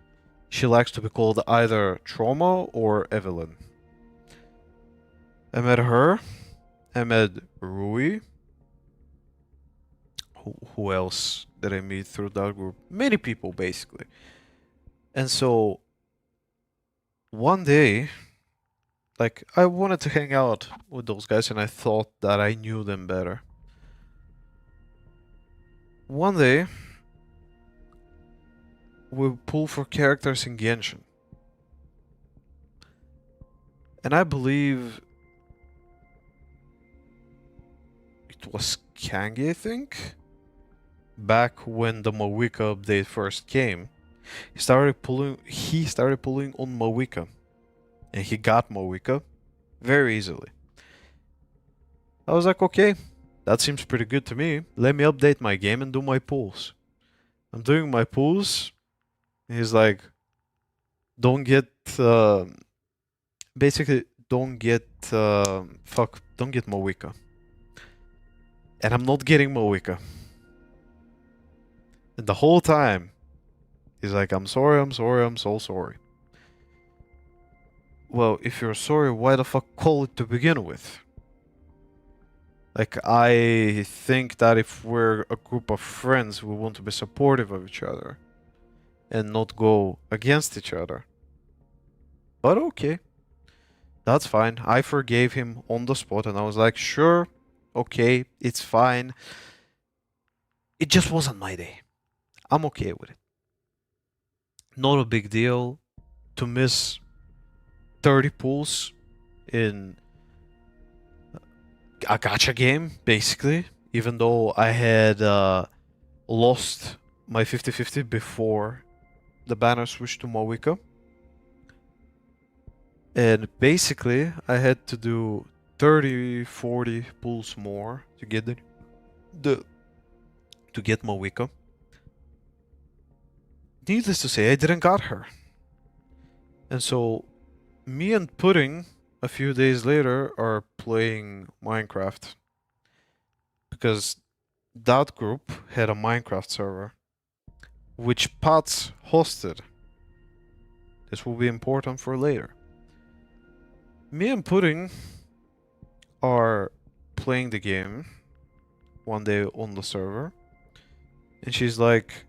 she likes to be called either Trauma or Evelyn. I met her. I met Rui. Who else did I meet through that group? Many people, basically. And so, one day, like, I wanted to hang out with those guys and I thought that I knew them better. One day, we pull for characters in Genshin. And I believe it was Kangi, I think? Back when the Mawika update first came, he started pulling on Mawika. And he got Mawika very easily. I was like, okay, that seems pretty good to me. Let me update my game and do my pulls. I'm doing my pulls. He's like, don't get basically don't get Mawika. And I'm not getting Mawika. And the whole time, he's like, I'm sorry, I'm sorry, I'm so sorry. Well, if you're sorry, why the fuck call it to begin with? Like, I think that if we're a group of friends, we want to be supportive of each other. And not go against each other. But okay. That's fine. I forgave him on the spot and I was like, sure, okay, it's fine. It just wasn't my day. I'm okay with it. Not a big deal to miss 30 pulls in a gacha game, basically. Even though I had lost my 50-50 before the banner switched to Mawika. And basically, I had to do 30-40 pulls more to get to get Mawika. Needless to say, I didn't got her. And so, me and Pudding, a few days later, are playing Minecraft. Because that group had a Minecraft server, which Potts hosted. This will be important for later. Me and Pudding are playing the game one day on the server, and she's like,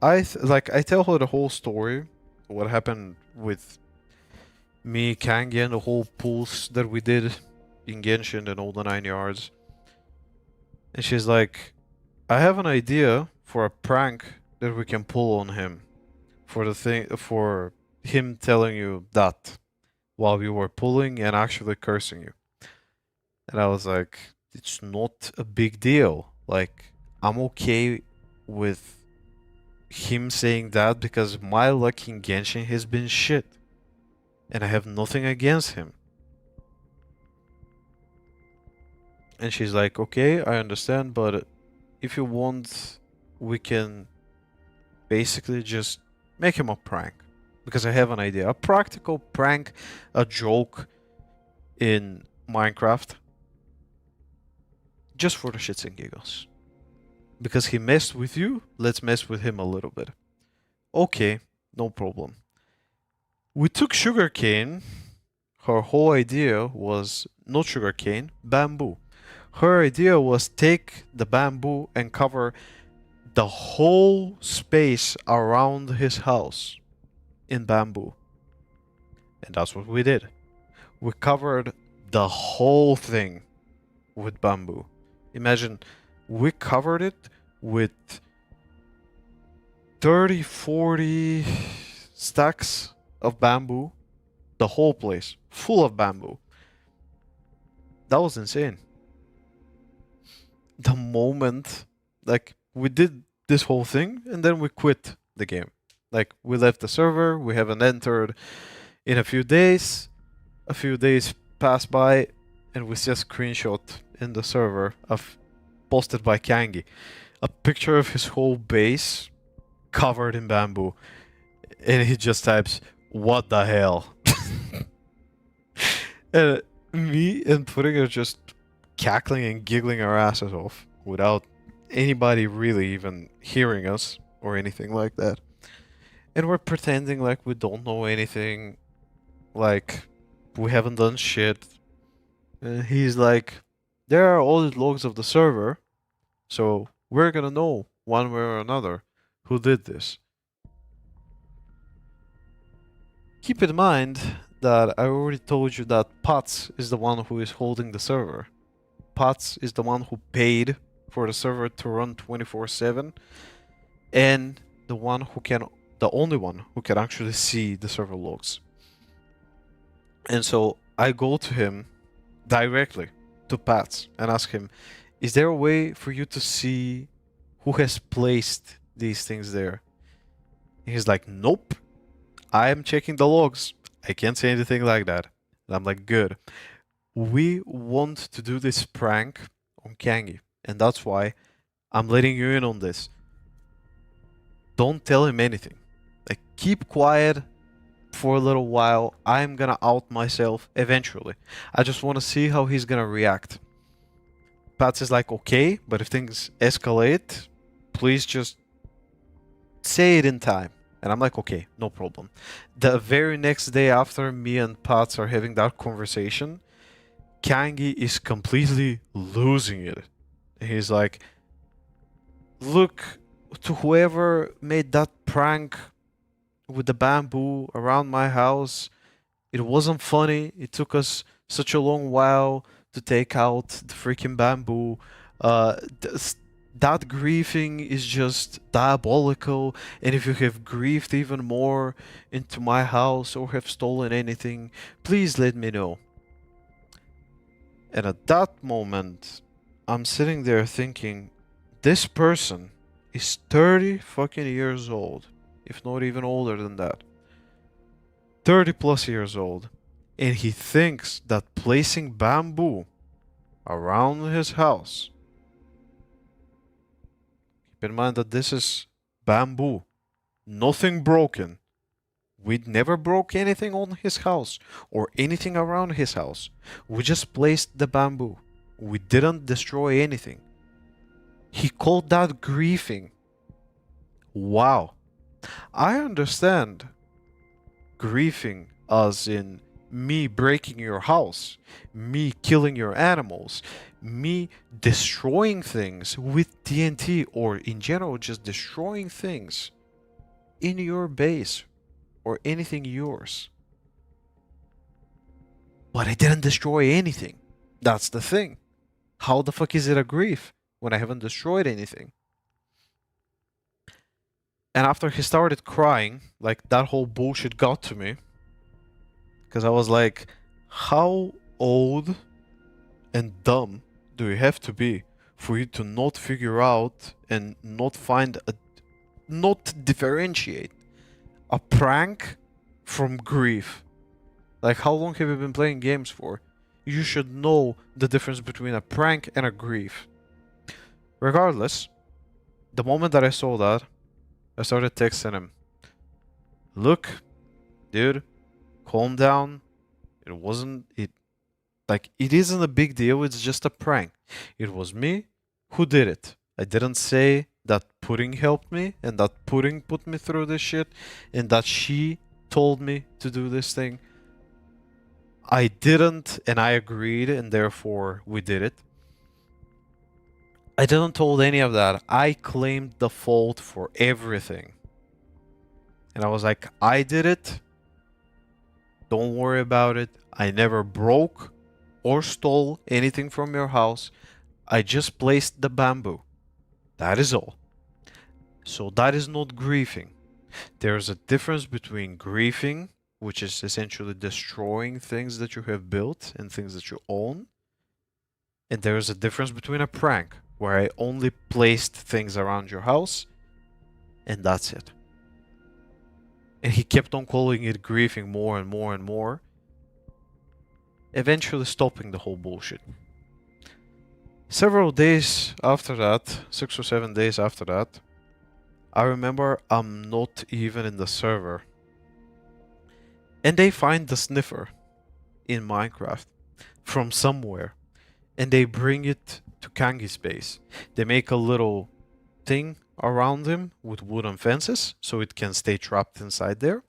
I tell her the whole story, what happened with me, Kangi, and the whole pulls that we did in Genshin and all the 9 yards. And she's like, I have an idea for a prank that we can pull on him for him telling you that while we were pulling and actually cursing you. And I was like, it's not a big deal. Like, I'm okay with him saying that because my luck in Genshin has been shit. And I have nothing against him. And she's like, okay, I understand, but if you want, we can basically just make him a prank. Because I have an idea. A practical prank, a joke in Minecraft. just for the shits and giggles. Because he messed with you, let's mess with him a little bit. Okay, no problem. We took sugarcane. Her whole idea was not sugarcane, bamboo. Her idea was take the bamboo and cover the whole space around his house in bamboo. And that's what we did. We covered the whole thing with bamboo. Imagine we covered it with 30, 40 stacks of bamboo. The whole place full of bamboo. That was insane. The moment, like, we did this whole thing and then we quit the game. Like, we left the server, we haven't entered in a few days. A few days passed by and we see a screenshot in the server of posted by Kangi. A picture of his whole base covered in bamboo. And he just types, "What the hell?" And me and Pudding are just cackling and giggling our asses off without anybody really even hearing us or anything like that. And we're pretending like we don't know anything, like we haven't done shit. And he's like, there are all the logs of the server, so we're gonna know one way or another who did this. Keep in mind that I already told you that Potts is the one who is holding the server. Potts is the one who paid for the server to run 24/7 and the only one who can actually see the server logs. And so I go to him directly, to Potts, and ask him, is there a way for you to see who has placed these things there? And he's like, nope, I am checking the logs. I can't say anything like that. And I'm like, good. We want to do this prank on Kangi, and that's why I'm letting you in on this. Don't tell him anything. Like, keep quiet for a little while. I'm gonna out myself eventually. I just want to see how he's gonna react. Pats is like, okay, but if things escalate, please just say it in time. And I'm like, okay, no problem. The very next day after me and Pats are having that conversation, Kangi is completely losing it. He's like, look, to whoever made that prank with the bamboo around my house, it wasn't funny. It took us such a long while to take out the freaking bamboo. That griefing is just diabolical, and if you have griefed even more into my house or have stolen anything, please let me know. And at that moment, I'm sitting there thinking, this person is 30 fucking years old, if not even older than that. 30 plus years old, and he thinks that placing bamboo around his house, keep in mind that this is bamboo, nothing broken. We never broke anything on his house or anything around his house. We just placed the bamboo. We didn't destroy anything. He called that griefing. Wow. I understand griefing as in me breaking your house, me killing your animals, me destroying things with TNT, or in general just destroying things in your base or anything yours. But I didn't destroy anything. That's the thing. How the fuck is it a grief when I haven't destroyed anything? And after he started crying, like, that whole bullshit got to me. Because I was like, how old and dumb do you have to be for you to not figure out and not differentiate a prank from grief? Like, how long have you been playing games for? You should know the difference between a prank and a grief. Regardless, the moment that I saw that, I started texting him. Look, dude, calm down. Like, it isn't a big deal, it's just a prank. It was me who did it. I didn't say that Pudding helped me and that Pudding put me through this shit and that she told me to do this thing. I didn't, and I agreed, and therefore we did it. I didn't told any of that. I claimed the fault for everything. And I was like, I did it. Don't worry about it. I never broke or stole anything from your house. I just placed the bamboo. That is all. So that is not griefing. There's a difference between griefing, which is essentially destroying things that you have built and things that you own. And there is a difference between a prank, where I only placed things around your house, and that's it. And he kept on calling it griefing more and more and more, eventually stopping the whole bullshit. Several days after that, 6 or 7 days after that, I remember I'm not even in the server. And they find the sniffer in Minecraft from somewhere. And they bring it to Kangi's base. They make a little thing around him with wooden fences so it can stay trapped inside there.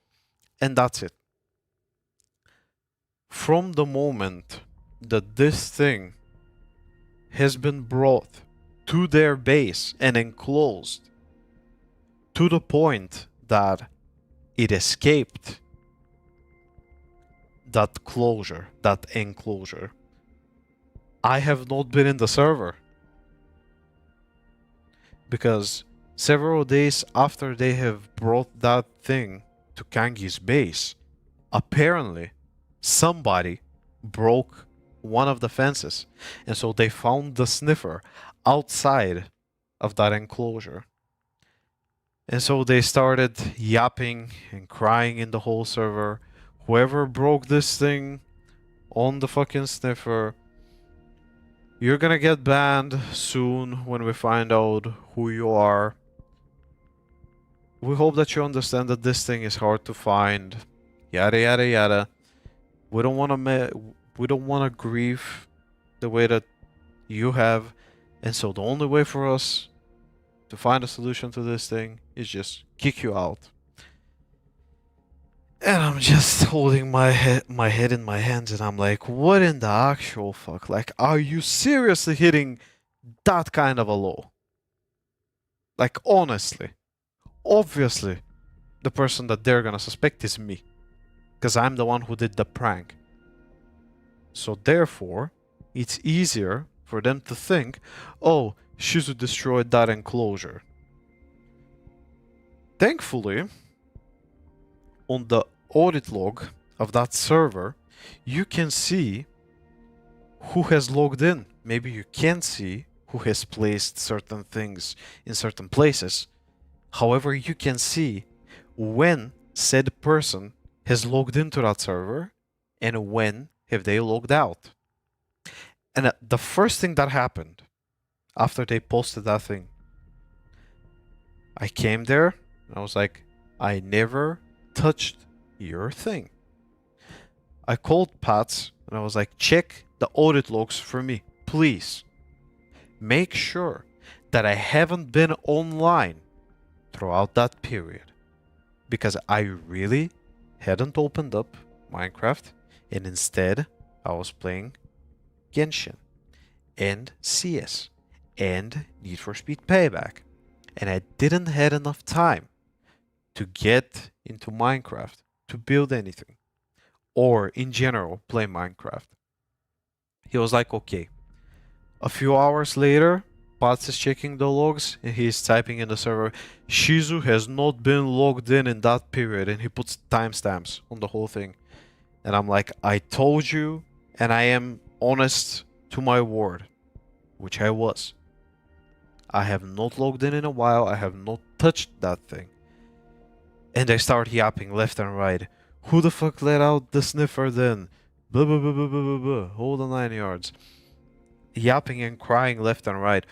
And that's it. From the moment that this thing has been brought to their base and enclosed to the point that it escaped that closure, that enclosure, I have not been in the server. Because several days after they have brought that thing to Kangi's base, apparently somebody broke one of the fences. And so they found the sniffer outside of that enclosure. And so they started yapping and crying in the whole server. Whoever broke this thing on the fucking sniffer, you're gonna get banned soon when we find out who you are. We hope that you understand that this thing is hard to find. Yada yada yada. We don't wanna grieve the way that you have, and so the only way for us to find a solution to this thing is just kick you out. And I'm just holding my head in my hands, and I'm like, what in the actual fuck? Like, are you seriously hitting that kind of a low? Like, honestly. Obviously, the person that they're gonna suspect is me. Because I'm the one who did the prank. So therefore, it's easier for them to think, oh, Shizu destroyed that enclosure. Thankfully, on the audit log of that server, you can see who has logged in. Maybe you can't see who has placed certain things in certain places. However, you can see when said person has logged into that server and when have they logged out. And the first thing that happened after they posted that thing, I came there and I was like, I never touched your thing. I called Pats and I was like, check the audit logs for me, please. Make sure that I haven't been online throughout that period, because I really hadn't opened up Minecraft, and instead I was playing Genshin and CS and Need for Speed Payback, and I didn't have enough time to get into Minecraft to build anything, or in general play Minecraft. He was like, okay. A few hours later, Pats is checking the logs and he's typing in the server, Shizu has not been logged in that period, and he puts timestamps on the whole thing. And I'm like, I told you, and I am honest to my word, which I was. I have not logged in a while, I have not touched that thing. And they start yapping left and right. Who the fuck let out the sniffer then? Blah blah blah blah blah blah blah. Hold the 9 yards. Yapping and crying left and right.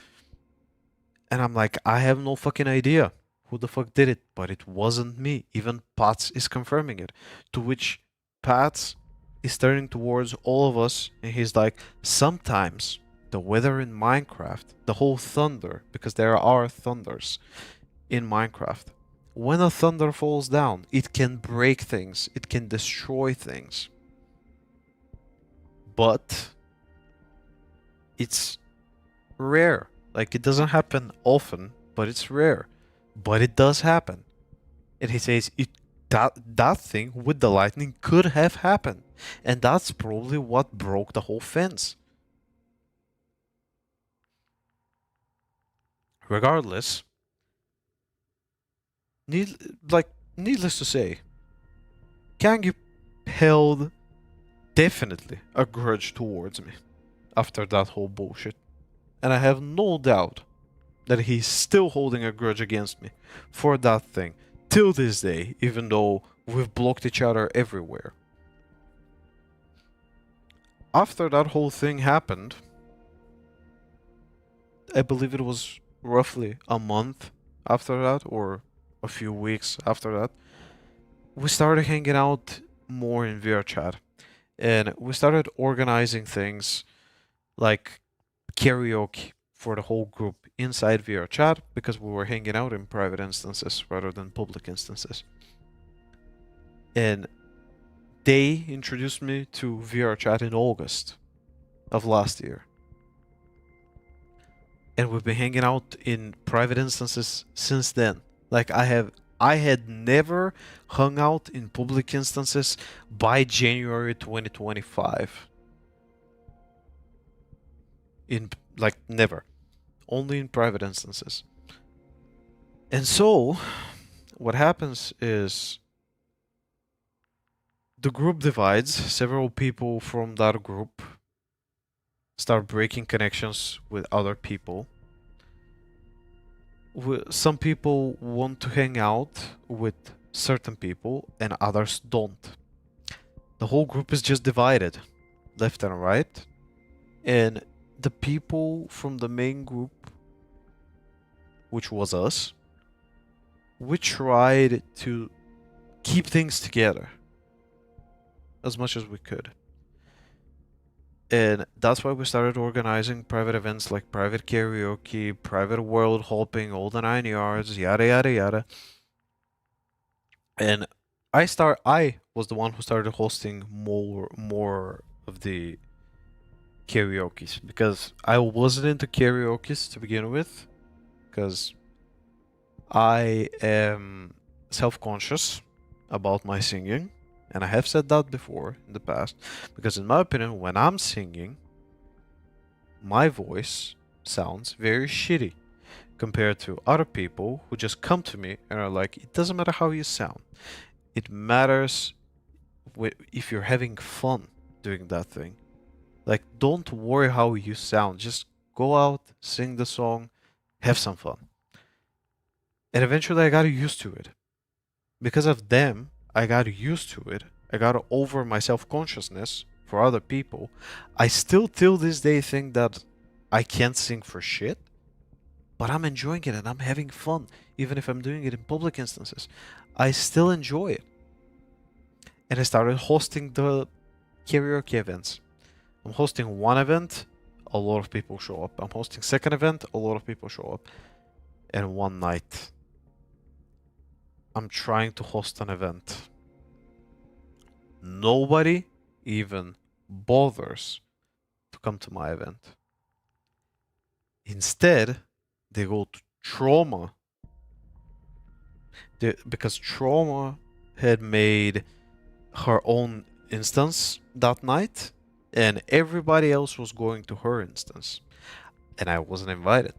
And I'm like, I have no fucking idea who the fuck did it, but it wasn't me. Even Pats is confirming it. To which Pats is turning towards all of us, and he's like, sometimes the weather in Minecraft, the whole thunder, because there are thunders in Minecraft, when a thunder falls down, it can break things, it can destroy things. But it's rare. Like, it doesn't happen often, but it's rare. But it does happen. And he says that thing with the lightning could have happened. And that's probably what broke the whole fence. Regardless, needless to say, Kangi held definitely a grudge towards me after that whole bullshit. And I have no doubt that he's still holding a grudge against me for that thing till this day, even though we've blocked each other everywhere. After that whole thing happened, I believe it was roughly a month after that, or a few weeks after that, we started hanging out more in VRChat. And we started organizing things like karaoke for the whole group inside VRChat, because we were hanging out in private instances rather than public instances. And they introduced me to VRChat in August of last year. And we've been hanging out in private instances since then. Like, I had never hung out in public instances by January 2025. Never. Only in private instances. And so, what happens is the group divides. Several people from that group start breaking connections with other people. Some people want to hang out with certain people and others don't. The whole group is just divided, left and right. And the people from the main group, which was us, we tried to keep things together as much as we could. And that's why we started organizing private events like private karaoke, private world hopping, all the 9 yards, yada yada yada. And I was the one who started hosting more of the karaoke's, because I wasn't into karaoke's to begin with, because I am self-conscious about my singing. And I have said that before in the past, because in my opinion, when I'm singing, my voice sounds very shitty compared to other people who just come to me and are like, it doesn't matter how you sound. It matters if you're having fun doing that thing. Like, don't worry how you sound. Just go out, sing the song, have some fun. And eventually I got used to it. Because of them, I got used to it. I got over my self-consciousness for other people. I still till this day think that I can't sing for shit, but I'm enjoying it and I'm having fun, even if I'm doing it in public instances. I still enjoy it. And I started hosting the karaoke events. I'm hosting one event, a lot of people show up. I'm hosting second event, a lot of people show up. And one night, I'm trying to host an event. Nobody even bothers to come to my event. Instead, they go to Trauma. Because Trauma had made her own instance that night, and everybody else was going to her instance. And I wasn't invited.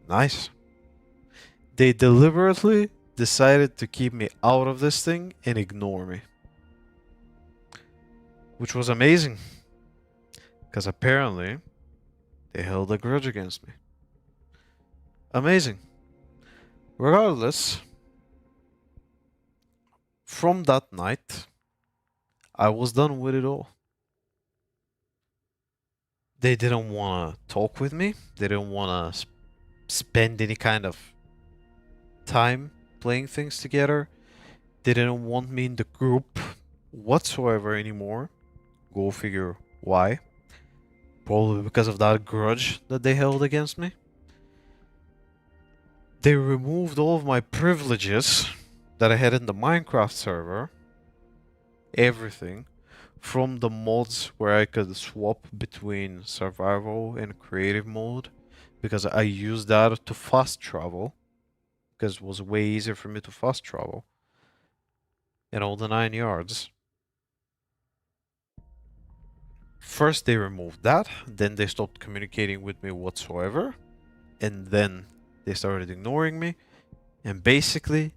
Nice. They deliberately decided to keep me out of this thing and ignore me. Which was amazing. Because apparently, they held a grudge against me. Amazing. Regardless, from that night, I was done with it all. They didn't want to talk with me. They didn't want to spend any kind of time playing things together. They didn't want me in the group whatsoever anymore. Go figure why. Probably because of that grudge that they held against me. They removed all of my privileges that I had in the Minecraft server. Everything. From the mods where I could swap between survival and creative mode. Because I used that to fast travel. Because it was way easier for me to fast travel. And all the 9 yards. First they removed that, then they stopped communicating with me whatsoever, and then they started ignoring me, and basically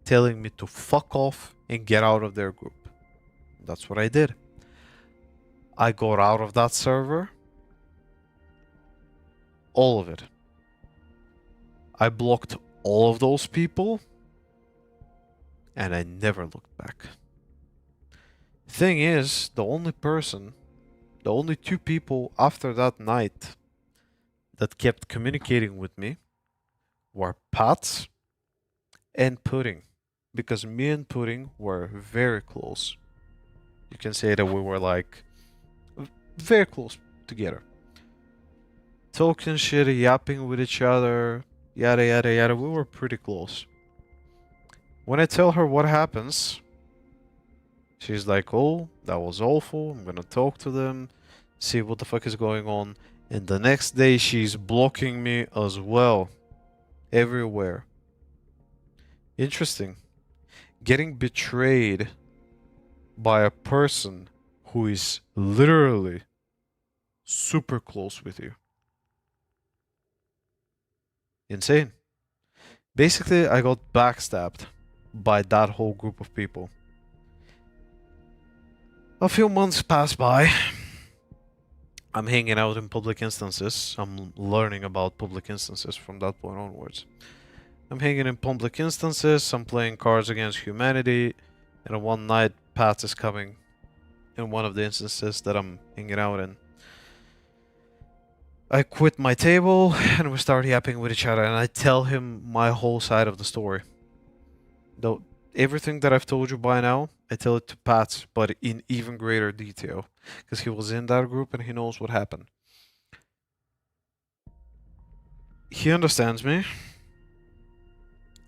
telling me to fuck off and get out of their group. That's what I did. I got out of that server. All of it. I blocked all of those people, and I never looked back. Thing is, the only two people after that night that kept communicating with me were Pat and Pudding. Because me and Pudding were very close. You can say that we were like very close together. Talking shit, yapping with each other, yada yada yada. We were pretty close. When I tell her what happens, she's like, oh, that was awful. I'm gonna talk to them, see what the fuck is going on. And the next day, she's blocking me as well. Everywhere. Interesting. Getting betrayed by a person who is literally super close with you. Insane. Basically, I got backstabbed by that whole group of people. A few months pass by. I'm hanging out in public instances. I'm learning about public instances from that point onwards. I'm hanging in public instances. I'm playing Cards Against Humanity. And one night, Pat is coming in one of the instances that I'm hanging out in. I quit my table and we start yapping with each other. And I tell him my whole side of the story. Though everything that I've told you by now, I tell it to Pat, but in even greater detail. Because he was in that group and he knows what happened. He understands me.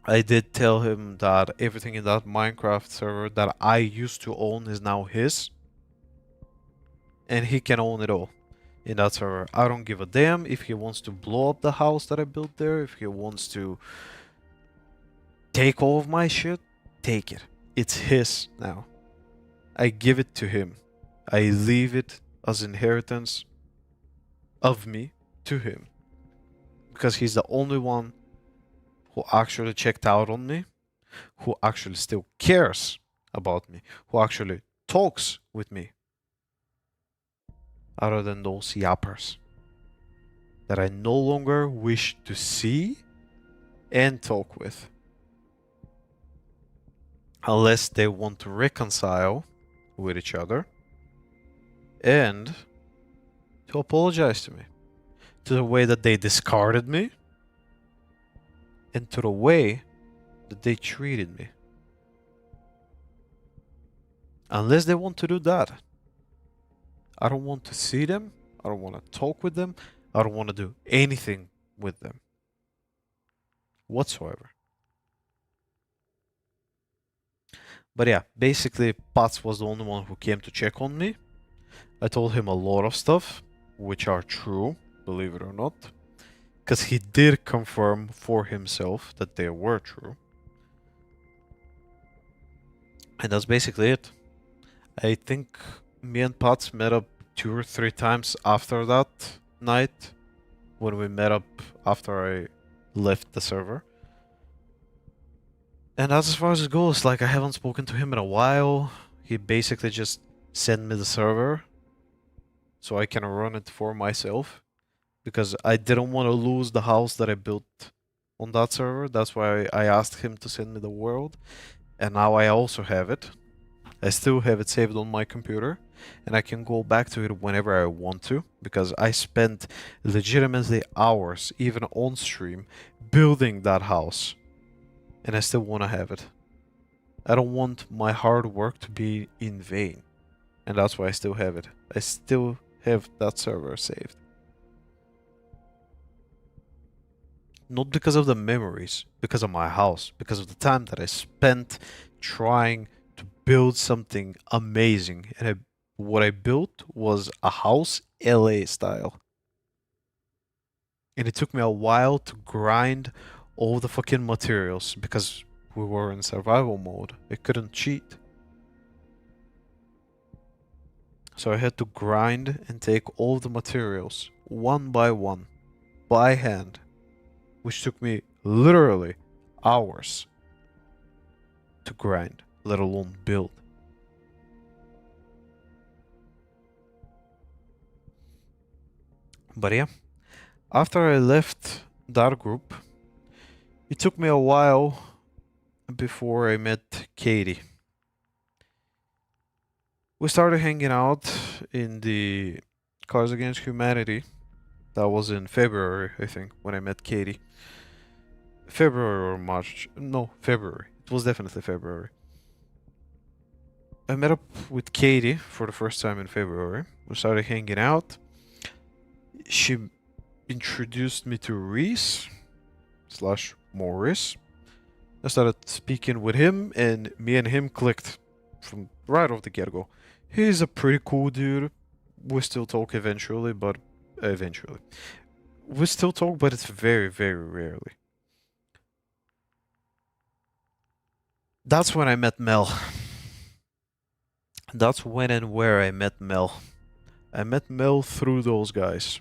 I did tell him that everything in that Minecraft server that I used to own is now his. And he can own it all in that server. I don't give a damn if he wants to blow up the house that I built there. If he wants to take all of my shit, take it. It's his now. I give it to him. I leave it as inheritance of me to him. Because he's the only one who actually checked out on me, who actually still cares about me, who actually talks with me. Other than those yappers that I no longer wish to see and talk with. Unless they want to reconcile with each other and to apologize to me. To the way that they discarded me and to the way that they treated me. Unless they want to do that, I don't want to see them. I don't want to talk with them. I don't want to do anything with them whatsoever. But yeah, basically, Pats was the only one who came to check on me. I told him a lot of stuff, which are true, believe it or not. Because he did confirm for himself that they were true. And that's basically it. I think me and Pats met up 2 or 3 times after that night. When we met up after I left the server. And that's as far as it goes. Like, I haven't spoken to him in a while. He basically just sent me the server so I can run it for myself. Because I didn't want to lose the house that I built on that server. That's why I asked him to send me the world. And now I also have it. I still have it saved on my computer. And I can go back to it whenever I want to. Because I spent legitimately hours, even on stream, building that house. And I still want to have it. I don't want my hard work to be in vain. And that's why I still have it. I still have that server saved. Not because of the memories, because of my house, because of the time that I spent trying to build something amazing. And what I built was a house LA style. And it took me a while to grind all the fucking materials because we were in survival mode. I couldn't cheat. So I had to grind and take all the materials one by one, by hand, which took me literally hours to grind, let alone build. But yeah, after I left that group, it took me a while before I met Katie. We started hanging out in the Cards Against Humanity. That was in February, I think, when I met Katie. February or March. No, February. It was definitely February. I met up with Katie for the first time in February. We started hanging out. She introduced me to Reese / Morris. I started speaking with him, and me and him clicked from right off the get-go. He's a pretty cool dude. We still talk eventually, but we still talk, but it's very, very rarely. That's when I met Mel. That's when and where I met Mel. I met Mel through those guys.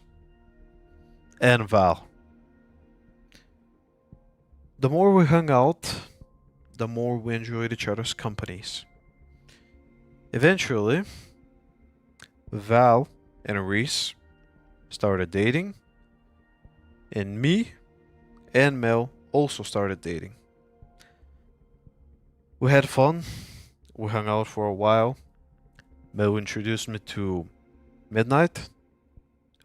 And Val. The more we hung out, the more we enjoyed each other's companies. Eventually, Val and Reese started dating, and me and Mel also started dating. We had fun, we hung out for a while. Mel introduced me to Midnight,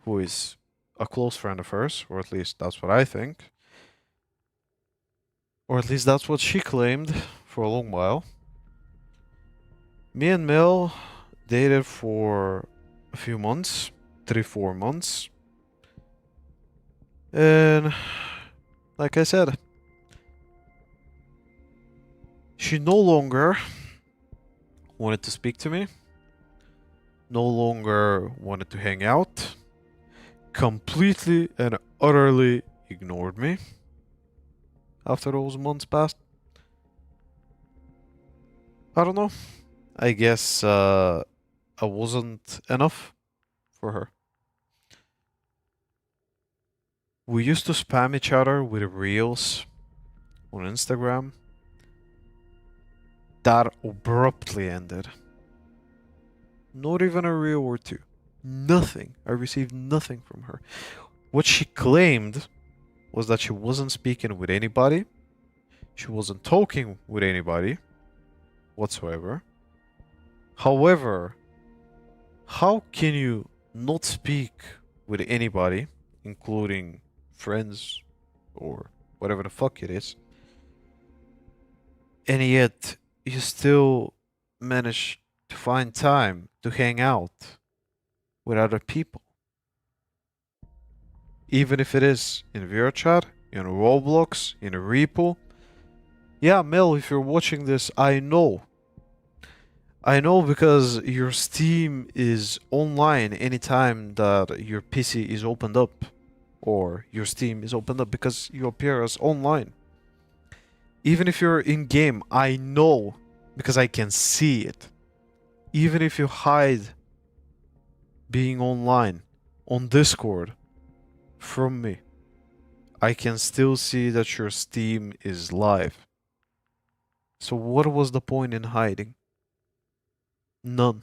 who is a close friend of hers, or at least that's what I think. Or at least that's what she claimed for a long while. Me and Mel dated for a few months, 3-4 months. And like I said, she no longer wanted to speak to me, no longer wanted to hang out, completely and utterly ignored me after those months passed. I don't know. I guess I wasn't enough for her. We used to spam each other with reels on Instagram. That abruptly ended. Not even a reel or two. Nothing. I received nothing from her. What she claimed was that she wasn't speaking with anybody. She wasn't talking with anybody whatsoever. However, how can you not speak with anybody, including friends or whatever the fuck it is, and yet you still manage to find time to hang out with other people? Even if it is in VRChat, in Roblox, in a repo. Yeah, Mel, if you're watching this, I know. I know because your Steam is online anytime that your PC is opened up. Or your Steam is opened up because you appear as online. Even if you're in-game, I know because I can see it. Even if you hide being online on Discord from me, I can still see that your Steam is live. So what was the point in hiding? None.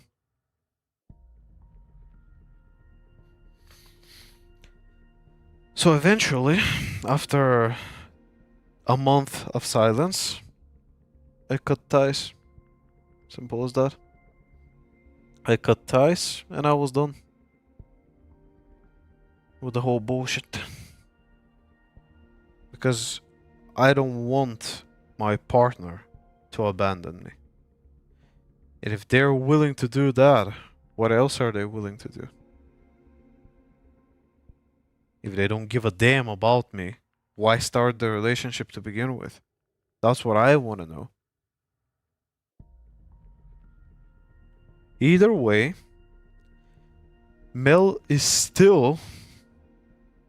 So eventually, after a month of silence, I cut ties. Simple as that. I cut ties and I was done with the whole bullshit. Because I don't want my partner to abandon me. And if they're willing to do that, what else are they willing to do? If they don't give a damn about me, why start the relationship to begin with? That's what I want to know. Either way, Mel is still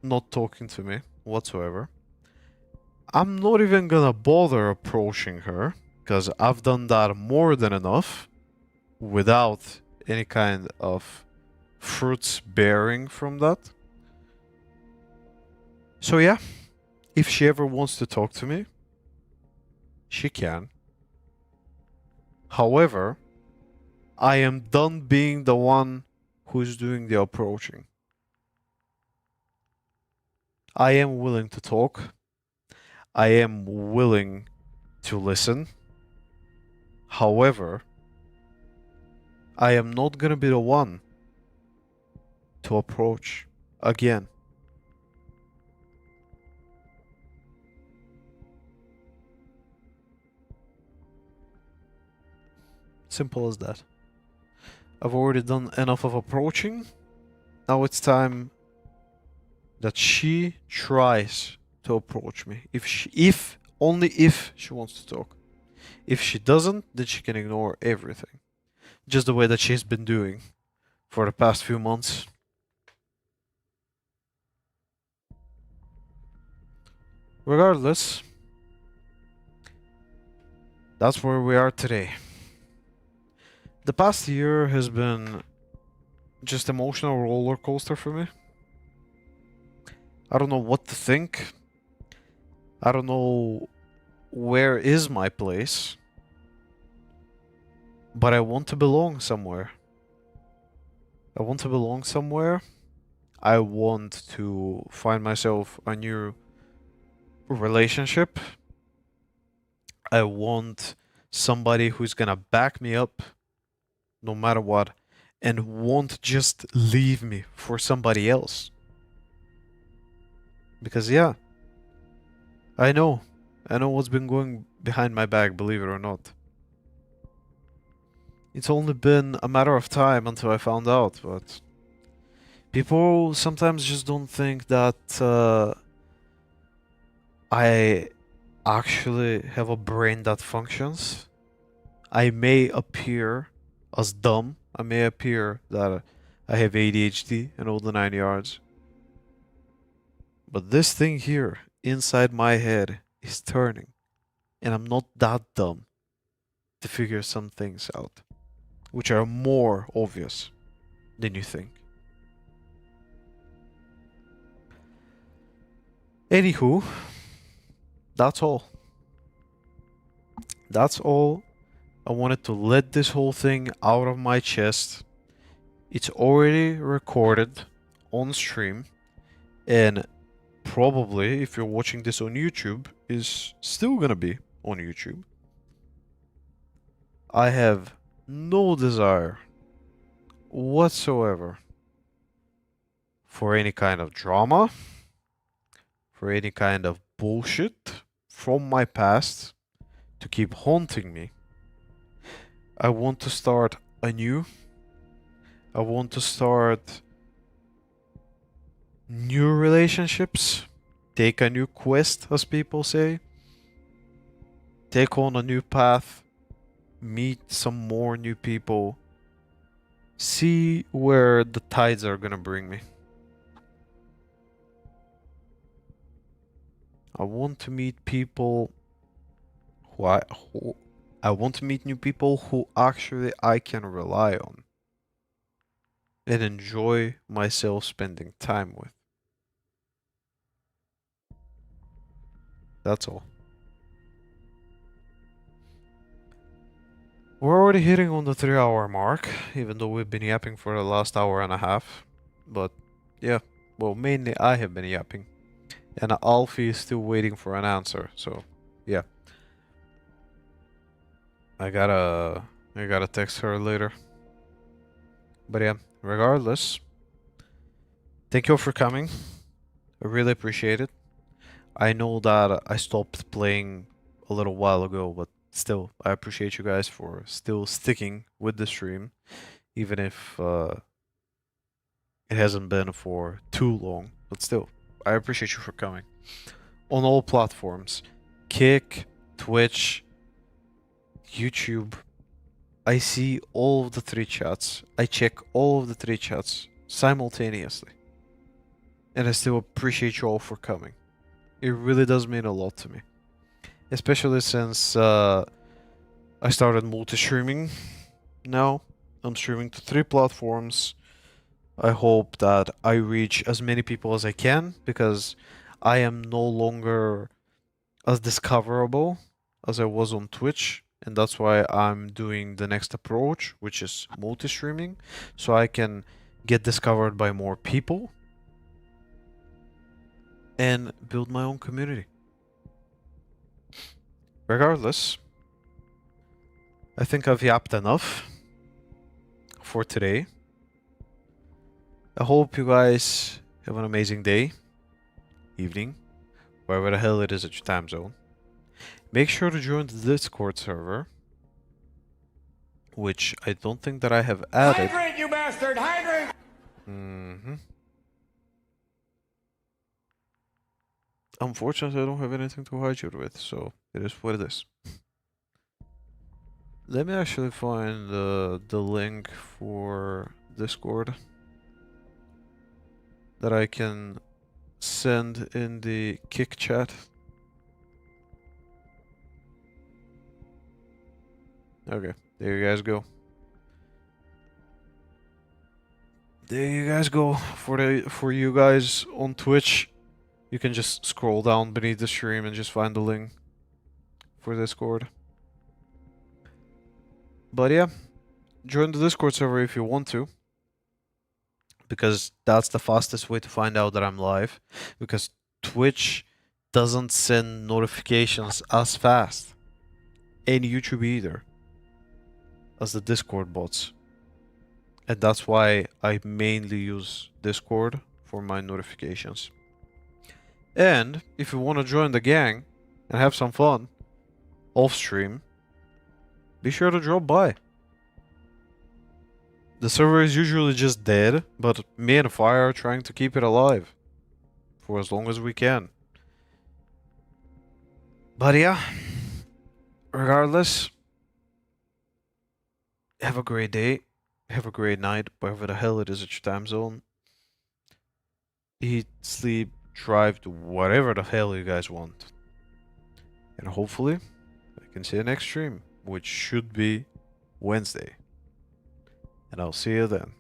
not talking to me whatsoever. I'm not even gonna bother approaching her, because I've done that more than enough without any kind of fruits bearing from that. So yeah, if she ever wants to talk to me, she can. However, I am done being the one who's doing the approaching. I am willing to talk. I am willing to listen. However, I am not gonna be the one to approach again. Simple as that. I've already done enough of approaching. Now it's time that she tries to approach me. Only if she wants to talk. If she doesn't, then she can ignore everything. Just the way that she's been doing for the past few months. Regardless, that's where we are today. The past year has been just emotional roller coaster for me. I don't know what to think. I don't know where is my place. But I want to belong somewhere. I want to belong somewhere. I want to find myself a new relationship. I want somebody who's gonna back me up no matter what, and won't just leave me for somebody else. Because yeah, I know what's been going behind my back, believe it or not. It's only been a matter of time until I found out, but people sometimes just don't think that I actually have a brain that functions. I may appear as dumb. I may appear that I have ADHD and all the 9 yards. But this thing here inside my head is turning. And I'm not that dumb to figure some things out, which are more obvious than you think. Anywho, that's all. That's all. I wanted to let this whole thing out of my chest. It's already recorded on stream, and probably, if you're watching this on YouTube, is still gonna be on YouTube. I have no desire whatsoever for any kind of drama, for any kind of bullshit from my past to keep haunting me. I want to start anew. I want to start new relationships, take a new quest, as people say, take on a new path, meet some more new people, see where the tides are gonna bring me. I want to meet people I want to meet new people who actually I can rely on and enjoy myself spending time with. That's all. We're already hitting on the 3-hour mark, even though we've been yapping for the last hour and a half. But yeah, well, mainly I have been yapping. And Alfie is still waiting for an answer, so yeah. I gotta text her later. But yeah, regardless, thank you for coming. I really appreciate it. I know that I stopped playing a little while ago, but still, I appreciate you guys for still sticking with the stream, even if it hasn't been for too long. But still, I appreciate you for coming. On all platforms, Kick, Twitch, YouTube, I see all of the 3 chats. I check all of the 3 chats simultaneously. And I still appreciate you all for coming. It really does mean a lot to me. Especially since I started multi-streaming now. I'm streaming to 3 platforms. I hope that I reach as many people as I can, because I am no longer as discoverable as I was on Twitch. And that's why I'm doing the next approach, which is multi-streaming, so I can get discovered by more people and build my own community. Regardless, I think I've yapped enough for today. I hope you guys have an amazing day, evening, wherever the hell it is at your time zone. Make sure to join the Discord server, which I don't think that I have added. Hydrate, you bastard! Hydrate! Unfortunately, I don't have anything to hydrate with, so it is what it is. Let me actually find the link for Discord that I can send in the Kick chat. Okay, there you guys go. There you guys go. For you guys on Twitch, you can just scroll down beneath the stream and just find the link for Discord. But yeah, join the Discord server if you want to, because that's the fastest way to find out that I'm live, because Twitch doesn't send notifications as fast, and YouTube either, as the Discord bots. And that's why I mainly use Discord for my notifications. And if you want to join the gang and have some fun off stream, be sure to drop by. The server is usually just dead, but me and Fire are trying to keep it alive for as long as we can. But yeah, regardless, have a great day, have a great night, wherever the hell it is at your time zone. Eat, sleep, drive, to whatever the hell you guys want. And hopefully, I can see you next stream, which should be Wednesday. And I'll see you then.